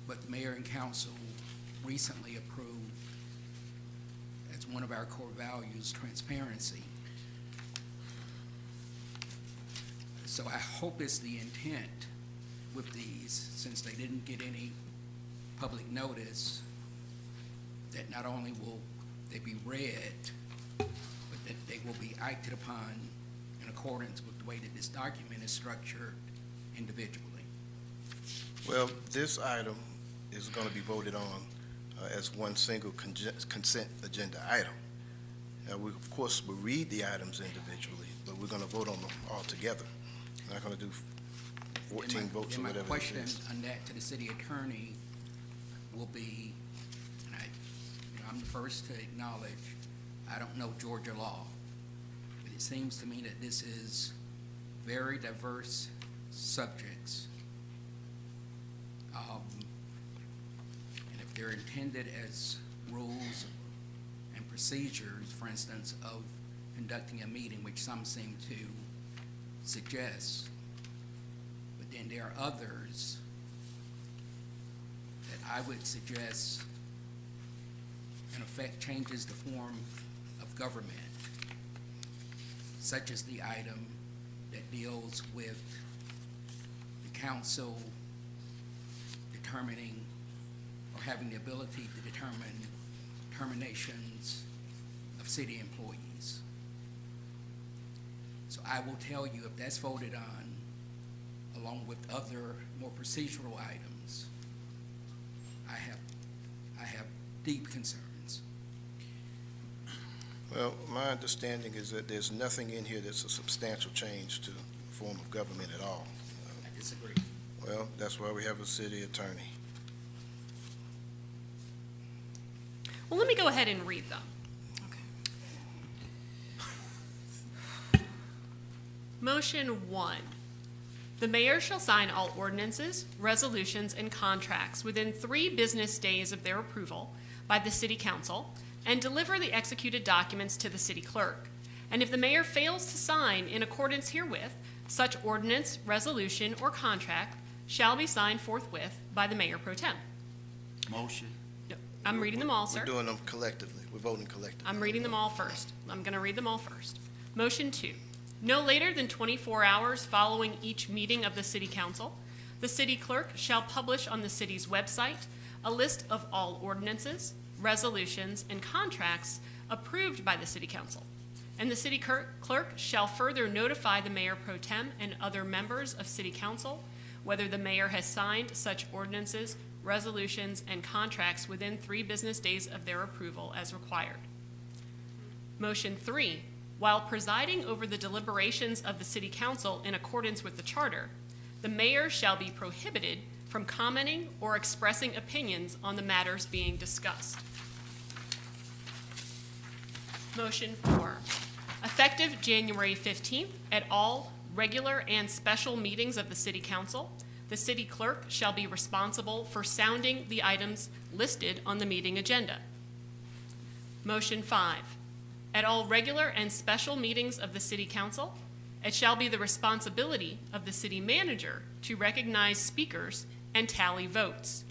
D: But the mayor and council recently approved, as one of our core values, transparency. So I hope it's the intent with these, since they didn't get any public notice, that not only will they be read, but that they will be acted upon in accordance with the way that this document is structured individually.
C: Well, this item is going to be voted on as one single consent agenda item. We, of course, will read the items individually, but we're going to vote on them all together. We're not going to do 14 votes or whatever
D: And my question
C: it is.
D: on that to the city attorney will be, and I'm the first to acknowledge, I don't know Georgia law, but it seems to me that this is very diverse subjects. And if they're intended as rules and procedures, for instance, of conducting a meeting, which some seem to suggest, but then there are others that I would suggest, in effect, changes the form of government, such as the item that deals with the council determining or having the ability to determine terminations of city employees. So I will tell you, if that's voted on, along with other more procedural items, I have deep concerns.
C: Well, my understanding is that there's nothing in here that's a substantial change to the form of government at all.
D: I disagree.
C: Well, that's why we have a city attorney.
A: Well, let me go ahead and read them. Motion 1. The mayor shall sign all ordinances, resolutions, and contracts within 3 business days of their approval by the city council and deliver the executed documents to the city clerk. And if the mayor fails to sign in accordance herewith, such ordinance, resolution, or contract shall be signed forthwith by the mayor pro tem.
E: Motion.
A: I'm reading them all, sir.
C: We're doing them collectively. We're voting collectively.
A: I'm reading them all first. I'm going to read them all first. Motion 2. No later than 24 hours following each meeting of the city council, the city clerk shall publish on the city's website a list of all ordinances, resolutions, and contracts approved by the city council. And the city clerk shall further notify the mayor pro tem and other members of city council whether the mayor has signed such ordinances, resolutions, and contracts within 3 business days of their approval as required. Motion 3, while presiding over the deliberations of the city council in accordance with the charter, the mayor shall be prohibited from commenting or expressing opinions on the matters being discussed. Motion 4, effective January 15th at all regular and special meetings of the city council, the city clerk shall be responsible for sounding the items listed on the meeting agenda. Motion 5, at all regular and special meetings of the city council, it shall be the responsibility of the city manager to recognize speakers and tally votes.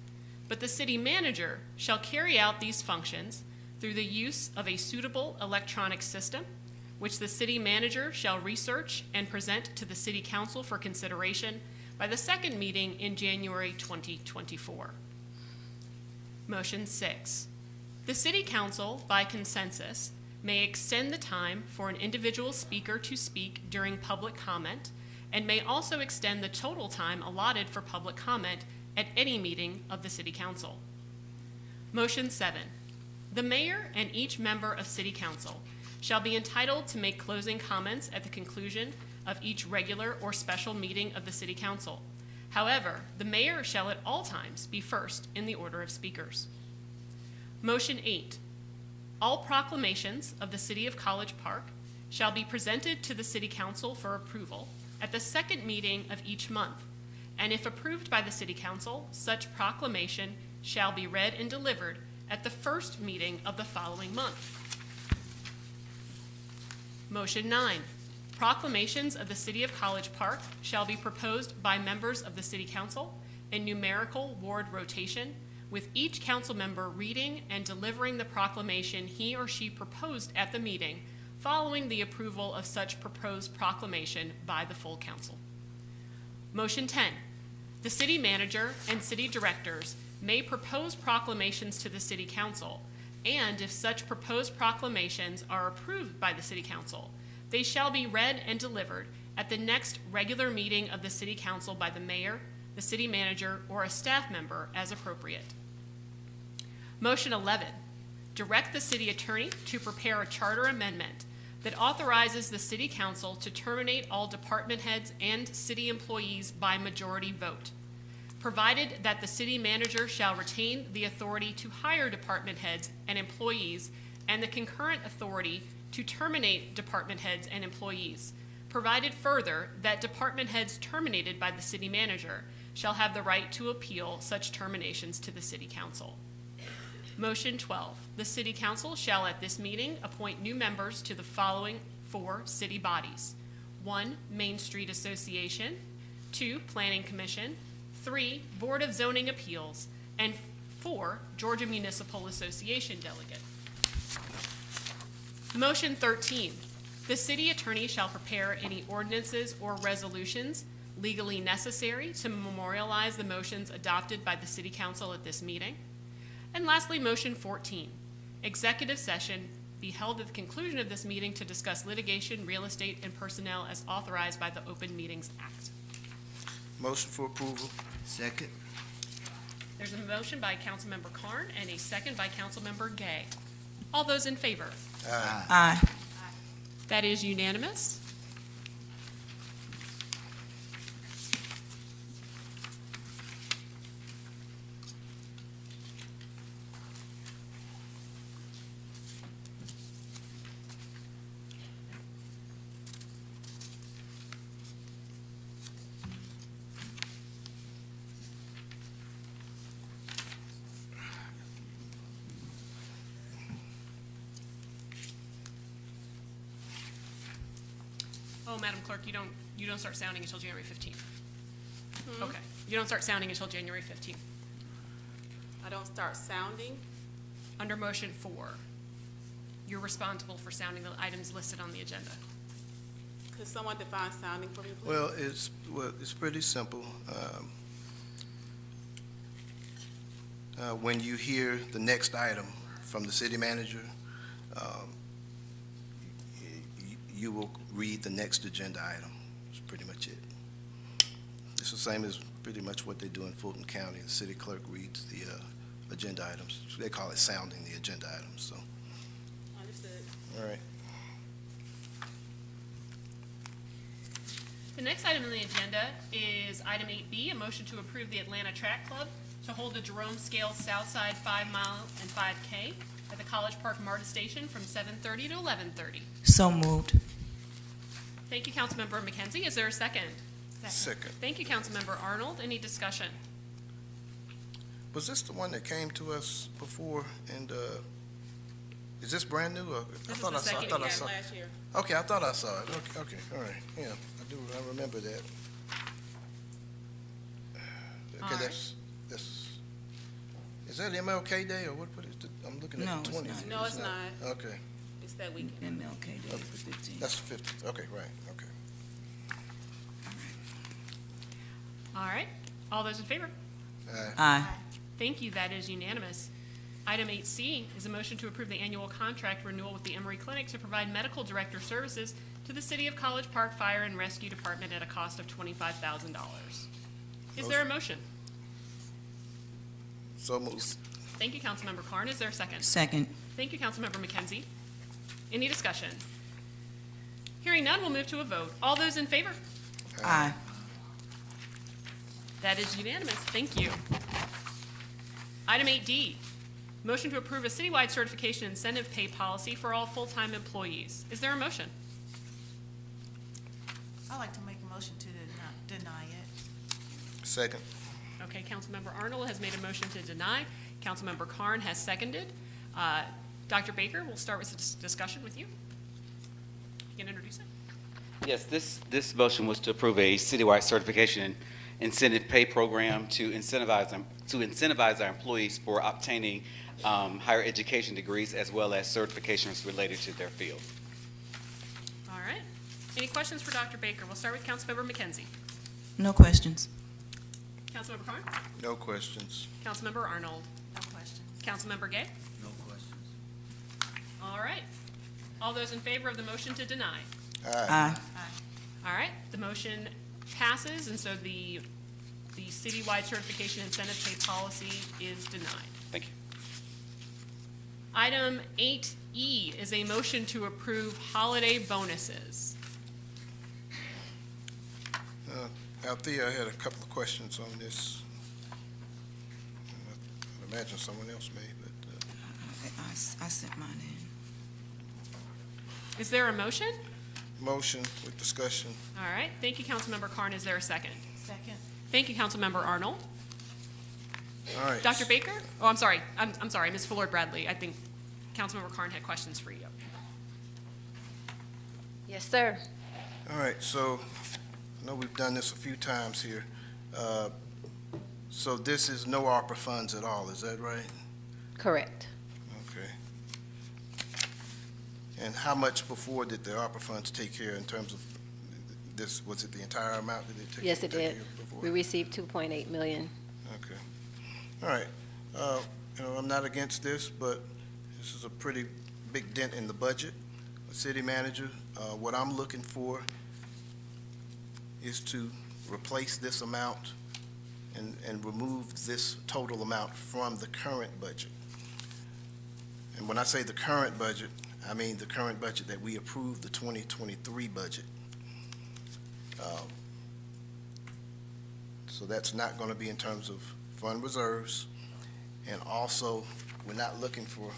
A: But the city manager shall carry out these functions through the use of a suitable electronic system, which the city manager shall research and present to the city council for consideration by the second meeting in January 2024. Motion 6. The city council, by consensus, may extend the time for an individual speaker to speak during public comment and may also extend the total time allotted for public comment at any meeting of the city council. Motion 7. The mayor and each member of city council shall be entitled to make closing comments at the conclusion of each regular or special meeting of the city council. However, the mayor shall at all times be first in the order of speakers. Motion 8. All proclamations of the City of College Park shall be presented to the City Council for approval at the second meeting of each month, and if approved by the City Council, such proclamation shall be read and delivered at the first meeting of the following month. Motion 9, proclamations of the City of College Park shall be proposed by members of the City Council in numerical ward rotation, with each council member reading and delivering the proclamation he or she proposed at the meeting, following the approval of such proposed proclamation by the full council. Motion 10, the city manager and city directors may propose proclamations to the City Council, and if such proposed proclamations are approved by the City Council, they shall be read and delivered at the next regular meeting of the City Council by the mayor, the city manager, or a staff member as appropriate. Motion 11, direct the city attorney to prepare a charter amendment that authorizes the City Council to terminate all department heads and city employees by majority vote, provided that the city manager shall retain the authority to hire department heads and employees and the concurrent authority to terminate department heads and employees, provided further that department heads terminated by the city manager shall have the right to appeal such terminations to the City Council. Motion 12, the City Council shall at this meeting appoint new members to the following 4 city bodies: 1, Main Street Association; 2, Planning Commission; 3, Board of Zoning Appeals; and 4, Georgia Municipal Association delegate. Motion 13, the city attorney shall prepare any ordinances or resolutions legally necessary to memorialize the motions adopted by the City Council at this meeting. And lastly, motion 14, executive session be held at the conclusion of this meeting to discuss litigation, real estate, and personnel as authorized by the Open Meetings Act.
C: Motion for approval.
E: Second.
A: There's a motion by Councilmember Carn and a second by Councilmember Gay. All those in favor?
C: Aye.
H: Aye.
A: That is unanimous. Oh, Madam Clerk, you don't start sounding until January 15th. Okay, you don't start sounding until January 15th.
G: I don't start sounding.
A: Under motion 4, you're responsible for sounding the items listed on the agenda.
G: Could someone define sounding for me, please?
C: Well, it's pretty simple. When you hear the next item from the city manager, you will read the next agenda item. That's pretty much it. It's the same as pretty much what they do in Fulton County. The city clerk reads the agenda items. They call it sounding the agenda items, so.
G: Understood.
C: All right.
A: The next item on the agenda is item 8B, a motion to approve the Atlanta Track Club to hold the Jerome Scales Southside 5 Mile and 5K at the College Park MARTA station from 7:30 to 11:30.
H: So moved.
A: Thank you, Councilmember McKenzie. Is there a second?
C: Second.
A: Thank you, Councilmember Arnold. Any discussion?
C: Was this the one that came to us before, and is this brand new? Or
A: This is the second year.
G: Last year.
C: Okay, I thought I saw it. Okay, all right. Yeah, I remember that.
A: All
C: Okay,
A: right.
C: is that MLK Day or what is it? I'm looking
H: No,
C: at the
H: it's
C: 20th.
H: not.
G: No, it's not.
C: Okay,
G: It's that weekend.
H: MLK Day is the 15th.
C: that's the 50th. Okay, right, okay.
A: All right. All those in favor?
H: Aye.
A: Thank you. That is unanimous. Item 8C is a motion to approve the annual contract renewal with the Emory Clinic to provide medical director services to the City of College Park Fire and Rescue Department at a cost of $25,000. Is there a motion?
C: So moved.
A: Thank you, Councilmember Carn. Is there a second?
H: Second.
A: Thank you, Councilmember McKenzie. Any discussion? Hearing none, we'll move to a vote. All those in favor?
H: Aye.
A: That is unanimous. Thank you. Item 8D, motion to approve a citywide certification incentive pay policy for all full-time employees. Is there a motion?
Q: I'd like to make a motion to deny it.
C: Second.
A: Okay, Councilmember Arnold has made a motion to deny. Councilmember Carn has seconded. Dr. Baker, we'll start with a discussion with you. can introduce it.
T: Yes, this motion was to approve a citywide certification incentive pay program to incentivize our employees for obtaining higher education degrees as well as certifications related to their field.
A: All right. Any questions for Dr. Baker? We'll start with Councilmember McKenzie.
H: No questions.
A: Councilmember Carn?
C: No questions.
A: Councilmember Arnold?
Q: No questions.
A: Councilmember Gay?
E: No questions.
A: All right. All those in favor of the motion to deny?
H: Aye.
A: All right, the motion passes, and so the citywide certification incentive pay policy is denied.
T: Thank you.
A: Item 8E is a motion to approve holiday bonuses.
C: Althea, I had a couple of questions on this. I imagine someone else may, but.
H: I sent mine in.
A: Is there a motion?
C: Motion with discussion.
A: All right, thank you, Councilmember Carn. Is there a second?
Q: Second.
A: Thank you, Councilmember Arnold.
C: All right.
A: Dr. Baker? Oh, I'm sorry. I'm sorry, Ms. Fuller Bradley. I think Councilmember Carn had questions for you.
R: Yes, sir.
C: All right, so I know we've done this a few times here. So this is no ARPA funds at all, is that right?
R: Correct.
C: Okay. And how much before did the ARPA funds take care in terms of this? Was it the entire amount that they took?
R: Yes, it
C: take
R: did.
C: care of before?
R: We received 2.8 million.
C: Okay. All right. I'm not against this, but this is a pretty big dent in the budget. City manager, what I'm looking for is to replace this amount and remove this total amount from the current budget. And when I say the current budget, I mean the current budget that we approved, the 2023 budget. So that's not going to be in terms of fund reserves. And also, we're not looking for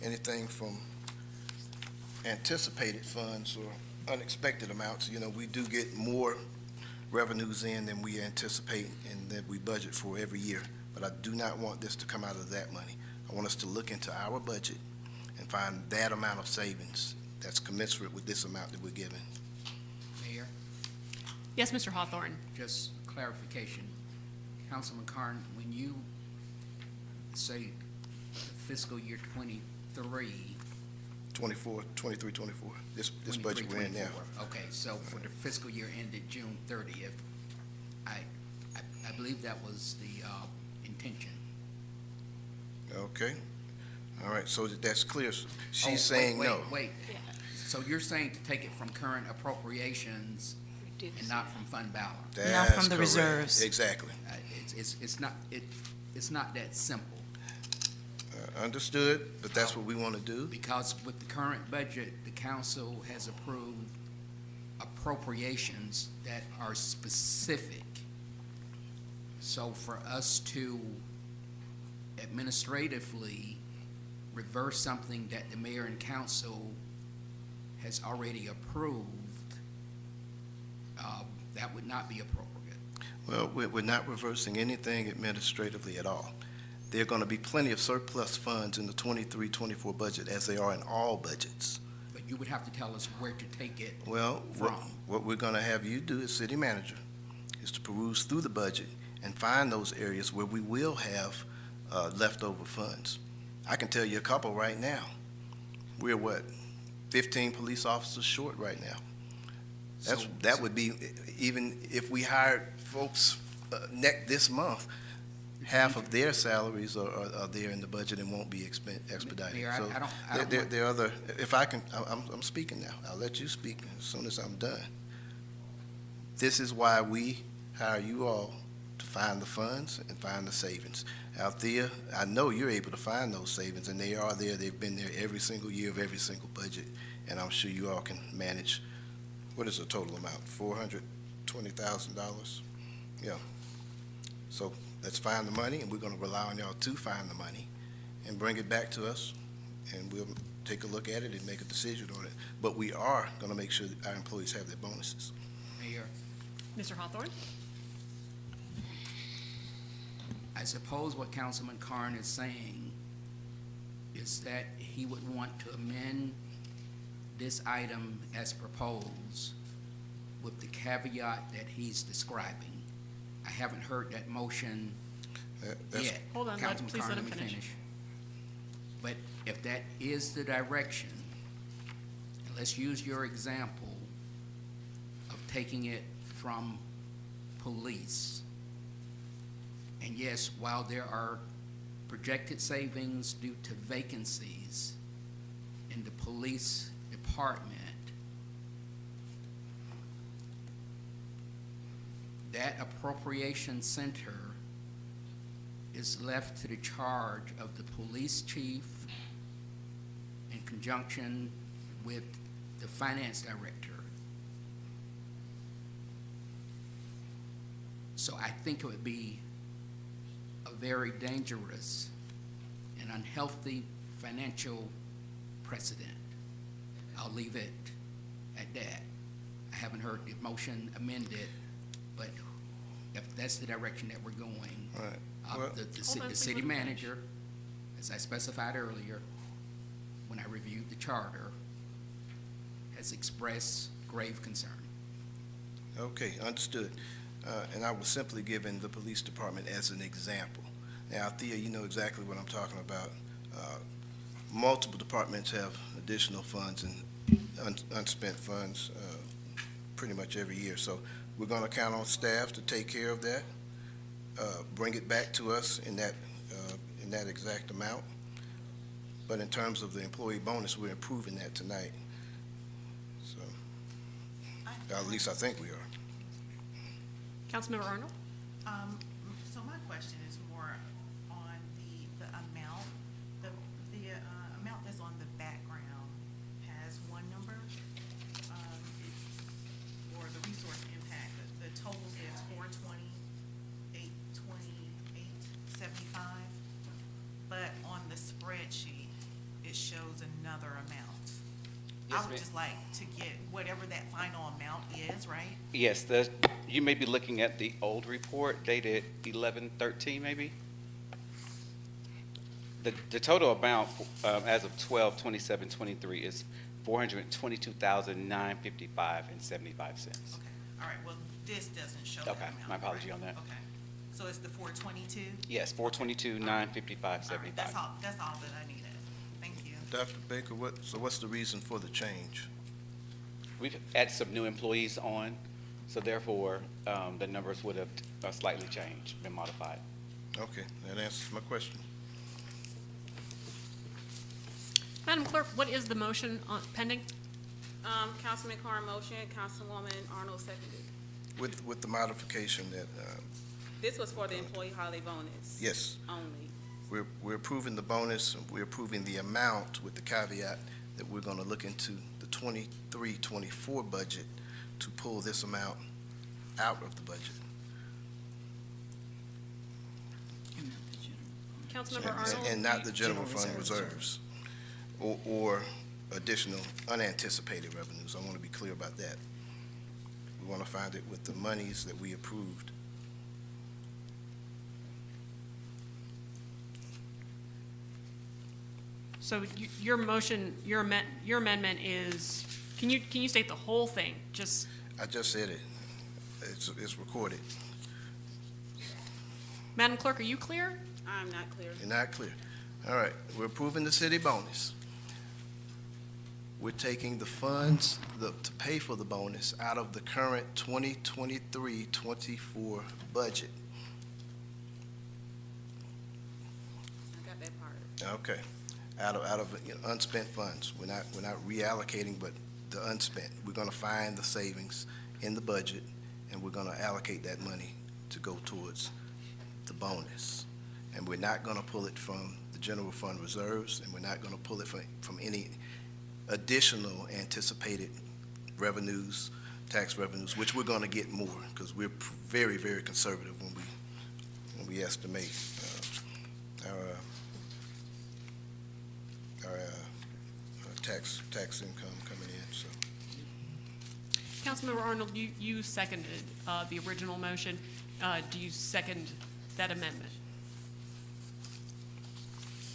C: anything from anticipated funds or unexpected amounts. You know, we do get more revenues in than we anticipate and that we budget for every year. But I do not want this to come out of that money. I want us to look into our budget and find that amount of savings that's commensurate with this amount that we're given.
D: Mayor,
A: Yes, Mr. Hawthorne.
D: just clarification. Councilman Carn, when you say fiscal year 23,
C: 24, 23, 24, this
D: 23,
C: budget we're in now.
D: 24. Okay, so for the fiscal year ended June 30th, I believe that was the intention.
C: Okay. All right, so that's clear. She's
D: Oh,
C: saying no.
D: Wait. So you're saying to take it from current appropriations and not from fund balance?
H: Not from
C: That's
H: the
C: correct.
H: reserves.
C: Exactly.
D: It's not that simple.
C: Understood, but that's what we want to do.
D: Because with the current budget, the council has approved appropriations that are specific. So for us to administratively reverse something that the mayor and council has already approved, that would not be appropriate.
C: Well, we're not reversing anything administratively at all. There are going to be plenty of surplus funds in the 23-24 budget, as they are in all budgets.
D: But you would have to tell us where to take it
C: Well,
D: from.
C: what we're going to have you do as city manager is to peruse through the budget and find those areas where we will have leftover funds. I can tell you a couple right now. We're what, 15 police officers short right now. That would be, even if we hired folks this month, half of their salaries are there in the budget and won't be expedited.
D: Mayor,
C: So
D: I don't want-
C: there are other, if I can, I'm speaking now. I'll let you speak as soon as I'm done. This is why we hire you all to find the funds and find the savings. Althea, I know you're able to find those savings, and they are there. They've been there every single year of every single budget, and I'm sure you all can manage. What is the total amount? $420,000? Yeah. So let's find the money, and we're going to rely on y'all to find the money and bring it back to us, and we'll take a look at it and make a decision on it. But we are going to make sure that our employees have their bonuses.
D: Mayor,
A: Mr. Hawthorne?
D: I suppose what Councilman Carn is saying is that he would want to amend this item as proposed with the caveat that he's describing. I haven't heard that motion yet.
A: Hold on,
D: Councilman
A: please
D: Carn,
A: let him finish.
D: But if that is the direction, let's use your example of taking it from police. And yes, while there are projected savings due to vacancies in the police department, that appropriation center is left to the charge of the police chief in conjunction with the finance director. So I think it would be a very dangerous and unhealthy financial precedent. I'll leave it at that. I haven't heard the motion amended, but if that's the direction that we're going,
C: All right.
D: the city manager, as I specified earlier, when I reviewed the charter, has expressed grave concern.
C: Okay, understood. And I was simply giving the police department as an example. Now, Thea, you know exactly what I'm talking about. Multiple departments have additional funds and unspent funds pretty much every year. So we're going to count on staff to take care of that, bring it back to us in that exact amount. But in terms of the employee bonus, we're improving that tonight. So, at least I think we are.
A: Councilmember Arnold?
Q: So my question is more on the amount. The amount that's on the background has one number, or the resource impact. The total is 420, 828, 75. But on the spreadsheet, it shows another amount.
T: Yes,
Q: I would
T: ma'am.
Q: just like to get whatever that final amount is, right?
T: Yes, you may be looking at the old report dated 11/13, maybe? The total amount as of 12/27/23 is $422,955.75.
Q: Okay, all right, well, this doesn't show that
T: Okay,
Q: amount.
T: my apology
Q: right?
T: on that.
Q: Okay, so it's the 422?
T: Yes, $422,955.75.
Q: All right, that's all that I needed. Thank you.
C: Dr. Baker, what's the reason for the change?
T: We've added some new employees on, so therefore, the numbers would have slightly changed, been modified.
C: Okay, that answers my question.
A: Madam Clerk, what is the motion pending?
G: Councilman Carn motion, Councilwoman Arnold seconded.
C: With the modification that,
G: This was for the employee holiday bonus.
C: yes,
G: Only.
C: we're approving the bonus, and we're approving the amount with the caveat that we're going to look into the 23-24 budget to pull this amount out of the budget.
A: Councilmember Arnold?
C: And not the general
K: General
C: fund
K: reserves.
C: reserves or additional unanticipated revenues. I want to be clear about that. We want to find it with the monies that we approved.
A: So your motion, your amendment is, can you state the whole thing? Just,
C: I just said it. It's recorded.
A: Madam Clerk, are you clear?
G: I'm not clear.
C: You're not clear. All right, we're approving the city bonus. We're taking the funds to pay for the bonus out of the current 2023-24 budget.
G: I got that part.
C: Okay, out of unspent funds. We're not reallocating, but the unspent. We're gonna find the savings in the budget, and we're gonna allocate that money to go towards the bonus. And we're not gonna pull it from the general fund reserves, and we're not gonna pull it from any additional anticipated revenues, tax revenues, which we're gonna get more, because we're very, very conservative when we estimate our tax income coming in, so.
A: Councilmember Arnold, you seconded the original motion. Do you second that amendment?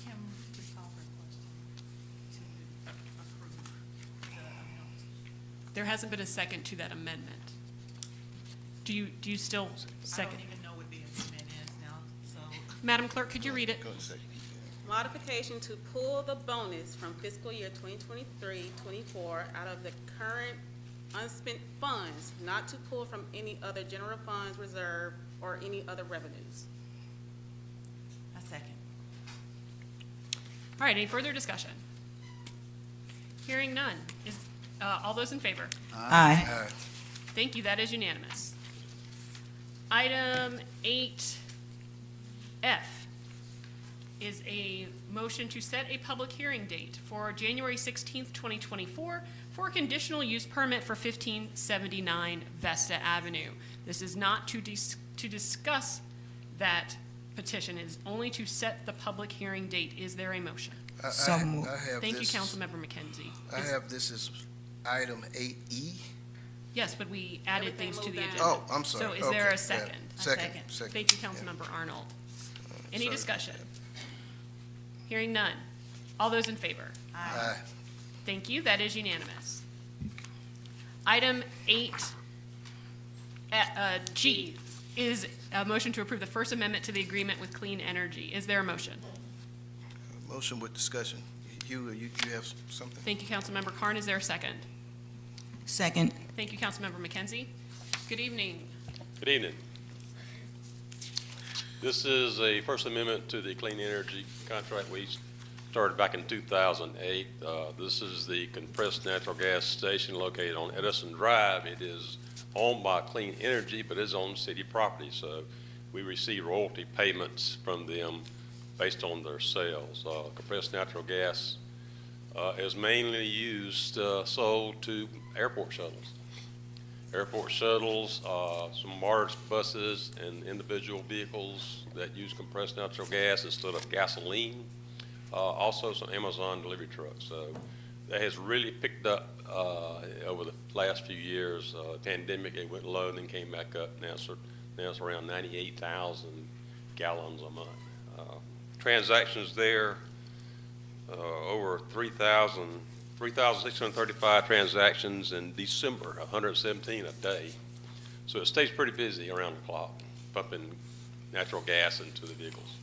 Q: Can we call for a question to approve the
A: There hasn't been a second to that amendment. Do you still second?
Q: I don't even know what the amendment is now, so.
A: Madam Clerk, could you read it?
G: Modification to pull the bonus from fiscal year 2023-24 out of the current unspent funds, not to pull from any other general funds reserve or any other revenues.
Q: A second.
A: All right, any further discussion? Hearing none. Is, all those in favor?
H: Aye.
A: Thank you, that is unanimous. Item 8F is a motion to set a public hearing date for January 16th, 2024 for a conditional use permit for 1579 Vesta Avenue. This is not to discuss that petition, it is only to set the public hearing date. Is there a motion?
C: So moved.
A: Thank you, Councilmember McKenzie.
C: I have this as item 8E.
A: Yes, but we added things to the agenda.
C: Oh, I'm sorry.
A: So is there
C: Okay,
A: a second?
C: yeah. Second. Second.
A: Thank you, Councilmember Arnold. Any
C: Sorry.
A: discussion? Hearing none. All those in favor?
C: Aye.
A: Thank you, that is unanimous. Item 8G is a motion to approve the First Amendment to the agreement with Clean Energy. Is there a motion?
C: Motion with discussion. Hugh, you have something?
A: Thank you, Councilmember Carn. Is there a second?
H: Second.
A: Thank you, Councilmember McKenzie. Good evening.
U: Good evening. This is a First Amendment to the Clean Energy contract we started back in 2008. This is the compressed natural gas station located on Edison Drive. It is owned by Clean Energy, but is on city property, so we receive royalty payments from them based on their sales. Compressed natural gas is mainly used, sold to airport shuttles. Airport shuttles, some MARS buses, and individual vehicles that use compressed natural gas instead of gasoline. Also some Amazon delivery trucks. So that has really picked up over the last few years. Pandemic, it went low and then came back up. Now it's around 98,000 gallons a month. Transactions there, over 3,635 transactions in December, 117 a day. So it stays pretty busy around the clock, pumping natural gas into the vehicles.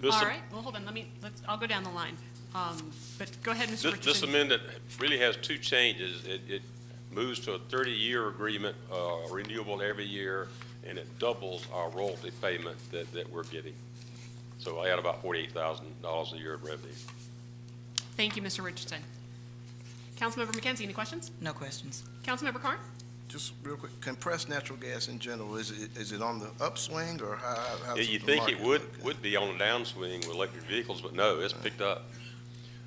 A: All right, well, hold on, I'll go down the line. But go ahead, Mr. Richardson.
U: This amendment really has two changes. It moves to a 30-year agreement, renewable every year, and it doubles our royalty payment that we're getting. So I add about $48,000 a year of revenue.
A: Thank you, Mr. Richardson. Councilmember McKenzie, any questions?
H: No questions.
A: Councilmember Carn?
C: Just real quick, compressed natural gas in general, is it on the upswing or how's
U: Yeah, you
C: the
U: think it
C: market
U: would be on the downswing with electric vehicles, but no, it's picked up,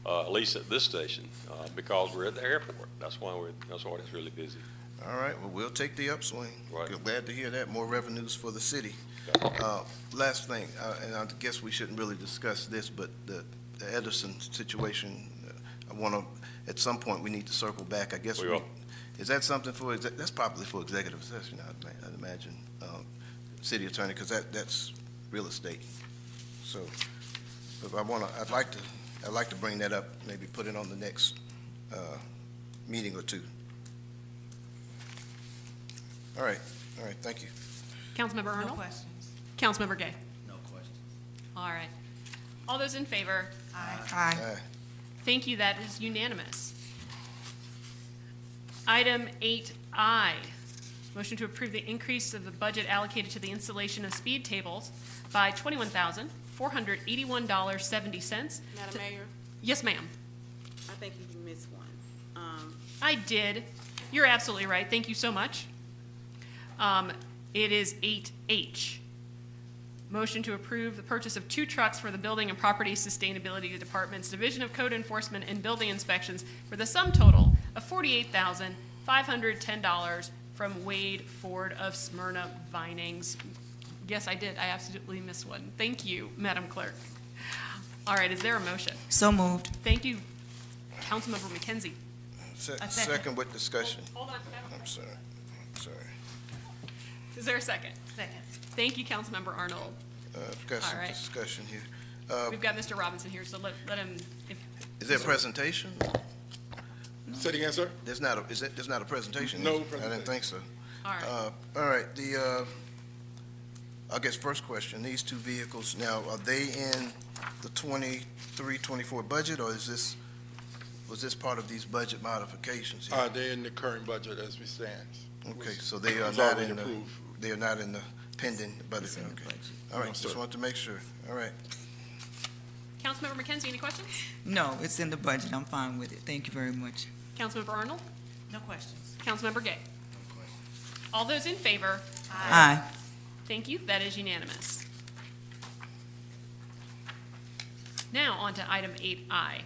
U: at least at this station, because we're at the airport. That's why it's really busy.
C: All right, well, we'll take the upswing.
U: Right.
C: Glad to hear that, more revenues for the city. Last thing, and I guess we shouldn't really discuss this, but the Edison situation, I want to, at some point, we need to circle back. I guess
U: We will.
C: Is that something for, that's probably for executive session, I'd imagine, city attorney, because that's real estate. So, but I'd like to bring that up, maybe put it on the next meeting or two. All right, thank you.
A: Councilmember Arnold?
Q: No questions.
A: Councilmember Gay?
E: No questions.
A: All right. All those in favor?
H: Aye.
A: Thank you, that is unanimous. Item 8I, motion to approve the increase of the budget allocated to the installation of speed tables by $21,481.70.
G: Madam Mayor,
A: Yes, ma'am.
G: I think you missed one.
A: I did. You're absolutely right. Thank you so much. It is 8H. Motion to approve the purchase of 2 trucks for the Building and Property Sustainability Department's Division of Code Enforcement and Building Inspections for the sum total of $48,510 from Wade Ford of Smyrna Vinings. Yes, I did. I absolutely missed one. Thank you, Madam Clerk. All right, is there a motion?
H: So moved.
A: Thank you, Councilmember McKenzie.
C: Second with discussion.
A: Hold on.
C: I'm sorry.
A: Is there a second?
Q: Second.
A: Thank you, Councilmember Arnold.
C: I've got some
A: All right.
C: discussion here.
A: We've got Mr. Robinson here, so let him, if.
C: Is there a presentation?
B: Say it again, sir?
C: There's not a, there's not a presentation?
B: No
C: is there? I didn't think so.
A: All right.
C: All right, I guess first question, these two vehicles, now, are they in the 23-24 budget, or was this part of these budget modifications? here?
B: They're in the current budget as we stand.
C: Okay, so they are
B: It's
C: not
B: already
C: in the,
B: approved.
C: they are not in the pending budget, okay. All right,
B: No,
C: just
B: sir.
C: wanted to make sure, all right.
A: Councilmember McKenzie, any questions?
V: No, it's in the budget. I'm fine with it. Thank you very much.
A: Councilmember Arnold?
Q: No questions.
A: Councilmember Gay? All those in favor?
V: Aye.
A: Thank you, that is unanimous. Now, on to item 8I.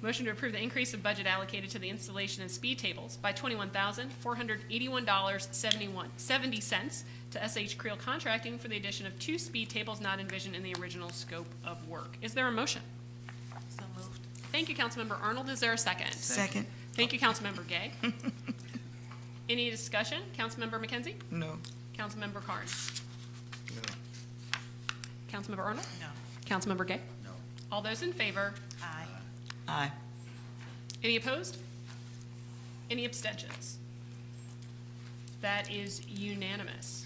A: Motion to approve the increase of budget allocated to the installation of speed tables by $21,481.70 to SH Creel Contracting for the addition of 2 speed tables not envisioned in the original scope of work. Is there a motion?
Q: So moved.
A: Thank you, Councilmember Arnold. Is there a second?
V: Second.
A: Thank you, Councilmember Gay. Any discussion? Councilmember McKenzie?
V: No.
A: Councilmember Carnes?
C: No.
A: Councilmember Arnold?
Q: No.
A: Councilmember Gay?
E: No.
A: All those in favor?
Q: Aye.
V: Aye.
A: Any opposed? Any abstentions? That is unanimous.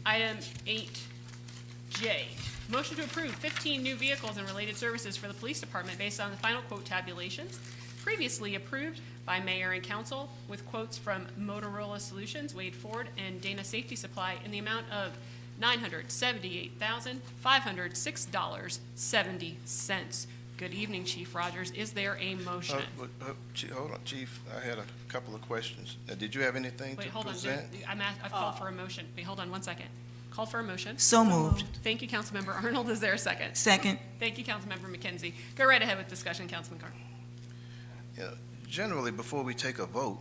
A: Item 8J, motion to approve 15 new vehicles and related services for the police department based on the final quote tabulations previously approved by mayor and council with quotes from Motorola Solutions, Wade Ford, and Dana Safety Supply in the amount of $978,506.70. Good evening, Chief Rogers. Is there a motion?
C: Hold on, Chief, I had a couple of questions. Did you have anything to
A: Wait, hold on.
C: present?
A: I've called for a motion. Wait, hold on one second. Called for a motion.
V: So moved.
A: Thank you, Councilmember Arnold. Is there a second?
V: Second.
A: Thank you, Councilmember McKenzie. Go right ahead with discussion, Councilman Carr.
C: Yeah, generally, before we take a vote,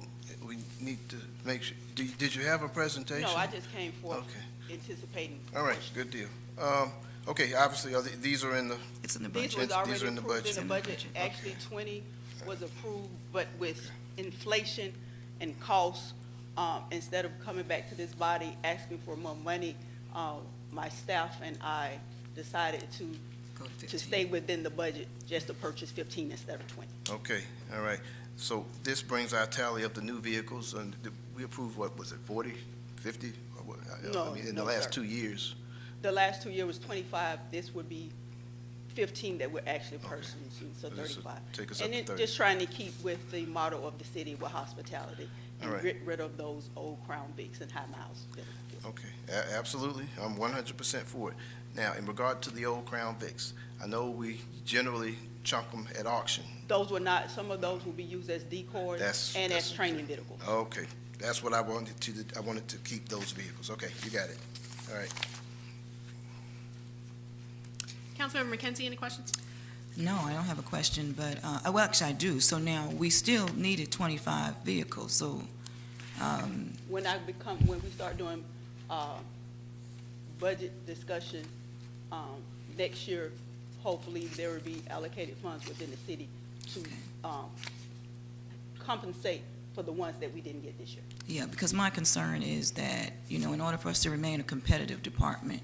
C: we need to make sure, did you have a presentation?
W: No, I just came forth
C: Okay.
W: anticipating.
C: All right, good deal. Okay, obviously, these are in the.
V: It's in the
W: These
V: budget.
W: was already
C: These are in the
W: approved in
C: budget.
W: the budget. Actually, 20 was approved, but with inflation and costs, instead of coming back to this body asking for more money, my staff and I decided to stay within the budget, just to purchase 15 instead of 20.
C: Okay, all right. So this brings our tally of the new vehicles, and we approved, what was it, 40, 50? Or what?
W: No,
C: I mean, in
W: no,
C: the last
W: sir.
C: 2 years.
W: The last 2 years was 25. This would be 15 that were actually purchasing, so
C: So this will
W: 35.
C: take us
W: And
C: up to
W: it
C: 30.
W: just trying to keep with the motto of the city with hospitality and
C: All right.
W: get rid of those old Crown Vics and high miles.
C: Okay, absolutely. I'm 100% for it. Now, in regard to the old Crown Vics, I know we generally chunk them at auction.
W: Those were not, some of those will be used as decoys and as training vehicles.
C: Okay, that's what I wanted to keep those vehicles. Okay, you got it. All right.
A: Councilmember McKenzie, any questions?
V: No, I don't have a question, but, well, actually I do. So now, we still needed 25 vehicles, so,
W: When we start doing budget discussion next year, hopefully there will be allocated funds within the city to compensate for the ones that we didn't get this year.
V: yeah, because my concern is that, you know, in order for us to remain a competitive department,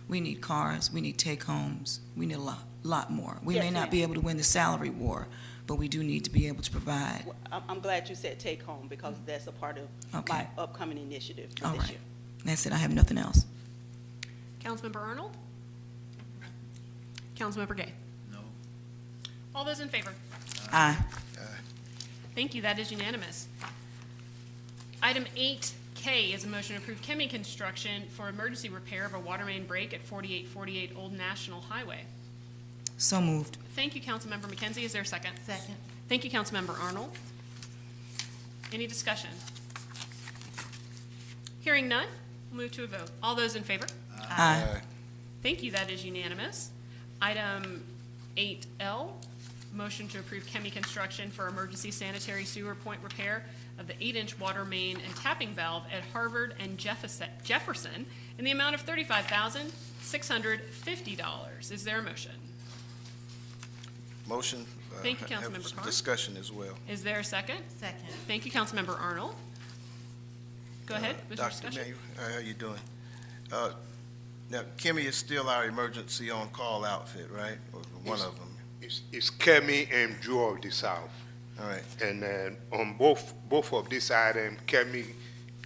V: we need cars, we need take-homes, we need a lot more. We
W: Yes,
V: may not
W: ma'am.
V: be able to win the salary war, but we do need to be able to provide.
W: I'm glad you said take home because that's a part of
V: Okay.
W: my upcoming initiative for
V: All
W: this
V: right.
W: year.
V: That's it, I have nothing else.
A: Councilmember Arnold? Councilmember Gay?
E: No.
A: All those in favor?
V: Aye.
A: Thank you, that is unanimous. Item 8K is a motion to approve Chemi Construction for emergency repair of a water main break at 4848 Old National Highway.
V: So moved.
A: Thank you, Councilmember McKenzie. Is there a second?
Q: Second.
A: Thank you, Councilmember Arnold. Any discussion? Hearing none, we'll move to a vote. All those in favor?
V: Aye.
A: Thank you, that is unanimous. Item 8L, motion to approve Chemi Construction for emergency sanitary sewer point repair of the 8-inch water main and tapping valve at Harvard and Jefferson in the amount of $35,650. Is there a motion?
C: Motion.
A: Thank you,
C: have
A: Councilmember
C: some
A: Carr.
C: discussion as well.
A: Is there a second?
Q: Second.
A: Thank you, Councilmember Arnold. Go ahead with your
C: Dr.
A: discussion.
C: Mayor, how you doing? Now, Kimmy is still our emergency on-call outfit, right? Or one of them.
B: It's Kemi and George South.
C: All right.
F: And then on both of these items, Kemi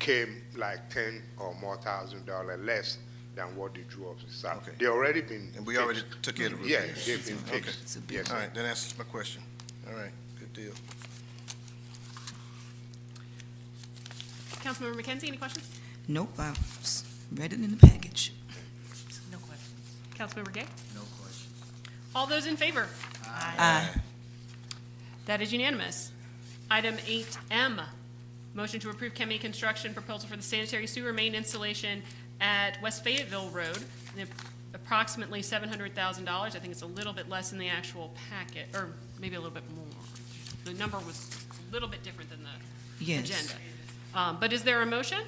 F: came like $10 or more thousand less than what they drew up the south.
C: Okay.
F: They already been
C: And we
F: fixed.
C: already took care of the
F: Yeah,
C: repairs.
F: they've been
C: Okay.
F: fixed. Yes,
C: All right, that answers my question. All right, good deal.
A: Councilmember McKenzie, any questions?
V: Nope, I read it in the package.
A: No questions. Councilmember Gay?
E: No questions.
A: All those in favor?
V: Aye.
A: That is unanimous. Item 8M, motion to approve Kemi Construction proposal for the sanitary sewer main installation at West Fayetteville Road, approximately $700,000. I think it's a little bit less in the actual packet, or maybe a little bit more. The number was a little bit different than the
V: Yes.
A: agenda. But is there a motion?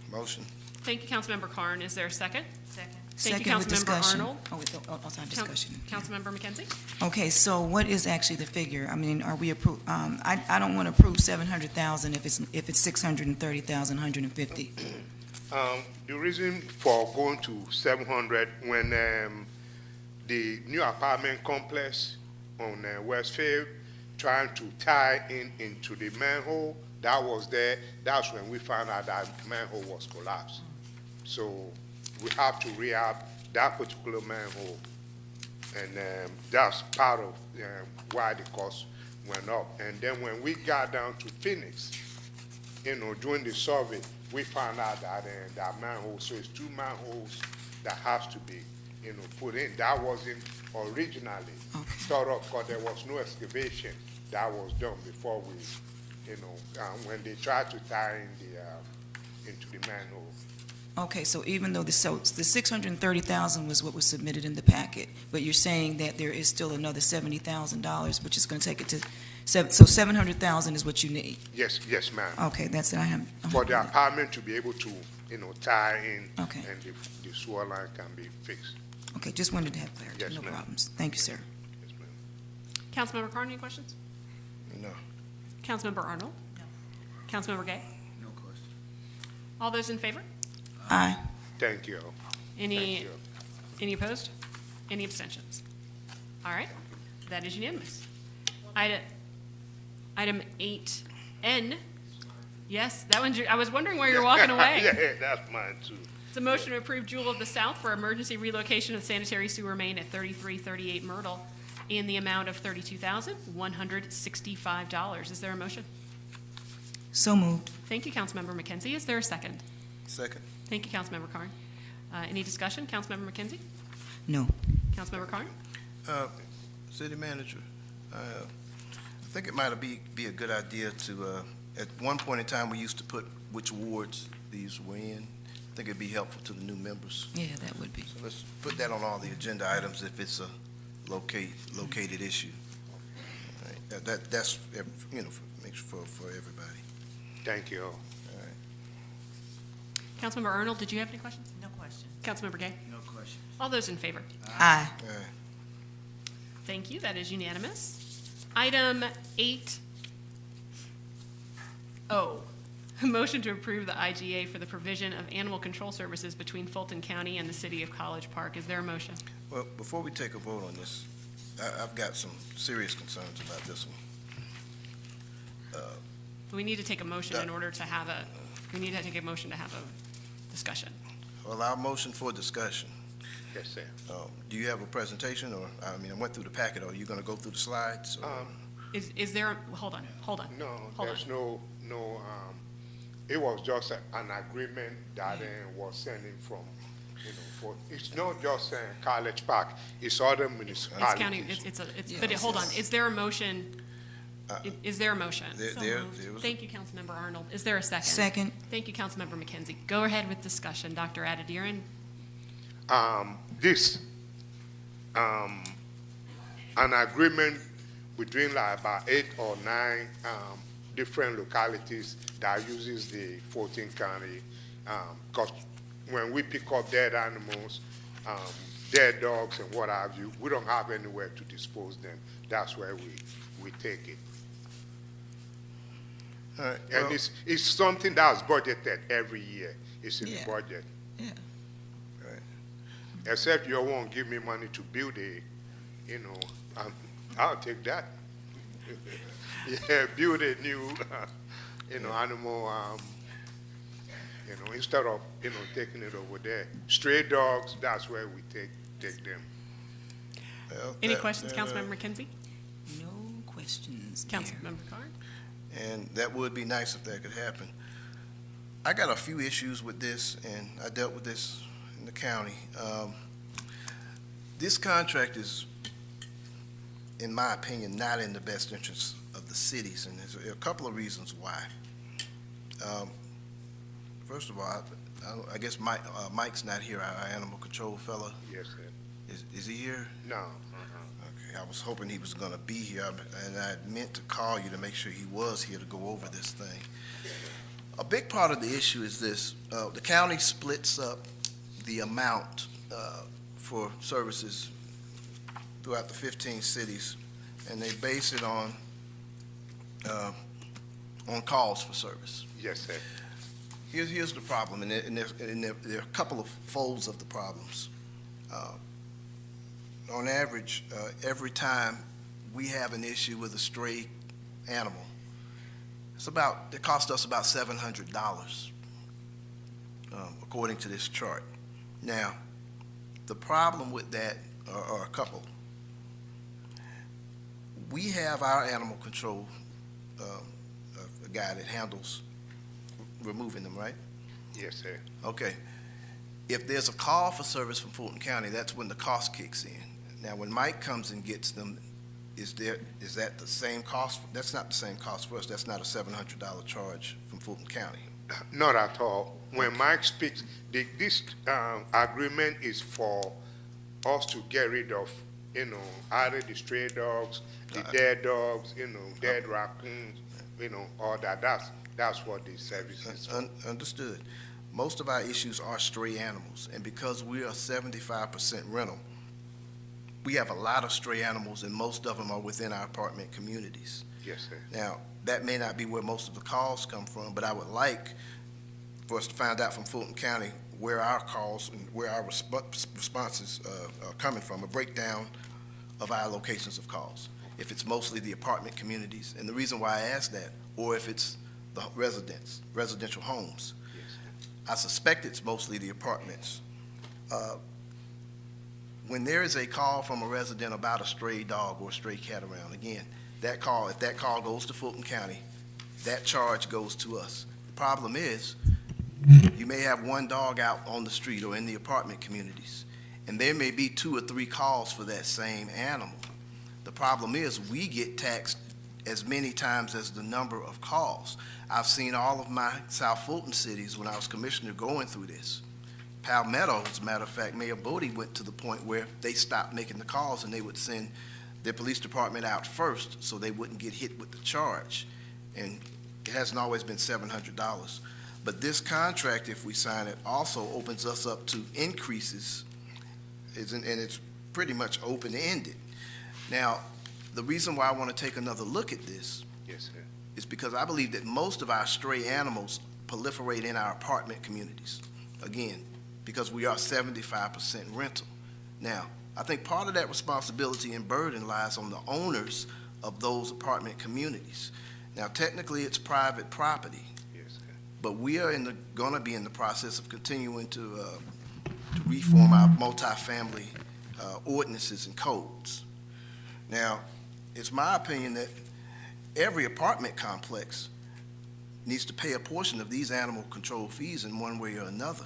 C: Motion.
A: Thank you, Councilmember Carn. Is there a second?
Q: Second.
A: Thank you,
V: Second with
A: Councilmember
V: discussion.
A: Arnold.
V: Oh, wait, sorry, discussion.
A: Councilmember McKenzie?
V: Okay, so what is actually the figure? I mean, are we I don't want to approve 700,000 if it's 630,000, 150.
F: The reason for going to 700, when the new apartment complex on Westfield trying to tie into the manhole that was there, that's when we found out that manhole was collapsed. So we have to rehab that particular manhole, and that's part of why the cost went up. And then when we got down to Phoenix, during the survey, we found out that that manhole, so it's two manholes that has to be, put in. That wasn't originally thought of because there was no excavation that was done before we, when they tried to tie in into the manhole.
V: Okay, so even though the 630,000 was what was submitted in the packet, but you're saying that there is still another $70,000, which is going to take it to, so 700,000 is what you need?
F: Yes, ma'am.
V: Okay, that's it, I have.
F: For the apartment to be able to, tie in,
V: Okay.
F: and the sewer line can be fixed.
V: Okay, just wanted to have clarity,
F: Yes,
V: no
F: ma'am.
V: problems. Thank you, sir.
A: Councilmember Carn, any questions?
C: No.
A: Councilmember Arnold?
Q: No.
A: Councilmember Gay?
E: No question.
A: All those in favor?
V: Aye.
F: Thank you.
A: Any opposed? Any abstentions? All right, that is unanimous. Item 8N, yes, that one, I was wondering where you're walking away.
F: Yeah, that's mine too.
A: It's a motion to approve Jewel of the South for emergency relocation of sanitary sewer main at 3338 Myrtle in the amount of $32,165. Is there a motion?
V: So moved.
A: Thank you, Councilmember McKenzie. Is there a second?
C: Second.
A: Thank you, Councilmember Carn. Any discussion? Councilmember McKenzie?
V: No.
A: Councilmember Carn?
C: City manager, I think it might be a good idea to, at one point in time, we used to put which wards these were in. I think it'd be helpful to the new members.
V: Yeah, that would be.
C: So let's put that on all the agenda items if it's a located issue. All right. That's, makes for everybody.
F: Thank you.
C: All right.
A: Councilmember Arnold, did you have any questions?
Q: No question.
A: Councilmember Gay?
E: No question.
A: All those in favor?
V: Aye.
C: All right.
A: Thank you, that is unanimous. Item 8O, motion to approve the IGA for the provision of animal control services between Fulton County and the city of College Park. Is there a motion?
C: Well, before we take a vote on this, I've got some serious concerns about this one.
A: We need to take a motion in order to have a discussion.
C: Well, our motion for discussion.
F: Yes, sir.
C: Do you have a presentation, or, I went through the packet, are you gonna go through the slides? or-
A: Is there, hold on.
F: No,
A: Hold
F: there's
A: on.
F: no, it was just an agreement that was sending from, it's not just College Park, it's other
A: It's
F: municipalities.
A: county, hold on, is there a motion? Is there a motion?
C: There was.
A: Thank you, Councilmember Arnold. Is there a second?
V: Second.
A: Thank you, Councilmember McKenzie. Go ahead with discussion. Dr. Adediran?
F: This, an agreement between like about 8 or 9 different localities that uses the Fulton County, because when we pick up dead animals, dead dogs and what have you, we don't have anywhere to dispose them. That's where we take it.
C: All right,
F: And
C: well,
F: it's something that's budgeted every year. It's in the budget.
V: Yeah.
C: right.
F: Except you won't give me money to build I'll take that. Yeah, build a new, animal, instead of, taking it over there. Stray dogs, that's where we take them.
C: Well,
A: Any questions, Councilmember McKenzie?
V: No questions.
A: Councilmember Carr?
C: And that would be nice if that could happen. I got a few issues with this, and I dealt with this in the county. This contract is, in my opinion, not in the best interest of the cities, and there's a couple of reasons why. First of all, I guess Mike's not here, our animal control fella.
F: Yes, sir.
C: Is he here?
F: No.
C: Okay, I was hoping he was gonna be here, and I meant to call you to make sure he was here to go over this thing. A big part of the issue is this, the county splits up the amount for services throughout the 15 cities, and they base it on calls for service.
F: Yes, sir.
C: Here's the problem, and there are a couple of folds of the problems. On average, every time we have an issue with a stray animal, it costs us about $700, according to this chart. Now, the problem with that are a couple. We have our animal control, a guy that handles removing them, right?
F: Yes, sir.
C: Okay. If there's a call for service from Fulton County, that's when the cost kicks in. Now, when Mike comes and gets them, is that the same cost? That's not the same cost for us. That's not a $700 charge from Fulton County.
F: Not at all. When Mike speaks, this agreement is for us to get rid of, either the stray dogs, the dead dogs, dead raccoons, all that. That's what the service is for.
C: Understood. Most of our issues are stray animals, and because we are 75% rental, we have a lot of stray animals, and most of them are within our apartment communities.
F: Yes, sir.
C: Now, that may not be where most of the calls come from, but I would like for us to find out from Fulton County where our calls and where our responses are coming from, a breakdown of our locations of calls. If it's mostly the apartment communities, and the reason why I ask that, or if it's the residential homes.
F: Yes, sir.
C: I suspect it's mostly the apartments. When there is a call from a resident about a stray dog or a stray cat around, again, if that call goes to Fulton County, that charge goes to us. The problem is, you may have one dog out on the street or in the apartment communities, and there may be 2 or 3 calls for that same animal. The problem is, we get taxed as many times as the number of calls. I've seen all of my South Fulton cities when I was commissioner going through this. Palmetto, as a matter of fact, Mayor Bodie went to the point where they stopped making the calls and they would send their police department out first so they wouldn't get hit with the charge. And it hasn't always been $700. But this contract, if we sign it, also opens us up to increases, and it's pretty much open-ended. Now, the reason why I want to take another look at this
F: Yes, sir.
C: is because I believe that most of our stray animals proliferate in our apartment communities. Again, because we are 75% rental. Now, I think part of that responsibility and burden lies on the owners of those apartment communities. Now, technically, it's private property.
F: Yes, sir.
C: But we are going to be in the process of continuing to reform our multifamily ordinances and codes. Now, it's my opinion that every apartment complex needs to pay a portion of these animal control fees in one way or another.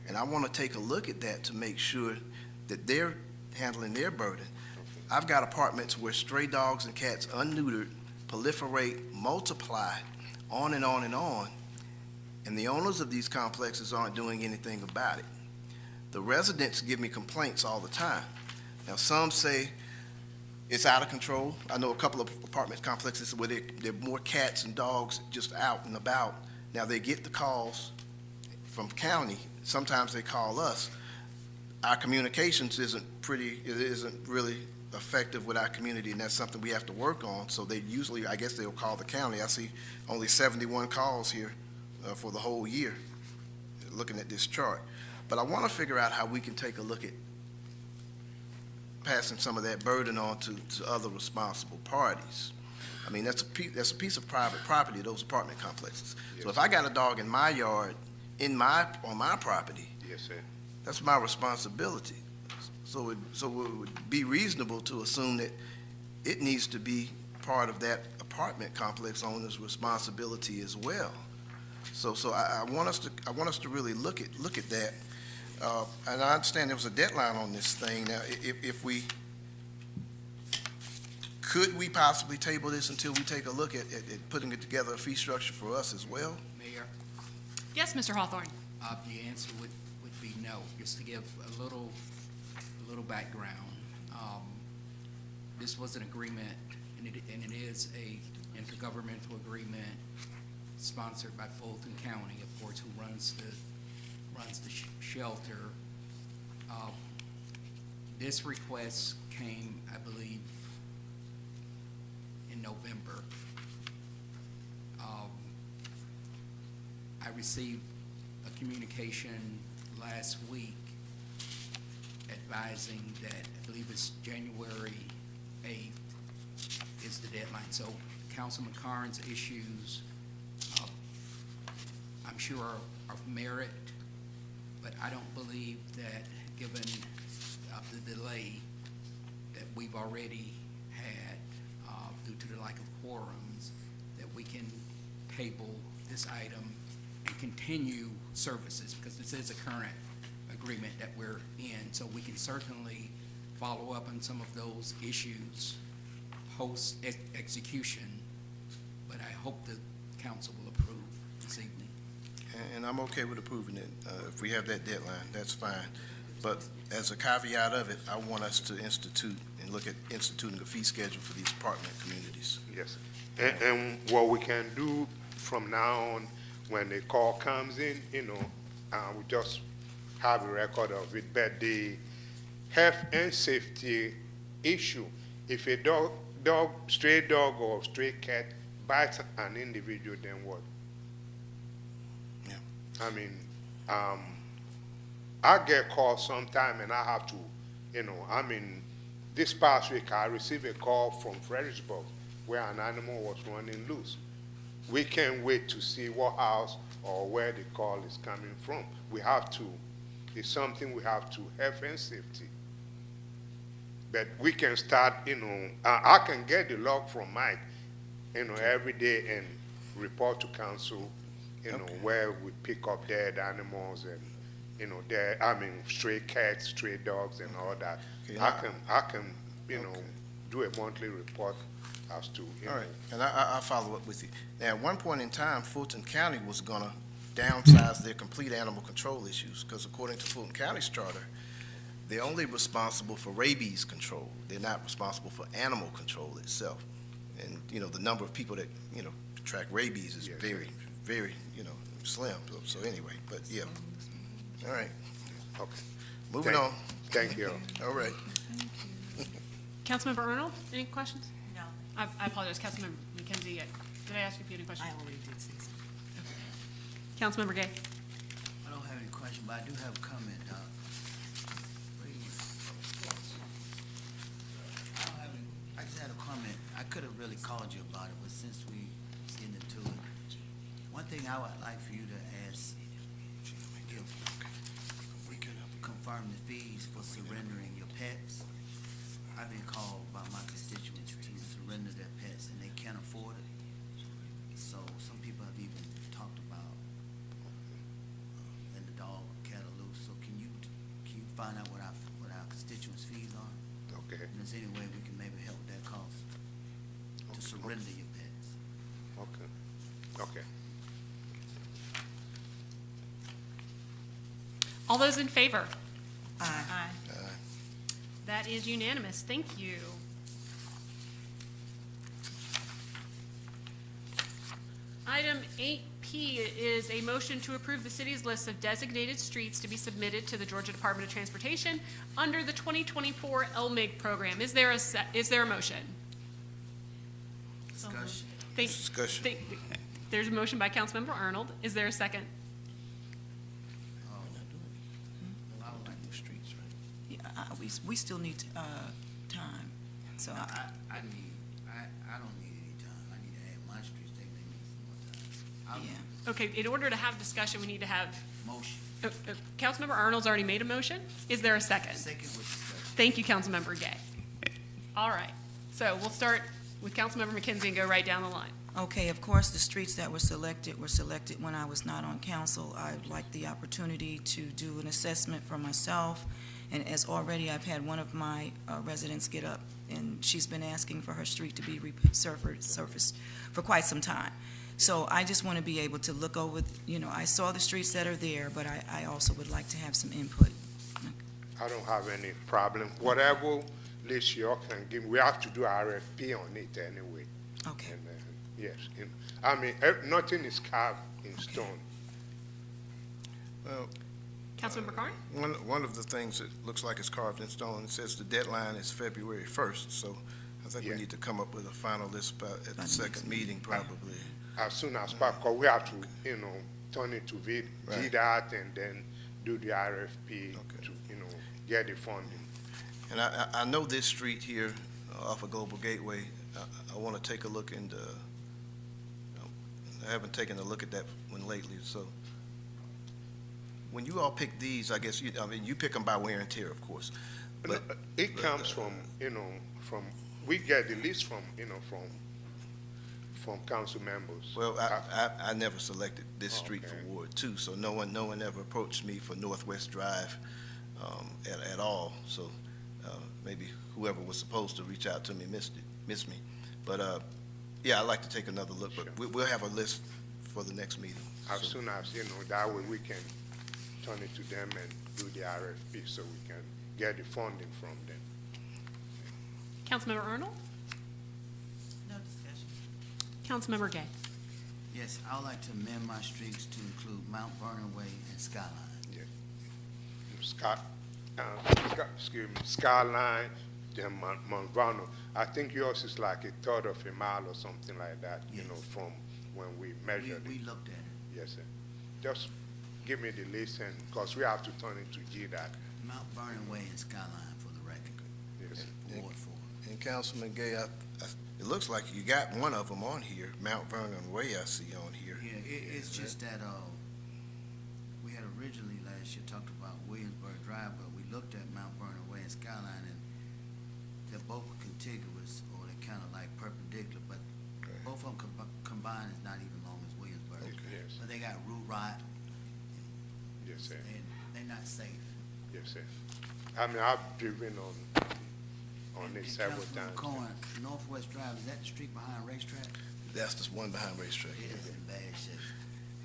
C: And I want to take a look at that to make sure that they're handling their burden. I've got apartments where stray dogs and cats, unneutered, proliferate, multiply, on and on and on, and the owners of these complexes aren't doing anything about it. The residents give me complaints all the time. Now, some say it's out of control. I know a couple of apartment complexes where there are more cats and dogs just out and about. Now, they get the calls from county. Sometimes they call us. Our communications isn't really effective with our community, and that's something we have to work on. So they usually, I guess they'll call the county. I see only 71 calls here for the whole year, looking at this chart. But I want to figure out how we can take a look at passing some of that burden on to other responsible parties. I mean, that's a piece of private property, those apartment complexes. So if I got a dog in my yard, on my property,
F: Yes, sir.
C: that's my responsibility. So it would be reasonable to assume that it needs to be part of that apartment complex owner's responsibility as well. So I want us to really look at that. And I understand there was a deadline on this thing. Now, could we possibly table this until we take a look at putting it together a fee structure for us as well?
D: Mayor,
A: Yes, Mr. Hawthorne?
D: the answer would be no. Just to give a little background, this was an agreement, and it is a intergovernmental agreement sponsored by Fulton County, of course, who runs the shelter. This request came, I believe, in November. I received a communication last week advising that, I believe it's January 8th is the deadline. So Councilman Carnes' issues, I'm sure are of merit, but I don't believe that, given the delay that we've already had due to the lack of quorums, that we can table this item and continue services, because this is a current agreement that we're in. So we can certainly follow up on some of those issues post-execution, but I hope the council will approve this evening.
C: And I'm okay with approving it. If we have that deadline, that's fine. But as a caveat of it, I want us to institute and look at instituting a fee schedule for these apartment communities.
F: Yes. And what we can do from now on, when the call comes in, we just have a record of it. But the health and safety issue, if a stray dog or stray cat bites an individual, then what?
C: Yeah.
F: I mean, I get calls sometime and I have to, this past week I received a call from Fredericksburg where an animal was running loose. We can't wait to see what house or where the call is coming from. It's something we have to, health and safety. But we can start, I can get the log from Mike, every day and report to council, where we pick up dead animals and, stray cats, stray dogs and all that.
C: Okay,
F: I can, do a monthly report as to,
C: All right, and I'll follow up with you. Now, at one point in time, Fulton County was gonna downsize their complete animal control issues, because according to Fulton County's charter, they're only responsible for rabies control. They're not responsible for animal control itself. And, the number of people that, track rabies is very, very, slim. So anyway, but yeah. All right.
F: Okay.
C: Moving on.
F: Thank you.
C: All right.
A: Councilmember Arnold, any questions?
Q: No.
A: I apologize, Councilmember McKenzie, did I ask you if you had any questions?
Q: I already did say so.
A: Councilmember Gay?
E: I don't have any question, but I do have a comment. I just had a comment. I could have really called you about it, but since we getting into it, one thing I would like for you to ask, if we could confirm the fees for surrendering your pets. I've been called by my constituents to surrender their pets, and they can't afford it. So some people have even talked about letting the dog or cat or loose. So can you find out what our constituents' fees are?
F: Okay.
E: And is there any way we can maybe help that cost to surrender your pets?
F: Okay. Okay.
A: All those in favor?
Q: Aye.
A: That is unanimous. Thank you. Item 8P is a motion to approve the city's list of designated streets to be submitted to the Georgia Department of Transportation under the 2024 LMIG program. Is there a motion?
E: Discussion.
C: Discussion.
A: There's a motion by Councilmember Arnold. Is there a second?
V: Yeah, we still need time, so
E: I don't need any
A: Okay, in order to have discussion, we need to have,
E: Motion.
A: Councilmember Arnold's already made a motion. Is there a second?
E: Second with discussion.
A: Thank you, Councilmember Gay. All right, so we'll start with Councilmember McKenzie and go right down the line.
V: Okay, of course, the streets that were selected when I was not on council. I'd like the opportunity to do an assessment for myself, and as already I've had one of my residents get up, and she's been asking for her street to be resurfaced for quite some time. So I just want to be able to look over, I saw the streets that are there, but I also would like to have some input.
F: I don't have any problem. Whatever list you can give, we have to do RFP on it anyway.
V: Okay.
F: And, yes, I mean, nothing is carved in stone.
C: Well,
A: Councilmember Carn?
C: one of the things that looks like it's carved in stone, it says the deadline is February 1st, so I think we need to come up with a final list at the second meeting, probably.
F: As soon as possible, we have to, turn it to VDOT and then do the RFP to, get the funding.
C: And I know this street here off of Global Gateway, I want to take a look into, I haven't taken a look at that one lately, so when you all pick these, I guess, you pick them by wear and tear, of course. But
F: it comes from, we get the list from council members.
C: Well, I never selected this street for Ward 2, so no one ever approached me for Northwest Drive at all. So maybe whoever was supposed to reach out to me missed me. But yeah, I'd like to take another look, but we'll have a list for the next meeting.
F: As soon as, that way we can turn it to them and do the RFP so we can get the funding from them.
A: Councilmember Arnold?
Q: No discussion.
A: Councilmember Gay?
E: Yes, I would like to amend my streets to include Mount Vernon Way and Skyline.
F: Skyline, then Mount Vernon. I think yours is like a third of a mile or something like that, from when we measured it.
E: We looked at it.
F: Yes, sir. Just give me the list, and because we have to turn it to GDOT.
E: Mount Vernon Way and Skyline for the record.
F: Yes.
E: Ward 4.
C: And Councilman Gay, it looks like you got one of them on here, Mount Vernon Way I see on here.
E: Yeah, it's just that, we had originally last year talked about Williamsburg Drive, but we looked at Mount Vernon Way and Skyline, and they're both contiguous, or they're kind of like perpendicular, but both of them combined is not even long as Williamsburg.
F: Yes.
E: But they got route right.
F: Yes, sir.
E: And they're not safe.
F: Yes, sir. I mean, I've driven on it several times.
E: Cohen, Northwest Drive, is that the street behind Racetrack?
C: That's the one behind Racetrack.
E: It is in bad shape.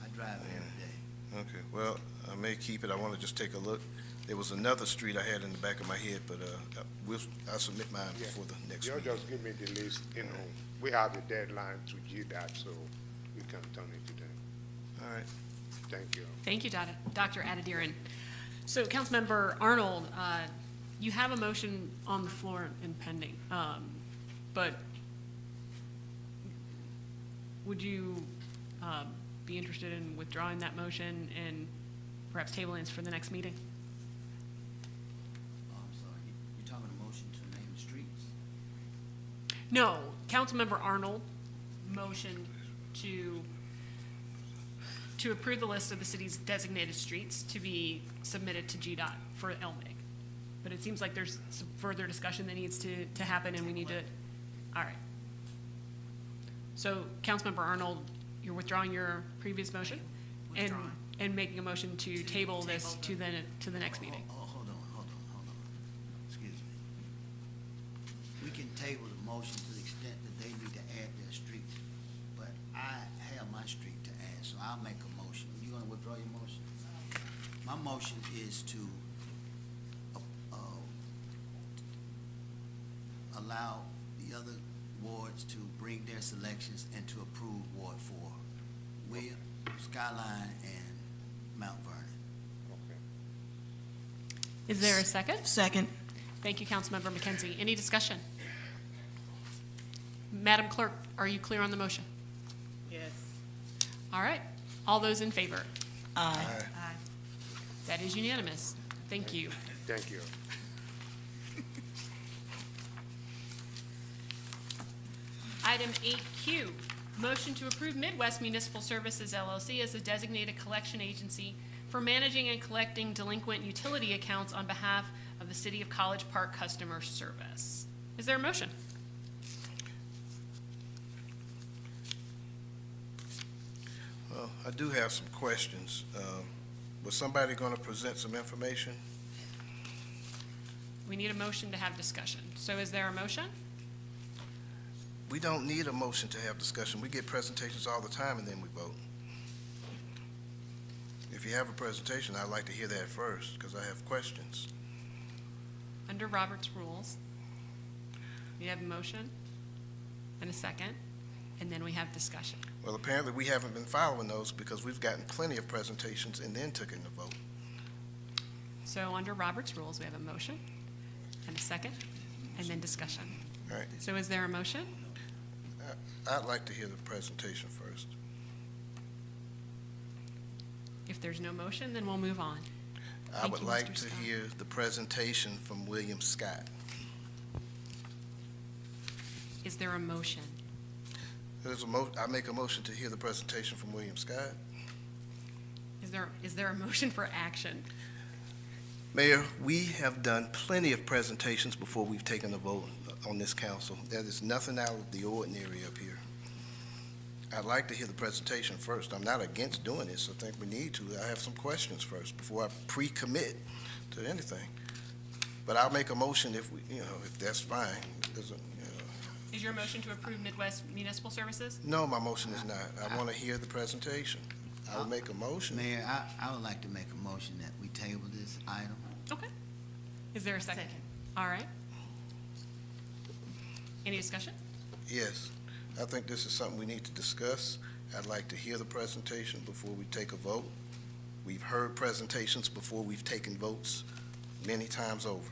E: I drive it every day.
C: Okay, well, I may keep it. I want to just take a look. There was another street I had in the back of my head, but I'll submit mine before the next
F: You'll
C: meeting.
F: just give me the list, we have a deadline to GDOT, so we can turn it to them.
C: All right.
F: Thank you.
A: Thank you, Dr. Adediran. So, Councilmember Arnold, you have a motion on the floor and pending, but would you be interested in withdrawing that motion and perhaps tabling this for the next meeting?
E: Oh, I'm sorry, you're talking a motion to name the streets?
A: No, Councilmember Arnold motion to approve the list of the city's designated streets to be submitted to GDOT for LMIG. But it seems like there's some further discussion that needs to happen, and we need to, all right. So, Councilmember Arnold, you're withdrawing your previous motion? And making a motion to table this to the next meeting?
E: Hold on. Excuse me. We can table the motion to the extent that they need to add their streets, but I have my street to add, so I'll make a motion. You gonna withdraw your motion? My motion is to allow the other wards to bring their selections and to approve Ward 4, Skyline and Mount Vernon.
A: Is there a second?
V: Second.
A: Thank you, Councilmember McKenzie. Any discussion? Madam Clerk, are you clear on the motion?
W: Yes.
A: All right. All those in favor?
V: Aye.
Q: Aye.
A: That is unanimous. Thank you.
F: Thank you.
A: Item 8Q, Motion to approve Midwest Municipal Services LLC as a designated collection agency for managing and collecting delinquent utility accounts on behalf of the City of College Park customer service. Is there a motion?
C: Well, I do have some questions. Was somebody going to present some information?
A: We need a motion to have discussion. So is there a motion?
C: We don't need a motion to have discussion. We get presentations all the time and then we vote. If you have a presentation, I'd like to hear that first because I have questions.
A: Under Robert's rules, we have a motion and a second, and then we have discussion.
C: Well, apparently we haven't been following those because we've gotten plenty of presentations and then took it to vote.
A: So under Robert's rules, we have a motion and a second, and then discussion.
C: All right.
A: So is there a motion?
C: I'd like to hear the presentation first.
A: If there's no motion, then we'll move on.
C: I
A: Thank
C: would
A: you,
C: like
A: Mr.
C: to
A: Scott.
C: hear the presentation from William Scott.
A: Is there a motion?
C: I make a motion to hear the presentation from William Scott.
A: Is there a motion for action?
C: Mayor, we have done plenty of presentations before we've taken a vote on this council. There is nothing out of the ordinary up here. I'd like to hear the presentation first. I'm not against doing this. I think we need to. I have some questions first before I pre-commit to anything. But I'll make a motion if if that's fine.
A: Is your motion to approve Midwest Municipal Services?
C: No, my motion is not. I want to hear the presentation. I will make a motion.
E: Mayor, I would like to make a motion that we table this item.
A: Okay. Is there a second? All right. Any discussion?
C: Yes. I think this is something we need to discuss. I'd like to hear the presentation before we take a vote. We've heard presentations before we've taken votes many times over.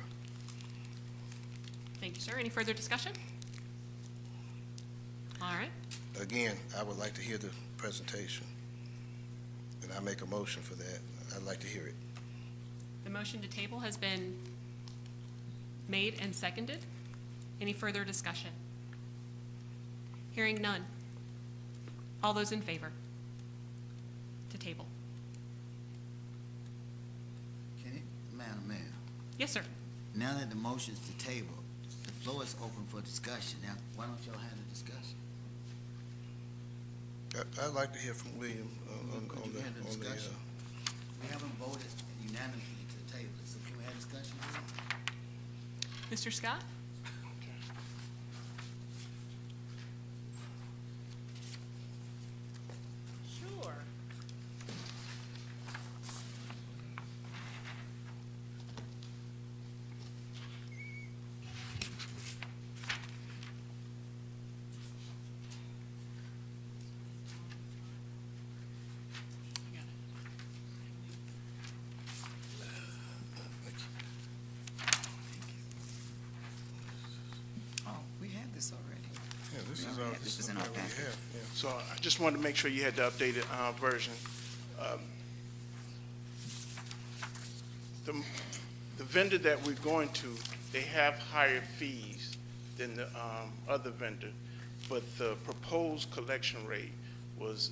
A: Thank you, sir. Any further discussion? All right.
C: Again, I would like to hear the presentation. And I make a motion for that. I'd like to hear it.
A: The motion to table has been made and seconded. Any further discussion? Hearing none. All those in favor? To table.
E: Madam Mayor,
A: Yes, sir.
E: now that the motion's to table, the floor is open for discussion. Now, why don't y'all have the discussion?
C: I'd like to hear from William
E: Could
C: on
E: you have the
C: the,
E: discussion? We haven't voted unanimously to table it, so can we have discussion?
A: Mr. Scott?
W: Sure.
V: Oh, we had this already.
C: Yeah, this
V: We
C: is
V: already
C: our,
V: had- this is in our
C: something we
V: packet.
C: have, yeah.
F: So I just wanted to make sure you had the updated version. The vendor that we're going to, they have higher fees than the other vendor, but the proposed collection rate was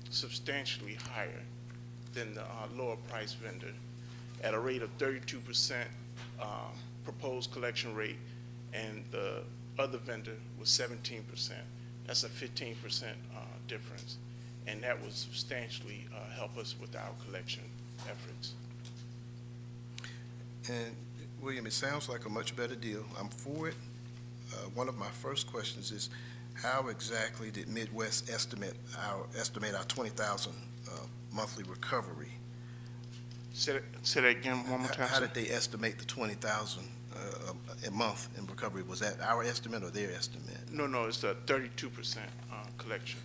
F: substantially higher than the lower price vendor at a rate of 32% proposed collection rate, and the other vendor was 17%. That's a 15% difference, and that would substantially help us with our collection efforts.
C: And William, it sounds like a much better deal. I'm for it. One of my first questions is, how exactly did Midwest estimate our 20,000 monthly recovery?
F: Say that again one more time.
C: How
F: sir.
C: did they estimate the 20,000 a month in recovery? Was that our estimate or their estimate?
F: No, it's a 32% collection.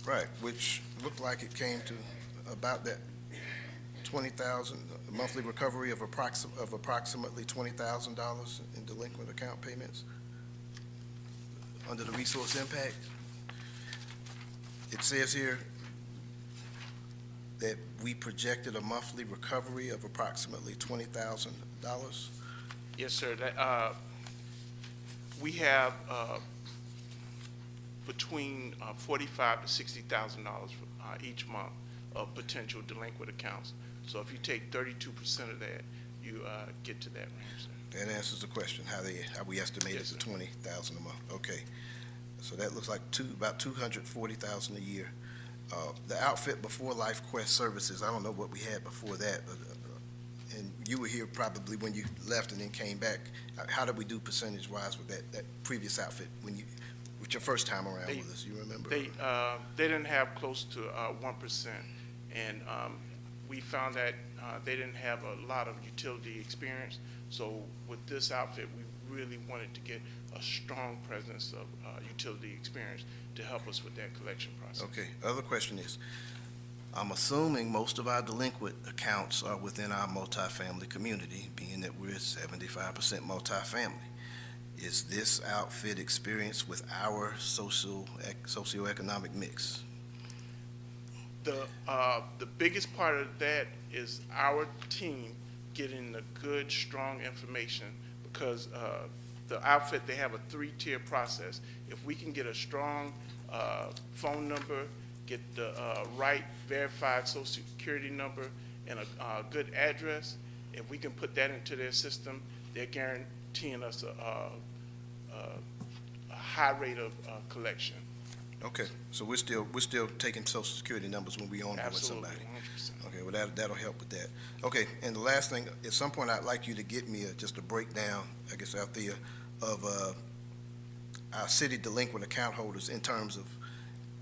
C: Right, which looked like it came to about that 20,000 monthly recovery of approximately $20,000 in delinquent account payments under the resource impact. It says here that we projected a monthly recovery of approximately $20,000.
F: Yes, sir. That, we have between $45,000 to $60,000 each month of potential delinquent accounts. So if you take 32% of that, you get to that range.
C: That answers the question, how we estimated
F: Yes,
C: the
F: sir.
C: 20,000 a month. Okay. So that looks like about 240,000 a year. The outfit before Life Quest Services, I don't know what we had before that, but, and you were here probably when you left and then came back. How did we do percentage-wise with that previous outfit with your first time around with us? You remember?
F: They didn't have close to 1%, and we found that they didn't have a lot of utility experience. So with this outfit, we really wanted to get a strong presence of utility experience to help us with that collection process.
C: Okay. Other question is, I'm assuming most of our delinquent accounts are within our multifamily community, being that we're 75% multifamily. Is this outfit experienced with our socioeconomic mix?
F: The biggest part of that is our team getting the good, strong information, because the outfit, they have a 3-tier process. If we can get a strong phone number, get the right verified social security number, and a good address, if we can put that into their system, they're guaranteeing us a high rate of collection.
C: Okay, so we're still taking social security numbers when we on with somebody. Okay, well that'll help with that. Okay, and the last thing, at some point I'd like you to get me just a breakdown, I guess out there, of our city delinquent account holders in terms of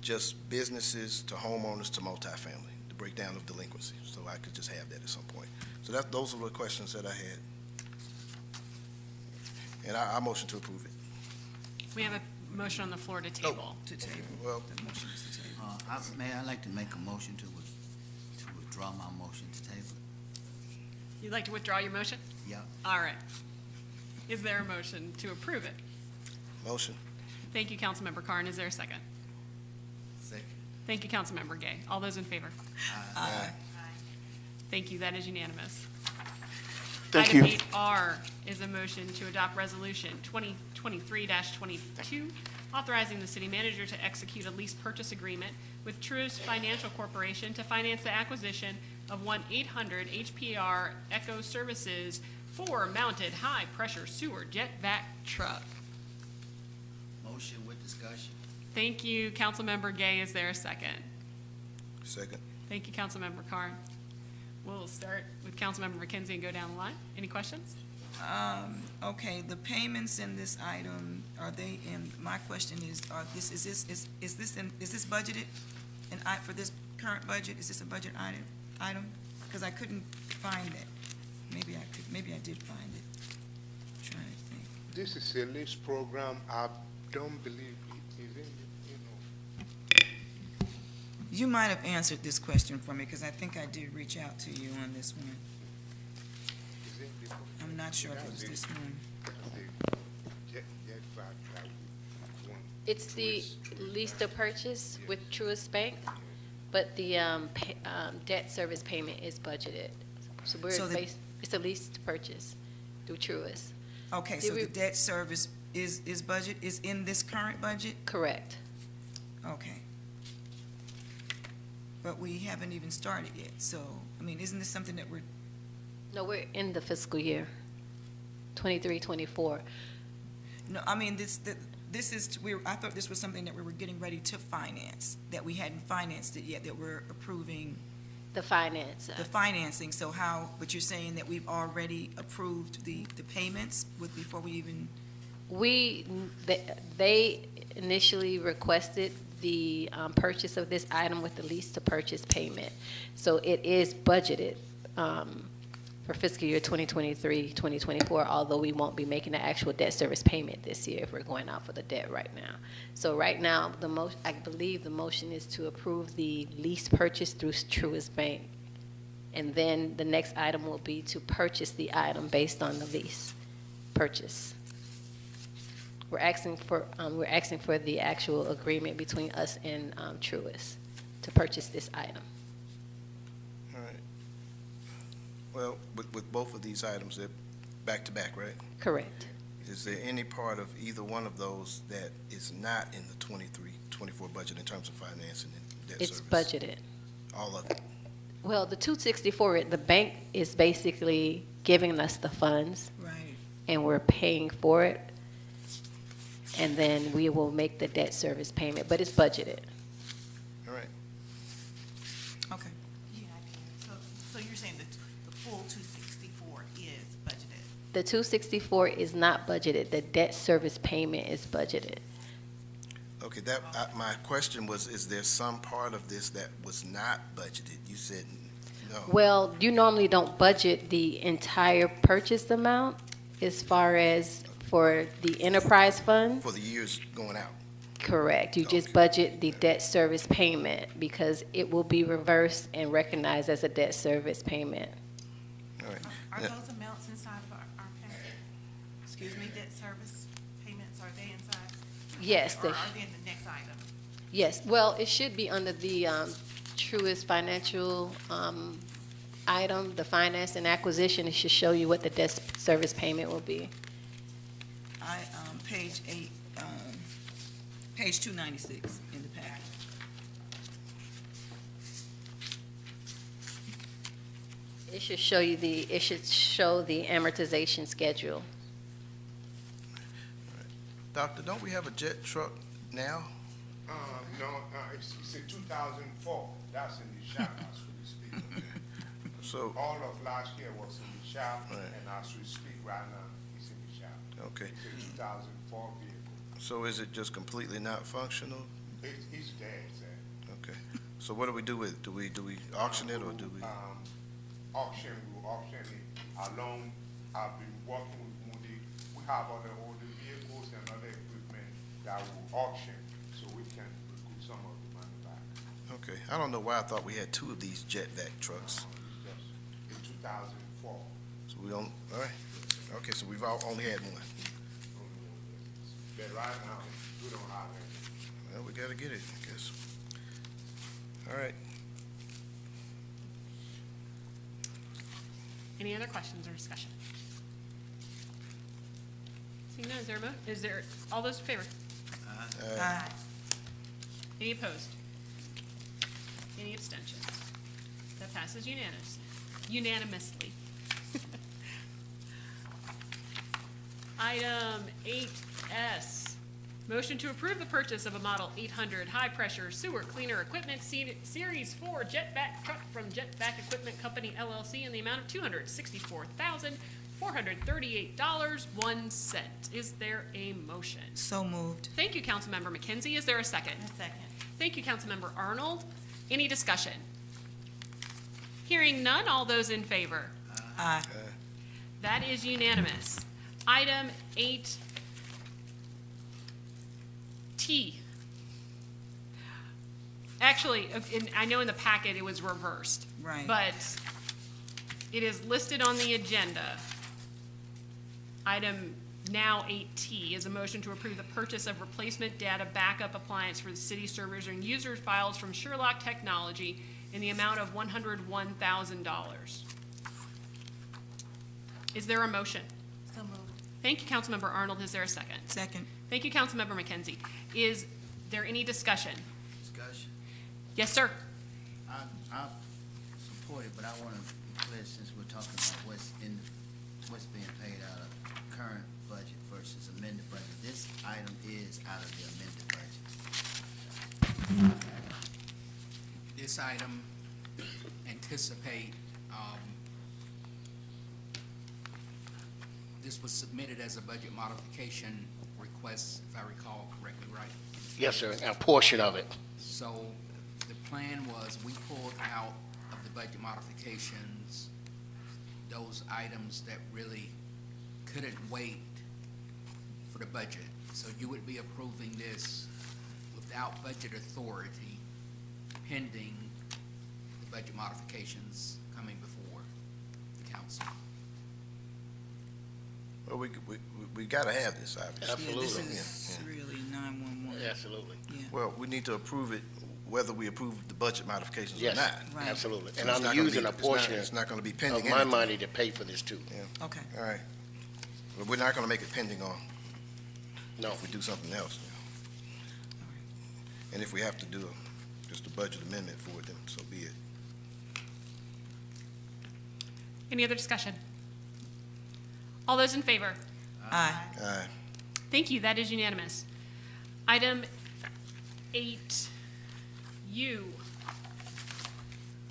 C: just businesses to homeowners to multifamily, the breakdown of delinquency. So I could just have that at some point. So those are the questions that I had. And I motion to approve it.
A: We have a motion on the floor to table.
V: To table.
C: Well,
V: The motion is to table.
E: I'd like to make a motion to withdraw my motion to table.
A: You'd like to withdraw your motion?
E: Yeah.
A: All right. Is there a motion to approve it?
C: Motion.
A: Thank you, Councilmember Carn. Is there a second?
E: Second.
A: Thank you, Councilmember Gay. All those in favor?
C: Aye.
A: Thank you. That is unanimous.
F: Thank
A: Item
F: you.
A: 8R is a motion to adopt Resolution 2023-22, authorizing the city manager to execute a lease purchase agreement with Truist Financial Corporation to finance the acquisition of one 800 HPR Echo Services 4-mounted high-pressure sewer jet vac truck.
E: Motion with discussion.
A: Thank you, Councilmember Gay. Is there a second?
C: Second.
A: Thank you, Councilmember Carn. We'll start with Councilmember McKenzie and go down the line. Any questions?
V: Okay, the payments in this item, are they in, my question is, is this budgeted? And for this current budget, is this a budget item? Because I couldn't find it. Maybe I did find it. I'm trying to think.
F: This is a lease program. I don't believe it is in,
V: You might have answered this question for me, because I think I did reach out to you on this one. I'm not sure if it was this one.
R: It's the lease to purchase with Truist Bank, but the debt service payment is budgeted. So it's a lease to purchase through Truist.
V: Okay, so the debt service is in this current budget?
R: Correct.
V: Okay. But we haven't even started yet, so, I mean, isn't this something that
R: No, we're in the fiscal year, 23, 24.
V: No, I mean, I thought this was something that we were getting ready to finance, that we hadn't financed it yet, that we're approving.
R: The finance.
V: The financing, so but you're saying that we've already approved the payments before we even?
R: They initially requested the purchase of this item with the lease to purchase payment. So it is budgeted for fiscal year 2023, 2024, although we won't be making the actual debt service payment this year if we're going out for the debt right now. So right now, I believe the motion is to approve the lease purchase through Truist Bank. And then the next item will be to purchase the item based on the lease purchase. We're asking for the actual agreement between us and Truist to purchase this item.
C: All right. Well, with both of these items, they're back to back, right?
R: Correct.
C: Is there any part of either one of those that is not in the 23-24 budget in terms of financing and debt
R: It's
C: service?
R: budgeted.
C: All of it?
R: Well, the 264, the bank is basically giving us the funds.
V: Right.
R: And we're paying for it. And then we will make the debt service payment, but it's budgeted.
C: All right.
V: Okay.
Q: Yeah, I can. So you're saying that the full 264 is budgeted?
R: The 264 is not budgeted. The debt service payment is budgeted.
C: Okay, my question was, is there some part of this that was not budgeted? You said no.
R: Well, you normally don't budget the entire purchase amount as far as for the enterprise fund.
C: For the years going out?
R: Correct. You just budget the debt service payment because it will be reversed and recognized as a debt service payment.
C: All right.
Q: Are those amounts inside of our packet? Excuse me, debt service payments, are they inside?
R: Yes.
Q: Or are they in the next item?
R: Yes, well, it should be under the truest financial item, the finance and acquisition. It should show you what the debt service payment will be.
V: Page 8, page 296 in the packet.
R: It should show you it should show the amortization schedule.
C: Doctor, don't we have a jet truck now?
F: No, it's in 2004. That's in the shop, as we speak.
C: So,
F: All of last year was in the shop,
C: Right.
F: and as we speak right now, it's in the shop.
C: okay.
F: It's a 2004 vehicle.
C: So is it just completely not functional?
F: It's dead, sir.
C: Okay. So what do we do with it? Do we auction it or do we?
F: Auction, we will auction it alone. I've been working with Moody. We have other older vehicles and other equipment that will auction, so we can recoup some of the money back.
C: Okay. I don't know why I thought we had two of these jet vac trucks.
F: It's just in 2004.
C: So we don't, all right. Okay, so we've only had one.
F: But right now, we don't have any.
C: Well, we gotta get it, I guess. All right.
A: Any other questions or discussion? Seeing none, is there all those in favor?
V: Aye.
A: Any opposed? Any abstentions? That passes unanimously. Item 8S, motion to approve the purchase of a Model 800 high-pressure sewer cleaner equipment Series 4 jet vac truck from Jet Vac Equipment Company LLC in the amount of $264,438.01. Is there a motion?
V: So moved.
A: Thank you, Councilmember McKenzie. Is there a second?
Q: A second.
A: Thank you, Councilmember Arnold. Any discussion? Hearing none, all those in favor?
V: Aye.
A: That is unanimous. Item 8T. Actually, I know in the packet it was reversed.
V: Right.
A: But it is listed on the agenda. Item now 8T is a motion to approve the purchase of replacement data backup appliance for the city servers and user files from Sherlock Technology in the amount of $101,000. Is there a motion?
Q: So moved.
A: Thank you, Councilmember Arnold. Is there a second?
V: Second.
A: Thank you, Councilmember McKenzie. Is there any discussion?
E: Discussion.
A: Yes, sir.
E: I support it, but I want to be clear since we're talking about what's being paid out of current budget versus amended budget. This item is out of the amended budget.
D: This item anticipate, this was submitted as a budget modification request, if I recall correctly, right?
K: Yes, sir, a portion of it.
D: So the plan was we pulled out of the budget modifications those items that really couldn't wait for the budget. So you would be approving this without budget authority pending the budget modifications coming before the council.
C: Well, we gotta have this, obviously.
V: Yeah, this
K: Absolutely.
V: is really 911.
K: Absolutely.
V: Yeah.
C: Well, we need to approve it whether we approve the budget modifications or
K: Yes,
C: not.
V: Right.
K: absolutely.
C: So
K: And
C: it's
K: I'm
C: not gonna
K: using
C: be-
K: a portion
C: It's not gonna be pending
K: of my
C: anything.
K: money to pay for this too.
V: Okay.
C: All right. But we're not gonna make it pending on, if we do something else. And if we have to do just a budget amendment for it, then so be it.
A: Any other discussion? All those in favor?
V: Aye.
C: Aye.
A: Thank you, that is unanimous. Item 8U,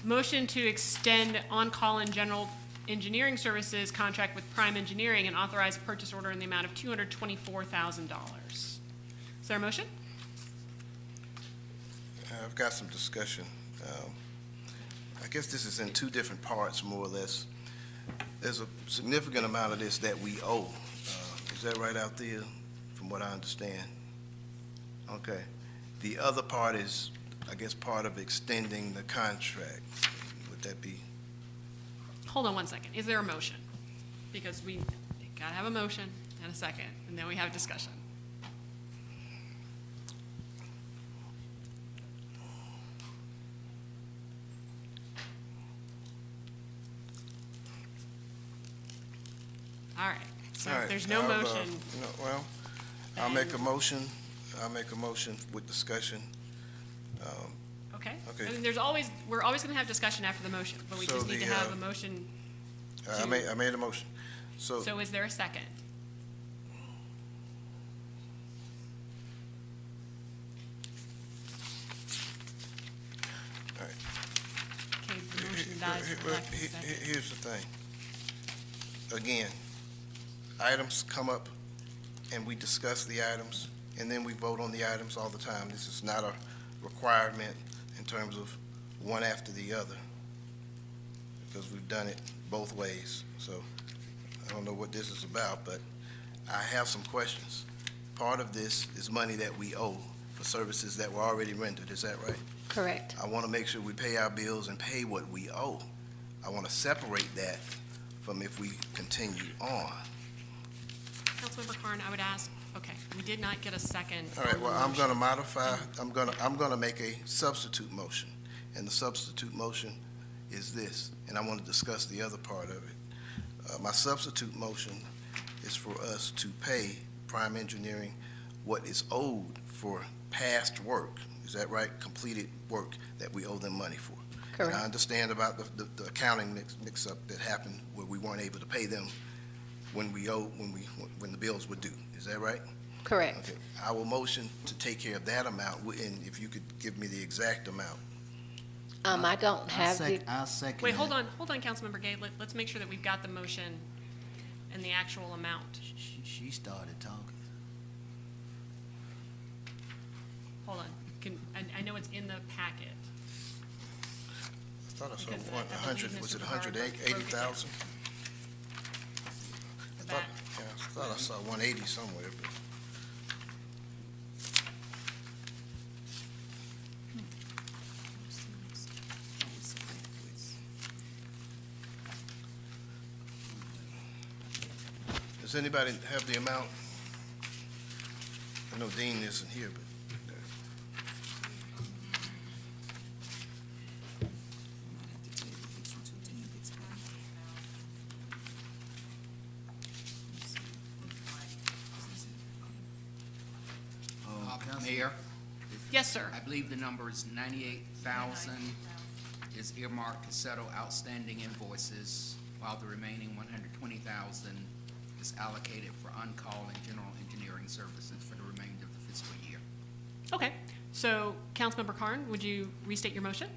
A: motion to extend on-call and general engineering services contract with Prime Engineering and authorize a purchase order in the amount of $224,000. Is there a motion?
C: I've got some discussion. I guess this is in two different parts, more or less. There's a significant amount of this that we owe. Is that right out there, from what I understand? Okay. The other part is, I guess, part of extending the contract. Would that be?
A: Hold on one second. Is there a motion? Because we gotta have a motion and a second, and then we have discussion. All right, so
C: All
A: if
C: right,
A: there's no
C: I'll,
A: motion,
C: Well, I'll make a motion. I'll make a motion with discussion.
A: okay?
C: Okay.
A: I mean, we're always gonna have discussion after the motion, but we
C: So
A: just need to
C: the,
A: have a motion.
C: I made a motion. So,
A: So is there a second?
C: all right.
A: Okay, the motion dies for lack of a second.
C: Here's the thing. Again, items come up and we discuss the items and then we vote on the items all the time. This is not a requirement in terms of one after the other, because we've done it both ways. So I don't know what this is about, but I have some questions. Part of this is money that we owe for services that were already rendered. Is that right?
R: Correct.
C: I want to make sure we pay our bills and pay what we owe. I want to separate that from if we continue on.
A: Councilmember Carn, I would ask, okay, we did not get a second.
C: All right,
A: on the
C: well, I'm
A: motion.
C: going to modify, I'm going to make a substitute motion. And the substitute motion is this, and I want to discuss the other part of it. My substitute motion is for us to pay Prime Engineering what is owed for past work. Is that right? Completed work that we owe them money for.
R: Correct.
C: And I understand about the accounting mix-up that happened where we weren't able to pay them when the bills were due. Is that right?
R: Correct.
C: Okay. I will motion to take care of that amount, and if you could give me the exact amount.
R: I don't have the,
E: I'll second
A: Wait,
E: that.
A: hold on, Councilmember Gay. Let's make sure that we've got the motion and the actual amount.
E: She started talking.
A: Hold on. I know it's in the packet.
C: I thought I saw
A: Because I
C: 100,
A: believe
C: was it
A: Mr. Bernard broke it
C: 180,000?
A: The
C: I
A: back.
C: thought I saw 180 somewhere, but. Does anybody have the amount? I know Dean isn't here, but.
D: Mayor,
A: Yes, sir.
D: I believe the number is 98,000 is earmarked to settle outstanding invoices, while the remaining 120,000 is allocated for on-call and general engineering services for the remainder of the fiscal year.
A: Okay. So, Councilmember Carn, would you restate your motion?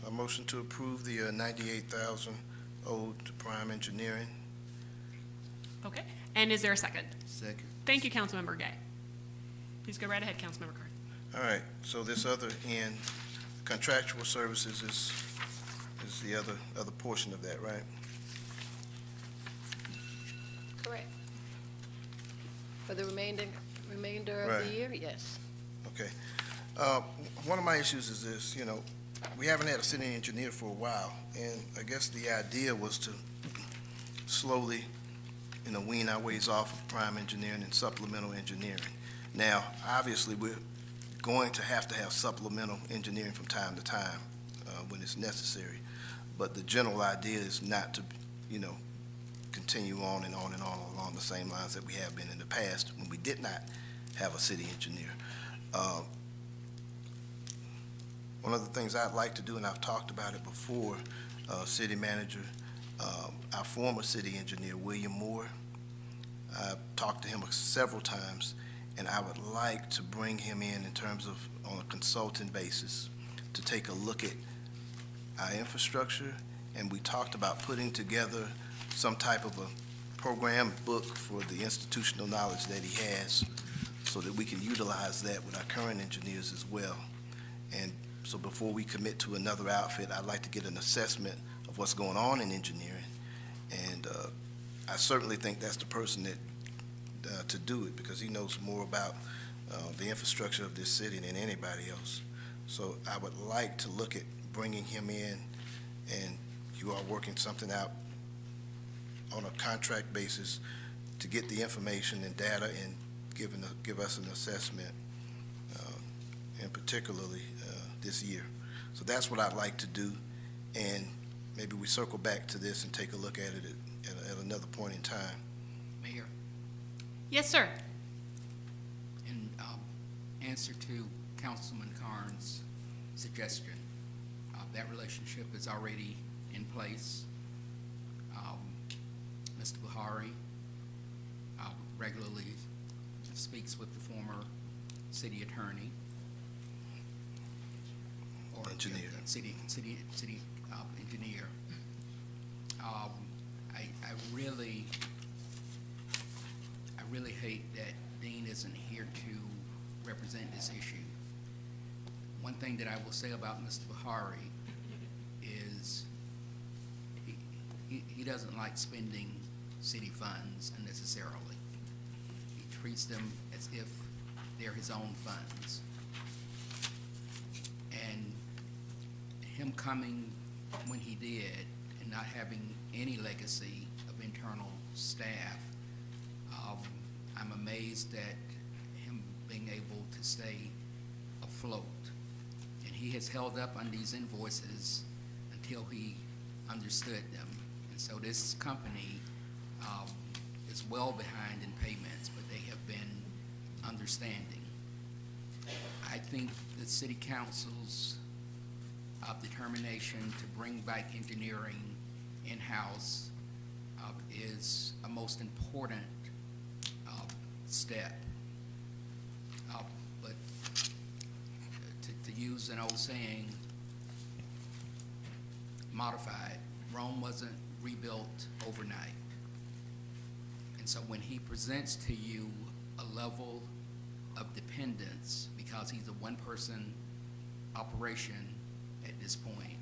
C: A motion to approve the 98,000 owed to Prime Engineering.
A: Okay. And is there a second?
E: Second.
A: Thank you, Councilmember Gay. Please go right ahead, Councilmember Carn.
C: All right, so this other end, contractual services is the other portion of that, right?
R: correct. For the remainder of
C: Right.
R: the year, yes.
C: Okay. One of my issues is this, we haven't had a city engineer for a while, and I guess the idea was to slowly, wean our ways off of prime engineering and supplemental engineering. Now, obviously, we're going to have supplemental engineering from time to time when it's necessary, but the general idea is not to, continue continue on and on and on along the same lines that we have been in the past when we did not have a city engineer. One of the things I'd like to do, and I've talked about it before, city manager, our former city engineer, William Moore, I've talked to him several times, and I would like to bring him in terms of, on a consulting basis, to take a look at our infrastructure, and we talked about putting together some type of a program book for the institutional knowledge that he has so that we can utilize that with our current engineers as well. And so before we commit to another outfit, I'd like to get an assessment of what's going on in engineering. And I certainly think that's the person that to do it, because he knows more about the infrastructure of this city than anybody else. So I would like to look at bringing him in, and you are working something out on a contract basis to get the information and data and give us an assessment, and particularly this year. So that's what I'd like to do, and maybe we circle back to this and take a look at it at another point in time.
D: Mayor,
A: Yes, sir.
D: in answer to Councilman Carnes' suggestion, that relationship is already in place. Mr. Buhari regularly speaks with the former city attorney or
C: Engineer.
D: City engineer. I really hate that Dean isn't here to represent this issue. One thing that I will say about Mr. Buhari is he doesn't like spending city funds unnecessarily. He treats them as if they're his own funds. And him coming when he did and not having any legacy of internal staff, I'm amazed at him being able to stay afloat. And he has held up on these invoices until he understood them. And so this company is well behind in payments, but they have been understanding. I think the city council's determination to bring back engineering in-house is a most important step. But to use an old saying, modified, Rome wasn't rebuilt overnight. And so when he presents to you a level of dependence, because he's a one-person operation at this point,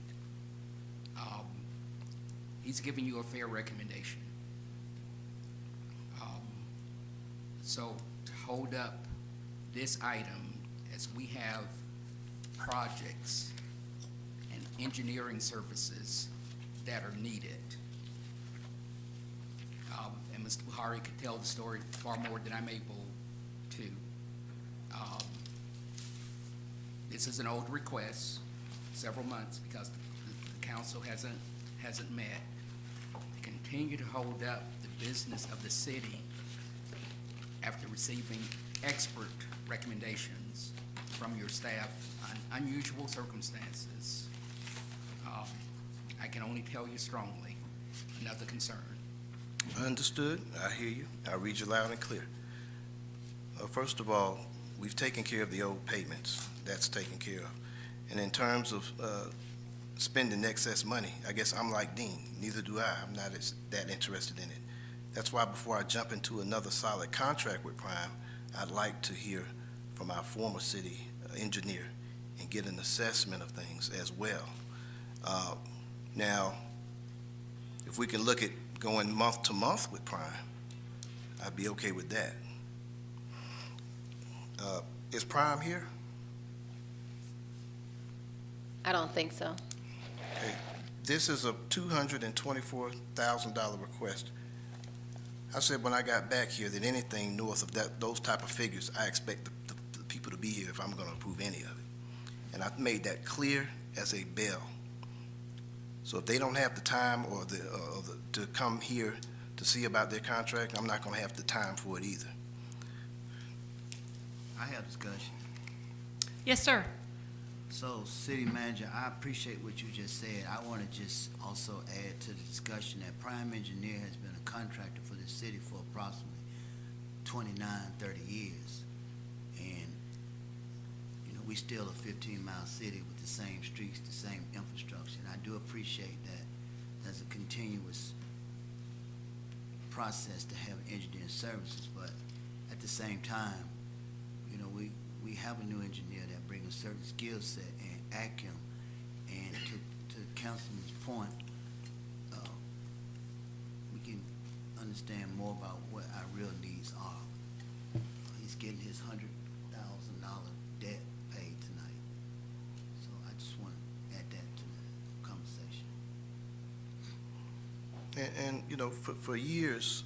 D: he's giving you a fair recommendation. So to hold up this item as we have projects and engineering services that are needed. And Mr. Buhari could tell the story far more than I'm able to. This is an old request, several months, because the council hasn't met. To continue to hold up the business of the city after receiving expert recommendations from your staff on unusual circumstances, I can only tell you strongly, another concern.
C: Understood. I hear you. I read you loud and clear. First of all, we've taken care of the old payments. That's taken care of. And in terms of spending excess money, I guess I'm like Dean. Neither do I. I'm not that interested in it. That's why before I jump into another solid contract with Prime, I'd like to hear from our former city engineer and get an assessment of things as well. Now, if we can look at going month to month with Prime, I'd be okay with that. Is Prime here?
R: I don't think so.
C: Okay. This is a $224,000 request. I said when I got back here that anything north of those type of figures, I expect the people to be here if I'm going to approve any of it. And I've made that clear as a bell. So if they don't have the time or to come here to see about their contract, I'm not gonna have the time for it either.
E: I have discussion.
A: Yes, sir.
E: So, city manager, I appreciate what you just said. I want to just also add to the discussion that Prime Engineer has been a contractor for the city for approximately 29, 30 years. And, you know, we still a 15-mile city with the same streets, the same infrastructure. And I do appreciate that as a continuous process to have engineering services. But at the same time, you know, we have a new engineer that brings a certain skill set and acumen. And to Councilman's point, we can understand more about what our real needs are. He's getting his $100,000 debt paid tonight. So I just want to add that to the conversation.
C: And you know, for years,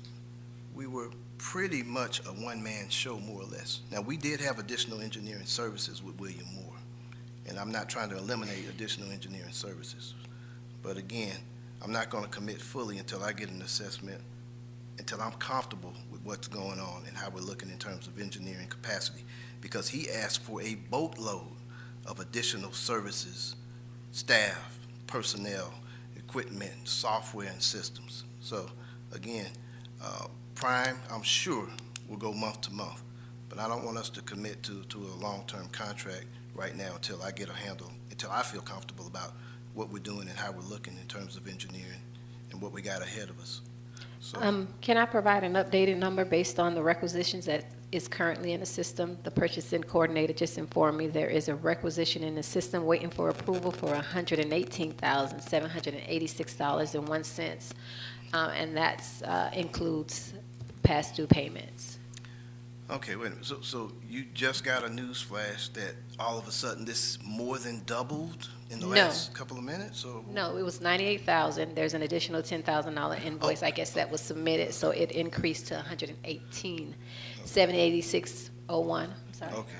C: we were pretty much a one-man show, more or less. Now, we did have additional engineering services with William Moore, and I'm not trying to eliminate additional engineering services. But again, I'm not going to commit fully until I get an assessment, until I'm comfortable with what's going on and how we're looking in terms of engineering capacity, because he asked for a boatload of additional services, staff, personnel, equipment, software, and systems. So again, Prime, I'm sure, will go month to month, but I don't want us to commit to a long-term contract right now until I get a handle, until I feel comfortable about what we're doing and how we're looking in terms of engineering and what we got ahead of us. So,
R: Can I provide an updated number based on the requisitions that is currently in the system? The purchasing coordinator just informed me there is a requisition in the system waiting for approval for $118,786.01, and that's includes past due payments.
C: okay, wait a minute. So you just got a news flash that all of a sudden this more than doubled in the last couple of minutes? Or?
R: No, it was $98,000. There's an additional $10,000 invoice, I guess, that was submitted, so it increased to $118,786.01. I'm sorry.
C: Okay,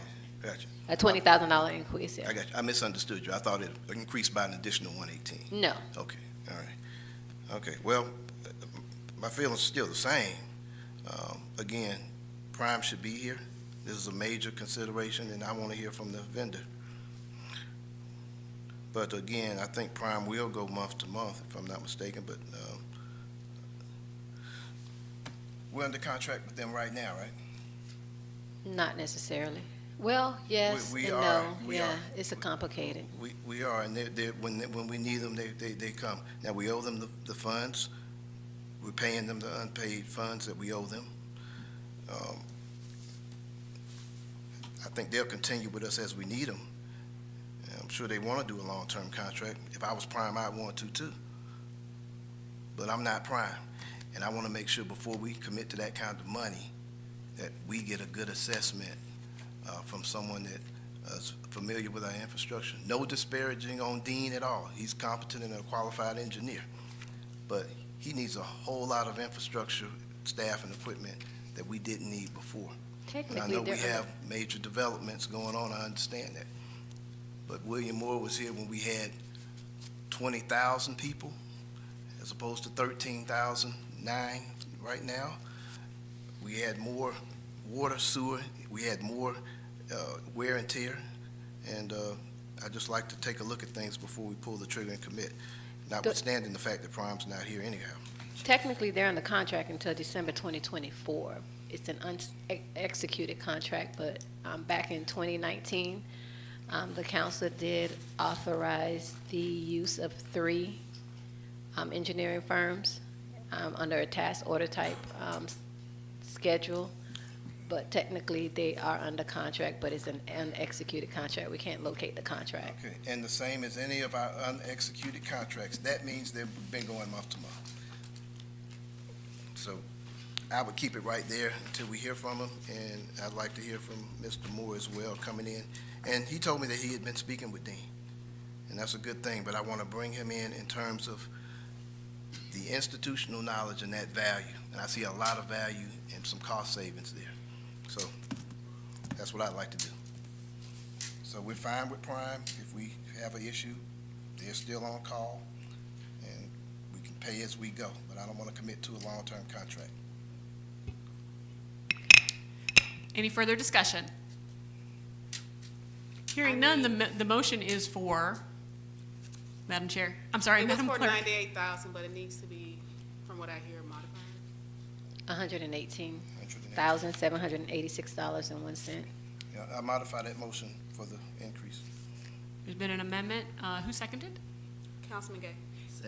C: gotcha.
R: A $20,000 increase, yeah.
C: I got you. I misunderstood you. I thought it increased by an additional 118.
R: No.
C: Okay, all right. Okay, well, my feeling's still the same. Again, Prime should be here. This is a major consideration, and I want to hear from the vendor. But again, I think Prime will go month to month, if I'm not mistaken, but we're under contract with them right now, right?
R: Not necessarily. Well, yes
C: We
R: and
C: are.
R: no.
C: We
R: Yeah,
C: are.
R: it's a complicated.
C: We are, and when we need them, they come. Now, we owe them the funds. We're paying them the unpaid funds that we owe them. I think they'll continue with us as we need them. I'm sure they want to do a long-term contract. If I was Prime, I'd want to too. But I'm not Prime, and I want to make sure before we commit to that kind of money that we get a good assessment from someone that is familiar with our infrastructure. No disparaging on Dean at all. He's competent and a qualified engineer, but he needs a whole lot of infrastructure, staff, and equipment that we didn't need before. And I know we have major developments going on, I understand that. But William Moore was here when we had 20,000 people as opposed to 13,009 right now. We had more water, sewer, we had more wear and tear, and I just like to take a look at things before we pull the trigger and commit, notwithstanding the fact that Prime's not here anyhow.
R: Technically, they're in the contract until December 2024. It's an unexecuted contract, but back in 2019, the council did authorize the use of 3 engineering firms under a task order type schedule, but technically they are under contract, but it's an unexecuted contract. We can't locate the contract.
C: Okay, and the same as any of our unexecuted contracts. That means they've been going month to month. So I would keep it right there until we hear from him, and I'd like to hear from Mr. Moore as well coming in. And he told me that he had been speaking with Dean, and that's a good thing, but I want to bring him in terms of the institutional knowledge and that value, and I see a lot of value and some cost savings there. So that's what I'd like to do. So we're fine with Prime. If we have an issue, they're still on call, and we can pay as we go, but I don't want to commit to a long-term contract.
A: Any further discussion? Hearing none, the motion is for, Madam Chair, I'm sorry,
G: It was
A: Madam
G: for
A: Clerk.
G: 98,000, but it needs to be, from what I hear, modified.
R: $118,786.01.
C: Yeah, I modify that motion for the increase.
A: There's been an amendment. Who seconded?
G: Councilman Gay.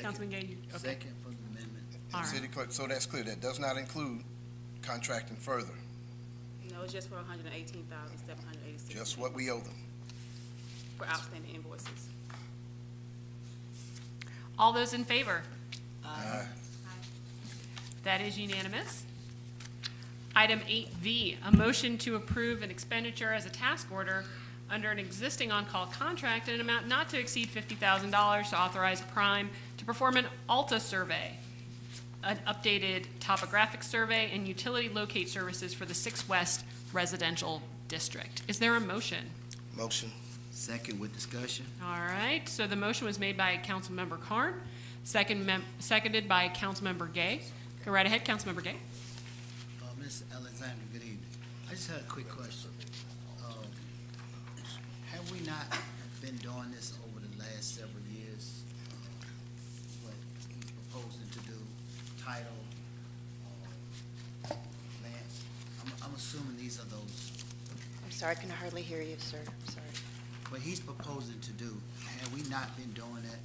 A: Councilman Gay, okay.
E: Second for the amendment.
A: All right.
C: City Clerk, so that's clear, that does not include contracting further,
G: No, it's just for 118,786.
C: just what we owe them.
G: For outstanding invoices.
A: All those in favor?
C: Aye.
A: That is unanimous. Item 8V, a motion to approve an expenditure as a task order under an existing on-call contract in an amount not to exceed $50,000 to authorize Prime to perform an ALTA survey, an updated topographic survey, and utility locate services for the 6 West Residential District. Is there a motion?
C: Motion.
E: Second with discussion.
A: All right, so the motion was made by Councilmember Carn, seconded by Councilmember Gay. Go right ahead, Councilmember Gay.
E: Ms. Alexander, good evening. I just had a quick question. Have we not been doing this over the last several years? What he's proposing to do, title, Lance? I'm assuming these are those.
H: I'm sorry, I can hardly hear you, sir. I'm sorry.
E: What he's proposing to do, have we not been doing that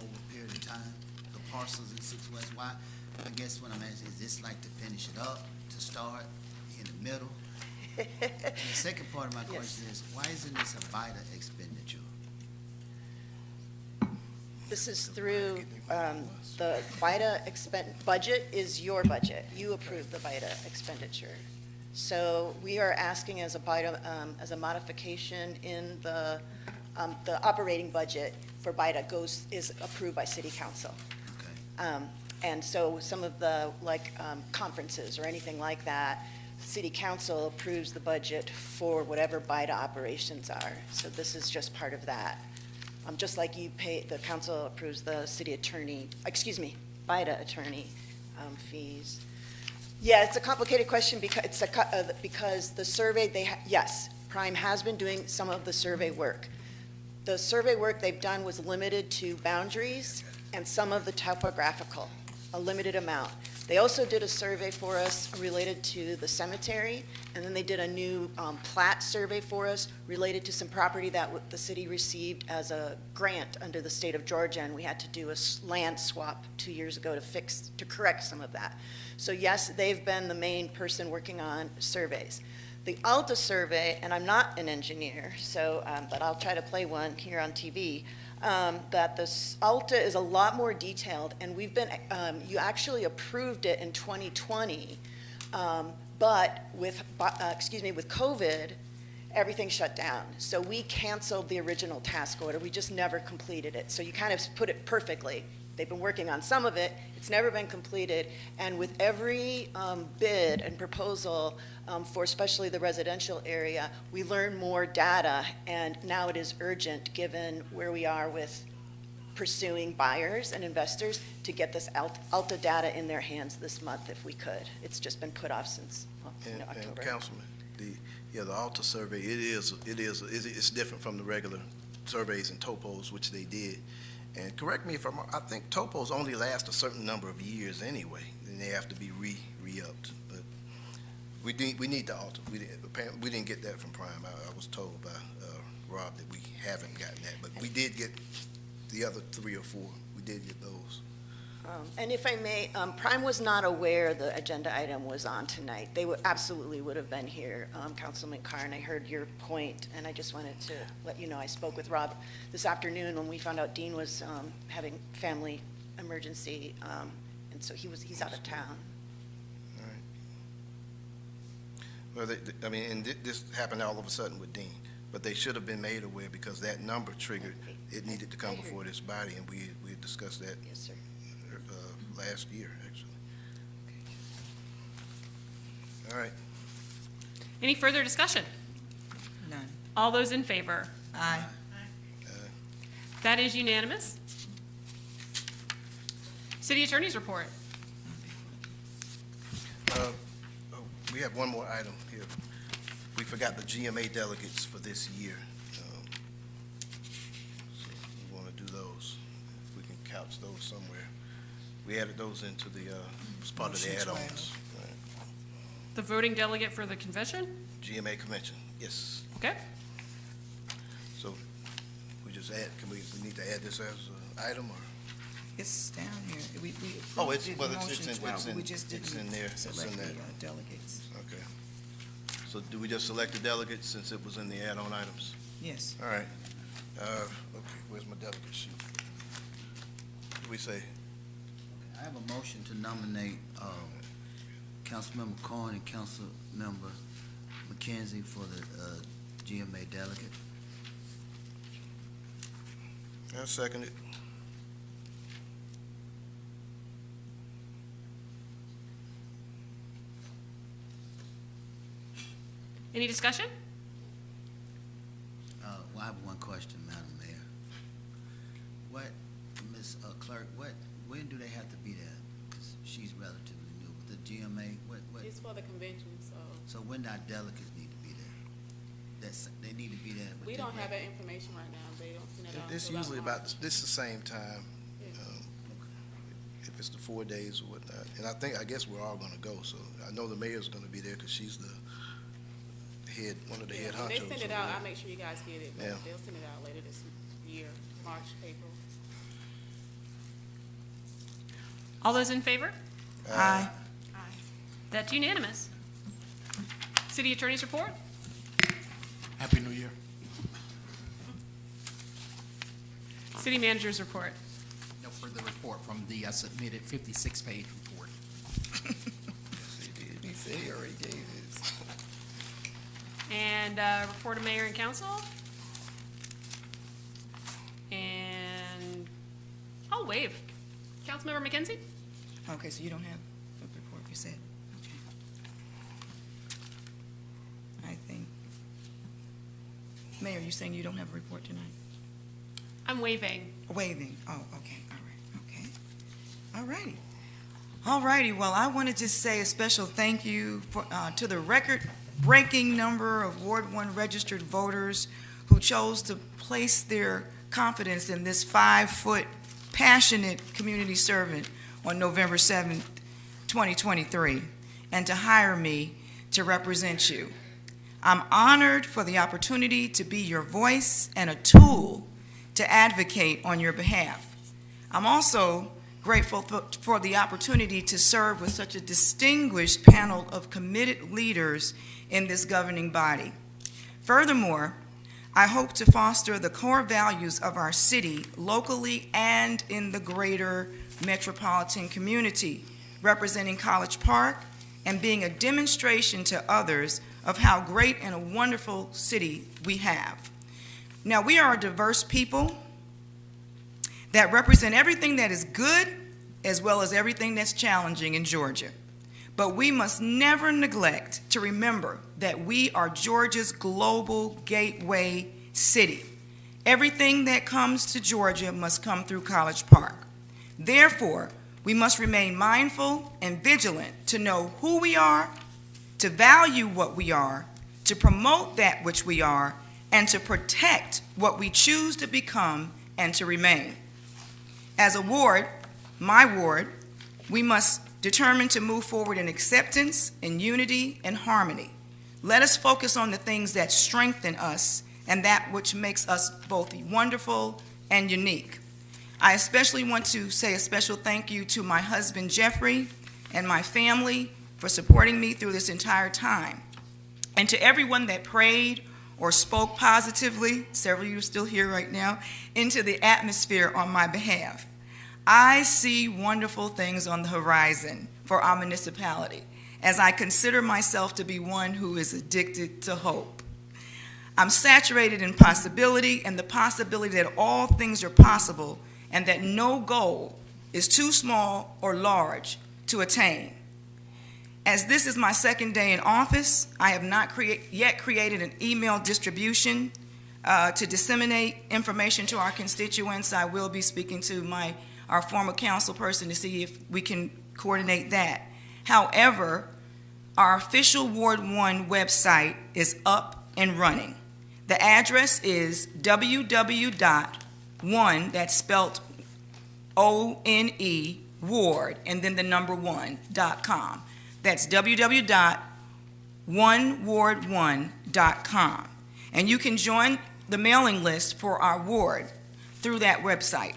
E: over a period of time? The parcels in 6 West, why? I guess what I'm asking, is this like to finish it up, to start in the middle? And the second part of my question is, why isn't this a VITA expenditure?
H: This is through, the VITA budget is your budget. You approve the VITA expenditure. So we are asking as a VITA, as a modification in the operating budget for VITA is approved by City Council. And so some of the, conferences or anything like that, City Council approves the budget for whatever VITA operations are. So this is just part of that. Just like you pay, the council approves the city attorney, VITA attorney fees. Yeah, it's a complicated question because the survey, yes, Prime has been doing some of the survey work. The survey work they've done was limited to boundaries and some of the topographical, a limited amount. They also did a survey for us related to the cemetery, and then they did a new plat survey for us related to some property that the city received as a grant under the state of Georgia, and we had to do a land swap 2 years ago to correct some of that. So yes, they've been the main person working on surveys. The ALTA survey, and I'm not an engineer, so but I'll try to play one here on TV. That the ALTA is a lot more detailed, and we've been, you actually approved it in 2020, but with COVID, everything shut down. So we canceled the original task order. We just never completed it. So you kind of put it perfectly. They've been working on some of it. It's never been completed. And with every bid and proposal for especially the residential area, we learn more data. And now it is urgent, given where we are with pursuing buyers and investors, to get this ALTA data in their hands this month if we could. It's just been put off since October.
C: And Councilman, the ALTA survey, it's different from the regular surveys and topos, which they did. And correct me if I'm wrong, I think topos only last a certain number of years anyway, and they have to be re-upped. But we need the ALTA. We didn't get that from Prime. I was told by Rob that we haven't gotten that, but we did get the other 3 or 4. We did get those.
H: And if I may, Prime was not aware the agenda item was on tonight. They absolutely would have been here. Councilman Carn, I heard your point, and I just wanted to let you know I spoke with Rob this afternoon when we found out Dean was having family emergency, and so he's out of town.
C: All right. Well, and this happened all of a sudden with Dean, but they should have been made aware because that number triggered, it needed to come before this body, and we had discussed that.
H: Yes, sir.
C: Last year, actually. All right.
A: Any further discussion?
V: None.
A: All those in favor?
V: Aye.
A: That is unanimous. City Attorney's report.
C: We have one more item here. We forgot the GMA delegates for this year. So we want to do those. If we can couch those somewhere. We added those into the, as part of the add-ons. Right.
A: The voting delegate for the convention?
C: GMA convention, yes.
A: Okay.
C: So we just add, we need to add this as an item or?
V: It's down here.
C: Oh, it's,
V: did
C: well,
V: the
C: it's
V: motion
C: in,
V: 12,
C: it's
V: but
C: in,
V: we just
C: it's
V: didn't
C: in there, it's
V: select
C: in
V: the
C: that.
V: delegates.
C: Okay. So do we just select the delegates since it was in the add-on items?
V: Yes.
C: All right. Okay, where's my delegate sheet? What do we say?
E: I have a motion to nominate Councilmember Corn and Councilmember McKenzie for the GMA delegate.
C: I second it.
A: Any discussion?
E: Well, I have one question, Madam Mayor. What, Ms. Clerk, when do they have to be there? Because she's relatively new. With the GMA, what?
G: It's for the convention, so.
E: So when do our delegates need to be there? They need to be there.
G: We don't have that information right now. They don't send it out.
C: It's
G: until
C: usually
G: March.
C: about, this is the same time. If it's the 4 days or whatnot. And I guess we're all gonna go, so I know the mayor's gonna be there because she's the head, one of the head
G: When
C: honchos.
G: they send it out, I'll make sure you guys get it. But
C: Yeah.
G: they'll send it out later this year, March, April.
A: All those in favor?
V: Aye.
A: That's unanimous. City Attorney's report?
S: Happy New Year.
A: City Manager's report.
D: No further report from the submitted 56-page report.
V: He said he already gave his.
A: And report of mayor and council. And I'll waive. Councilmember McKenzie?
V: Okay, so you don't have a report, you said? Okay. I think, Mayor, you saying you don't have a report tonight?
A: I'm waiving.
V: Waiving, oh, okay, all right, okay. All righty. All righty, well, I want to just say a special thank you to the record-breaking number of Ward 1 registered voters who chose to place their confidence in this 5-foot passionate community servant on November 7th, 2023, and to hire me to represent you. I'm honored for the opportunity to be your voice and a tool to advocate on your behalf. I'm also grateful for the opportunity to serve with such a distinguished panel of committed leaders in this governing body. Furthermore, I hope to foster the core values of our city locally and in the greater metropolitan community, representing College Park and being a demonstration to others of how great and a wonderful city we have. Now, we are a diverse people that represent everything that is good as well as everything that's challenging in Georgia. But we must never neglect to remember that we are Georgia's global gateway city. Everything that comes to Georgia must come through College Park. Therefore, we must remain mindful and vigilant to know who we are, to value what we are, to promote that which we are, and to protect what we choose to become and to remain. As a ward, my ward, we must determine to move forward in acceptance, in unity, and harmony. Let us focus on the things that strengthen us and that which makes us both wonderful and unique. I especially want to say a special thank you to my husband, Jeffrey, and my family for supporting me through this entire time. And to everyone that prayed or spoke positively, several of you are still here right now, into the atmosphere on my behalf. I see wonderful things on the horizon for our municipality, as I consider myself to be one who is addicted to hope. I'm saturated in possibility and the possibility that all things are possible and that no goal is too small or large to attain. As this is my second day in office, I have not yet created an email distribution to disseminate information to our constituents. I will be speaking to our former council person to see if we can coordinate that. However, our official Ward 1 website is up and running. The address is www.one, that's spelled O-N-E, Ward, and then the number 1.com. That's www.oneward1.com. And you can join the mailing list for our ward through that website.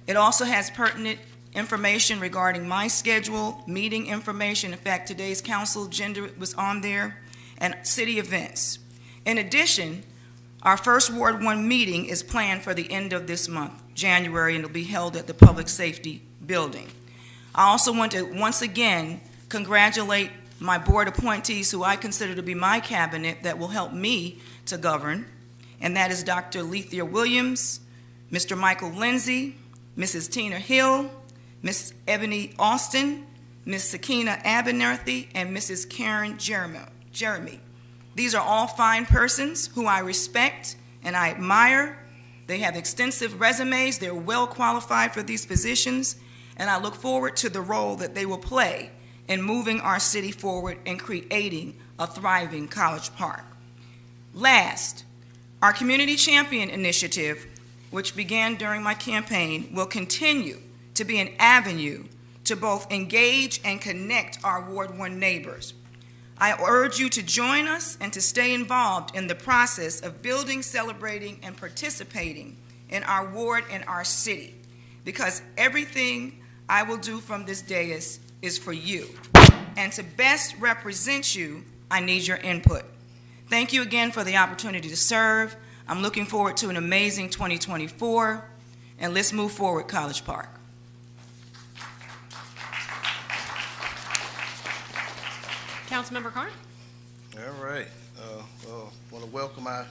V: It also has pertinent information regarding my schedule, meeting information. In fact, today's council agenda was on there, and city events. In addition, our first Ward 1 meeting is planned for the end of this month, January, and it'll be held at the Public Safety Building. I also want to once again congratulate my board appointees who I consider to be my cabinet that will help me to govern, and that is Dr. Lethea Williams, Mr. Michael Lindsay, Mrs. Tina Hill, Ms. Ebony Austin, Ms. Sakina Abernathy, and Mrs. Karen Jeremy. These are all fine persons who I respect and I admire. They have extensive resumes. They're well qualified for these positions, and I look forward to the role that they will play in moving our city forward and creating a thriving College Park. Last, our Community Champion Initiative, which began during my campaign, will continue to be an avenue to both engage and connect our Ward 1 neighbors. I urge you to join us and to stay involved in the process of building, celebrating, and participating in our ward and our city, because everything I will do from this dais is for you. And to best represent you, I need your input. Thank you again for the opportunity to serve. I'm looking forward to an amazing 2024, and let's move forward, College Park.
A: Councilmember Carn?
C: All right. Want to welcome our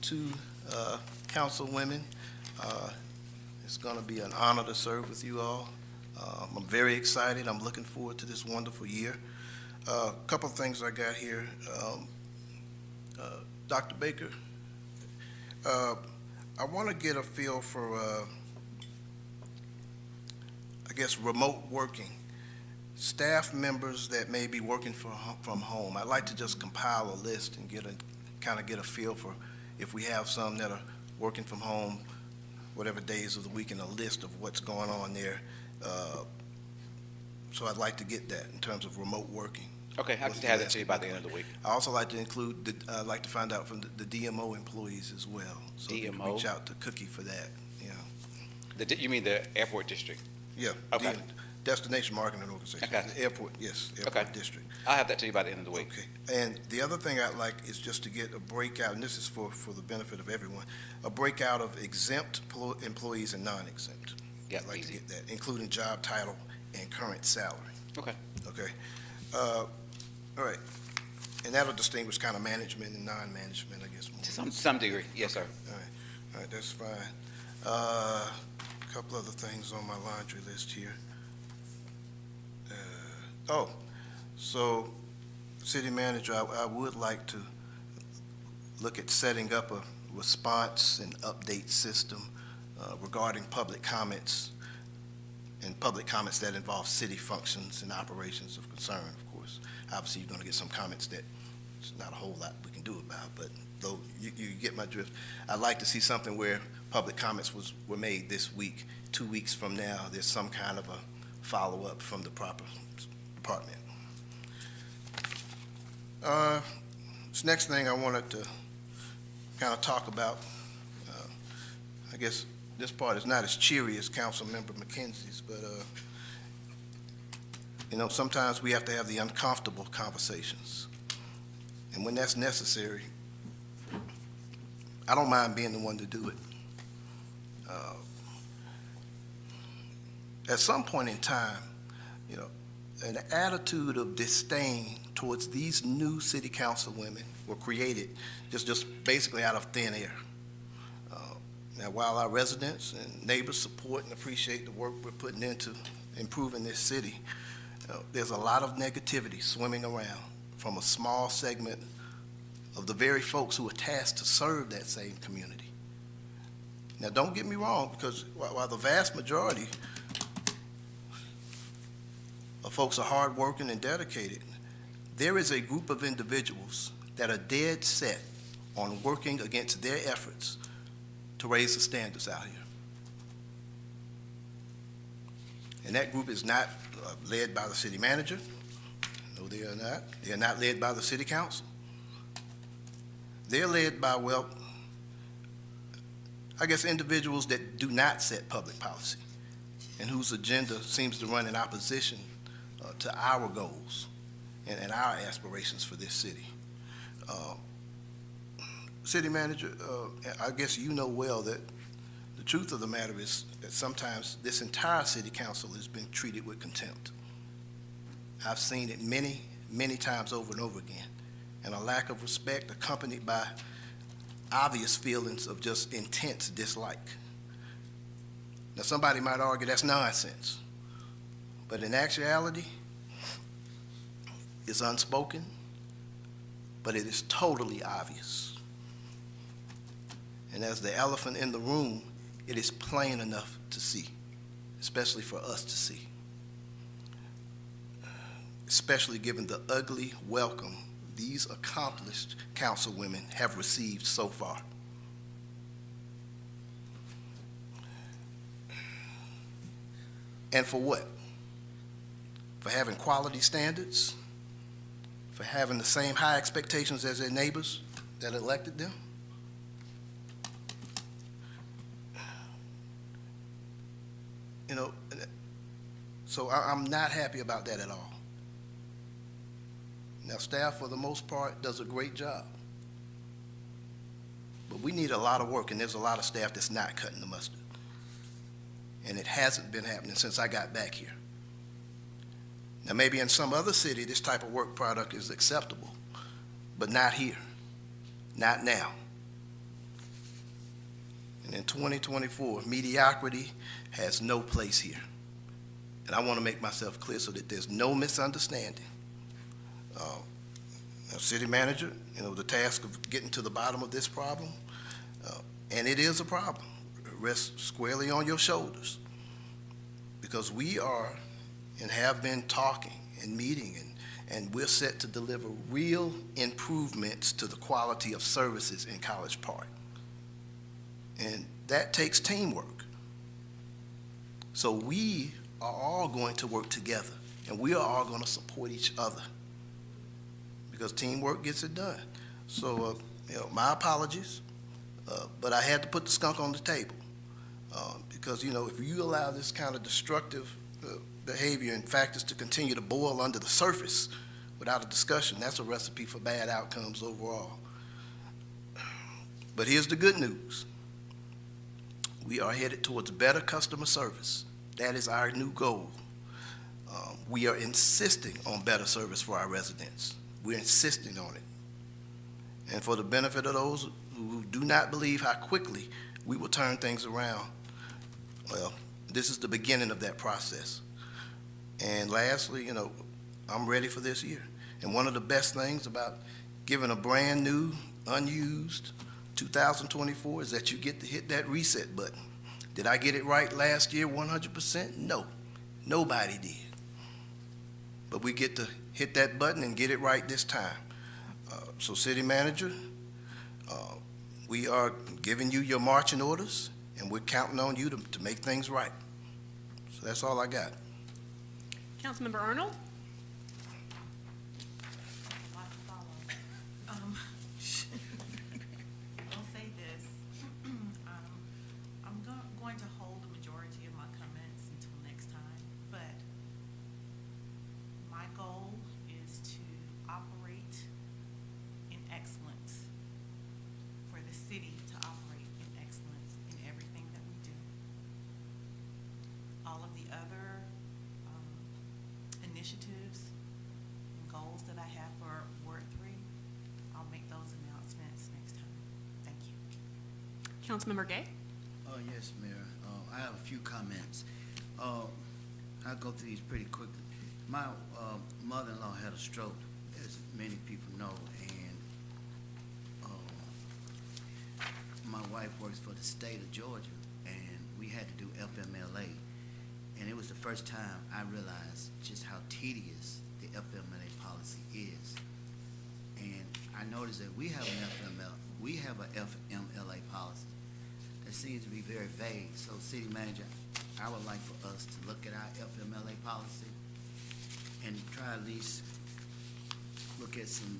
C: two councilwomen. It's going to be an honor to serve with you all. I'm very excited. I'm looking forward to this wonderful year. A couple of things I got here. Dr. Baker, I want to get a feel for, I guess, remote working. Staff members that may be working from home. I'd like to just compile a list and kind of get a feel for if we have some that are working from home, whatever days of the week, and a list of what's going on there. So I'd like to get that in terms of remote working.
T: Okay, I can have that to you by the end of the week.
C: I also like to include, I'd like to find out from the DMO employees as well. So you can reach out to Cookie for that,
T: You mean the airport district?
C: Yeah.
T: Okay.
C: Destination Marketing Organization.
T: Okay.
C: The airport, yes, airport district.
T: I'll have that to you by the end of the week.
C: Okay. And the other thing I'd like is just to get a breakout, and this is for the benefit of everyone, a breakout of exempt employees and non-exempt.
T: Yeah,
C: I'd like
T: easy.
C: to get that, including job title and current salary.
T: Okay.
C: Okay. All right. And that'll distinguish kind of management and non-management, I guess. More.
T: To some degree, yes, sir.
C: All right, that's fine. A couple other things on my laundry list here. So, City Manager, I would like to look at setting up a response and update system regarding public comments and public comments that involve city functions and operations of concern, of course. Obviously, you're going to get some comments that there's not a whole lot we can do about, but though you get my drift. I'd like to see something where public comments were made this week. 2 weeks from now, there's some kind of a follow-up from the proper department. This next thing I wanted to kind of talk about, I guess this part is not as cheery as Councilmember McKenzie's, but sometimes we have to have the uncomfortable conversations. And when that's necessary, I don't mind being the one to do it. At some point in time, an attitude of disdain towards these new city council women were created just basically out of thin air. Now, while our residents and neighbors support and appreciate the work we're putting into improving this city, there's a lot of negativity swimming around from a small segment of the very folks who are tasked to serve that same community. Now, don't get me wrong, because while the vast majority folks are hardworking and dedicated. There is a group of individuals that are dead set on working against their efforts to raise the standards out here. And that group is not led by the city manager. No, they are not. They are not led by the city council. They're led by, well, I guess individuals that do not set public policy and whose agenda seems to run in opposition to our goals and our aspirations for this city. City manager, I guess you know well that the truth of the matter is that sometimes this entire city council has been treated with contempt. I've seen it many, many times over and over again, and a lack of respect accompanied by obvious feelings of just intense dislike. Now, somebody might argue that's nonsense, but in actuality, it's unspoken, but it is totally obvious. And as the elephant in the room, it is plain enough to see, especially for us to see, especially given the ugly welcome these accomplished councilwomen have received so far. And for what? For having quality standards? For having the same high expectations as their neighbors that elected them? You know, so I'm not happy about that at all. Now, staff, for the most part, does a great job. But we need a lot of work, and there's a lot of staff that's not cutting the mustard. And it hasn't been happening since I got back here. Now, maybe in some other city, this type of work product is acceptable, but not here, not now. And in 2024, mediocrity has no place here. And I want to make myself clear so that there's no misunderstanding. City manager, you know, the task of getting to the bottom of this problem, and it is a problem, rests squarely on your shoulders, because we are and have been talking and meeting, and we're set to deliver real improvements to the quality of services in College Park. And that takes teamwork. So we are all going to work together, and we are all going to support each other, because teamwork gets it done. So, you know, my apologies, but I had to put the skunk on the table, because, you know, if you allow this kind of destructive behavior and factors to continue to boil under the surface without a discussion, that's a recipe for bad outcomes overall. But here's the good news. We are headed towards better customer service. That is our new goal. We are insisting on better service for our residents. We're insisting on it. And for the benefit of those who do not believe how quickly we will turn things around, well, this is the beginning of that process. And lastly, you know, I'm ready for this year. And one of the best things about giving a brand new, unused 2024 is that you get to hit that reset button. Did I get it right last year 100%? No, nobody did. But we get to hit that button and get it right this time. So city manager, we are giving you your marching orders, and we're counting on you to make things right. So that's all I got.
A: Councilmember Arnold?
Q: I'll say this. I'm going to hold the majority of my comments until next time, but my goal is to operate in excellence, for the city to operate in excellence in everything that we do. All of the other initiatives and goals that I have for Ward 3, I'll make those announcements next time. Thank you.
A: Councilmember Gay?
E: Yes, Mayor. I have a few comments. I'll go through these pretty quickly. My mother-in-law had a stroke, as many people know, and my wife works for the state of Georgia, and we had to do FMLA. And it was the first time I realized just how tedious the FMLA policy is. And I noticed that we have a FMLA policy that seems to be very vague. So, City Manager, I would like for us to look at our FMLA policy and try at least look at some,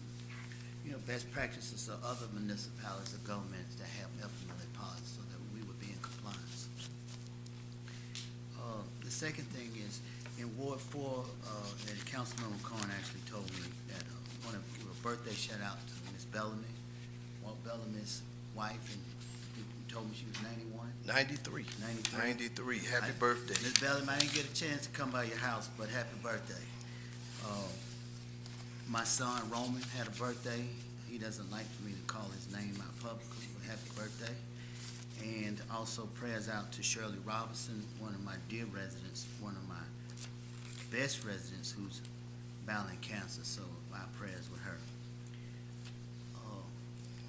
E: best practices of other municipalities or governments that have FMLA policies so that we would be in compliance. The second thing is, in Ward 4, and Councilmember Corn actually told me that I want to give a birthday shout out to Miss Bellamy, Walt Bellamy's wife, and you told me she was 91?
C: 93. 93. Happy birthday.
E: Miss Bellamy, I didn't get a chance to come by your house, but happy birthday. My son Roman had a birthday. He doesn't like for me to call his name out publicly, but happy birthday. And also prayers out to Shirley Robinson, one of my dear residents, one of my best residents who's battling cancer, so my prayers with her.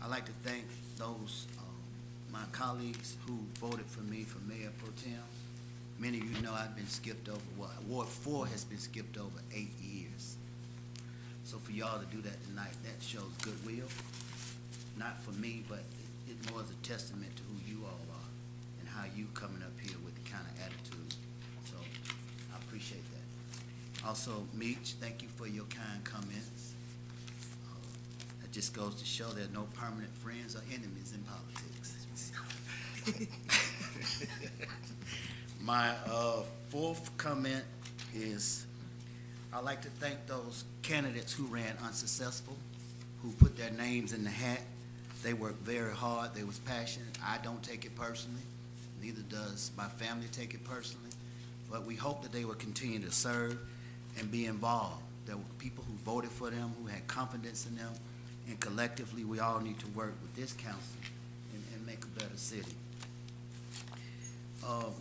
E: I'd like to thank those, my colleagues who voted for me for Mayor Pro Tem. Many of you know I've been skipped over, Ward 4 has been skipped over 8 years. So for y'all to do that tonight, that shows goodwill, not for me, but it more is a testament to who you all are and how you coming up here with the kind of attitude. So I appreciate that. Also, Meech, thank you for your kind comments. It just goes to show there are no permanent friends or enemies in politics. My fourth comment is I'd like to thank those candidates who ran unsuccessful, who put their names in the hat. They worked very hard. They was passionate. I don't take it personally. Neither does my family take it personally. But we hope that they will continue to serve and be involved. There were people who voted for them, who had confidence in them, and collectively we all need to work with this council and make a better city.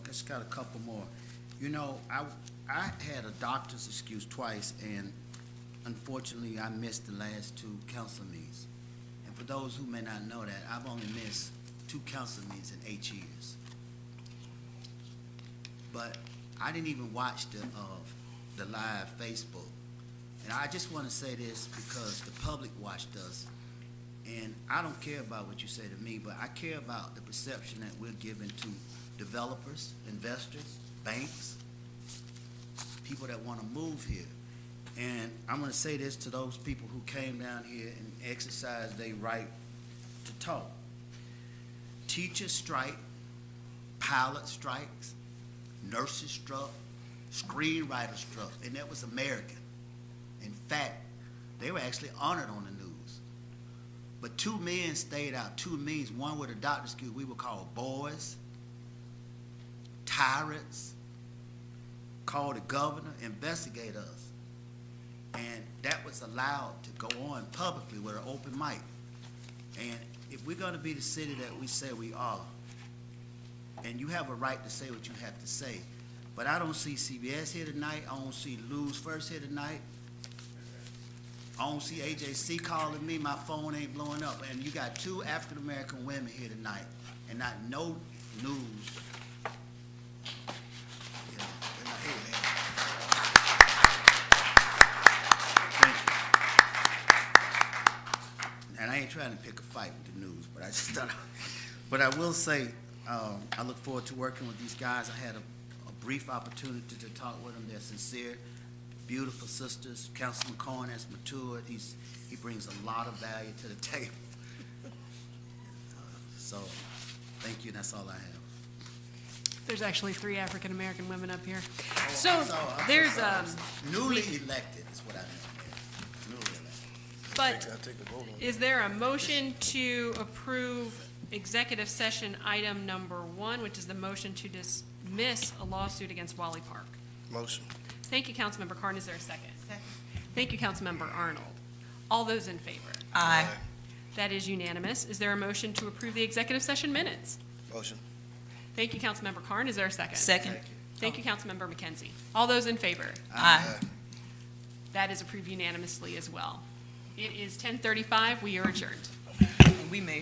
E: Just got a couple more. I had a doctor's excuse twice, and unfortunately I missed the last 2 council meetings. And for those who may not know that, I've only missed 2 council meetings in 8 years. But I didn't even watch the live Facebook. And I just want to say this because the public watched us. And I don't care about what you say to me, but I care about the perception that we're giving to developers, investors, banks, people that want to move here. And I'm going to say this to those people who came down here and exercised their right to talk. Teachers strike, pilot strikes, nurses struck, screenwriters struck, and that was American. In fact, they were actually honored on the news. But 2 men stayed out, 2 men, one with a doctor's excuse, we were called boys, tyrants, called the governor, investigate us. And that was allowed to go on publicly with an open mic. And if we're going to be the city that we say we are, and you have a right to say what you have to say, but I don't see CBS here tonight, I don't see Lose First here tonight, I don't see AJC calling me, my phone ain't blowing up, and you got 2 African-American women here tonight, and not no news. And I ain't trying to pick a fight with the news, but I just thought, but I will say, I look forward to working with these guys. I had a brief opportunity to talk with them. They're sincere, beautiful sisters. Councilman Cohen has matured. He brings a lot of value to the table. So, thank you. That's all I have.
A: There's actually 3 African-American women up here. So there's
E: newly elected is what I meant.
A: But is there a motion to approve executive session item number 1, which is the motion to dismiss a lawsuit against Wally Park?
C: Motion.
A: Thank you, Councilmember Carn. Is there a second?
W: Second.
A: Thank you, Councilmember Arnold. All those in favor?
V: Aye.
A: That is unanimous. Is there a motion to approve the executive session minutes?
C: Motion.
A: Thank you, Councilmember Carn. Is there a second?
V: Second.
A: Thank you, Councilmember McKenzie. All those in favor?
V: Aye.
A: That is approved unanimously as well. It is 10:35. We are adjourned.
V: And we made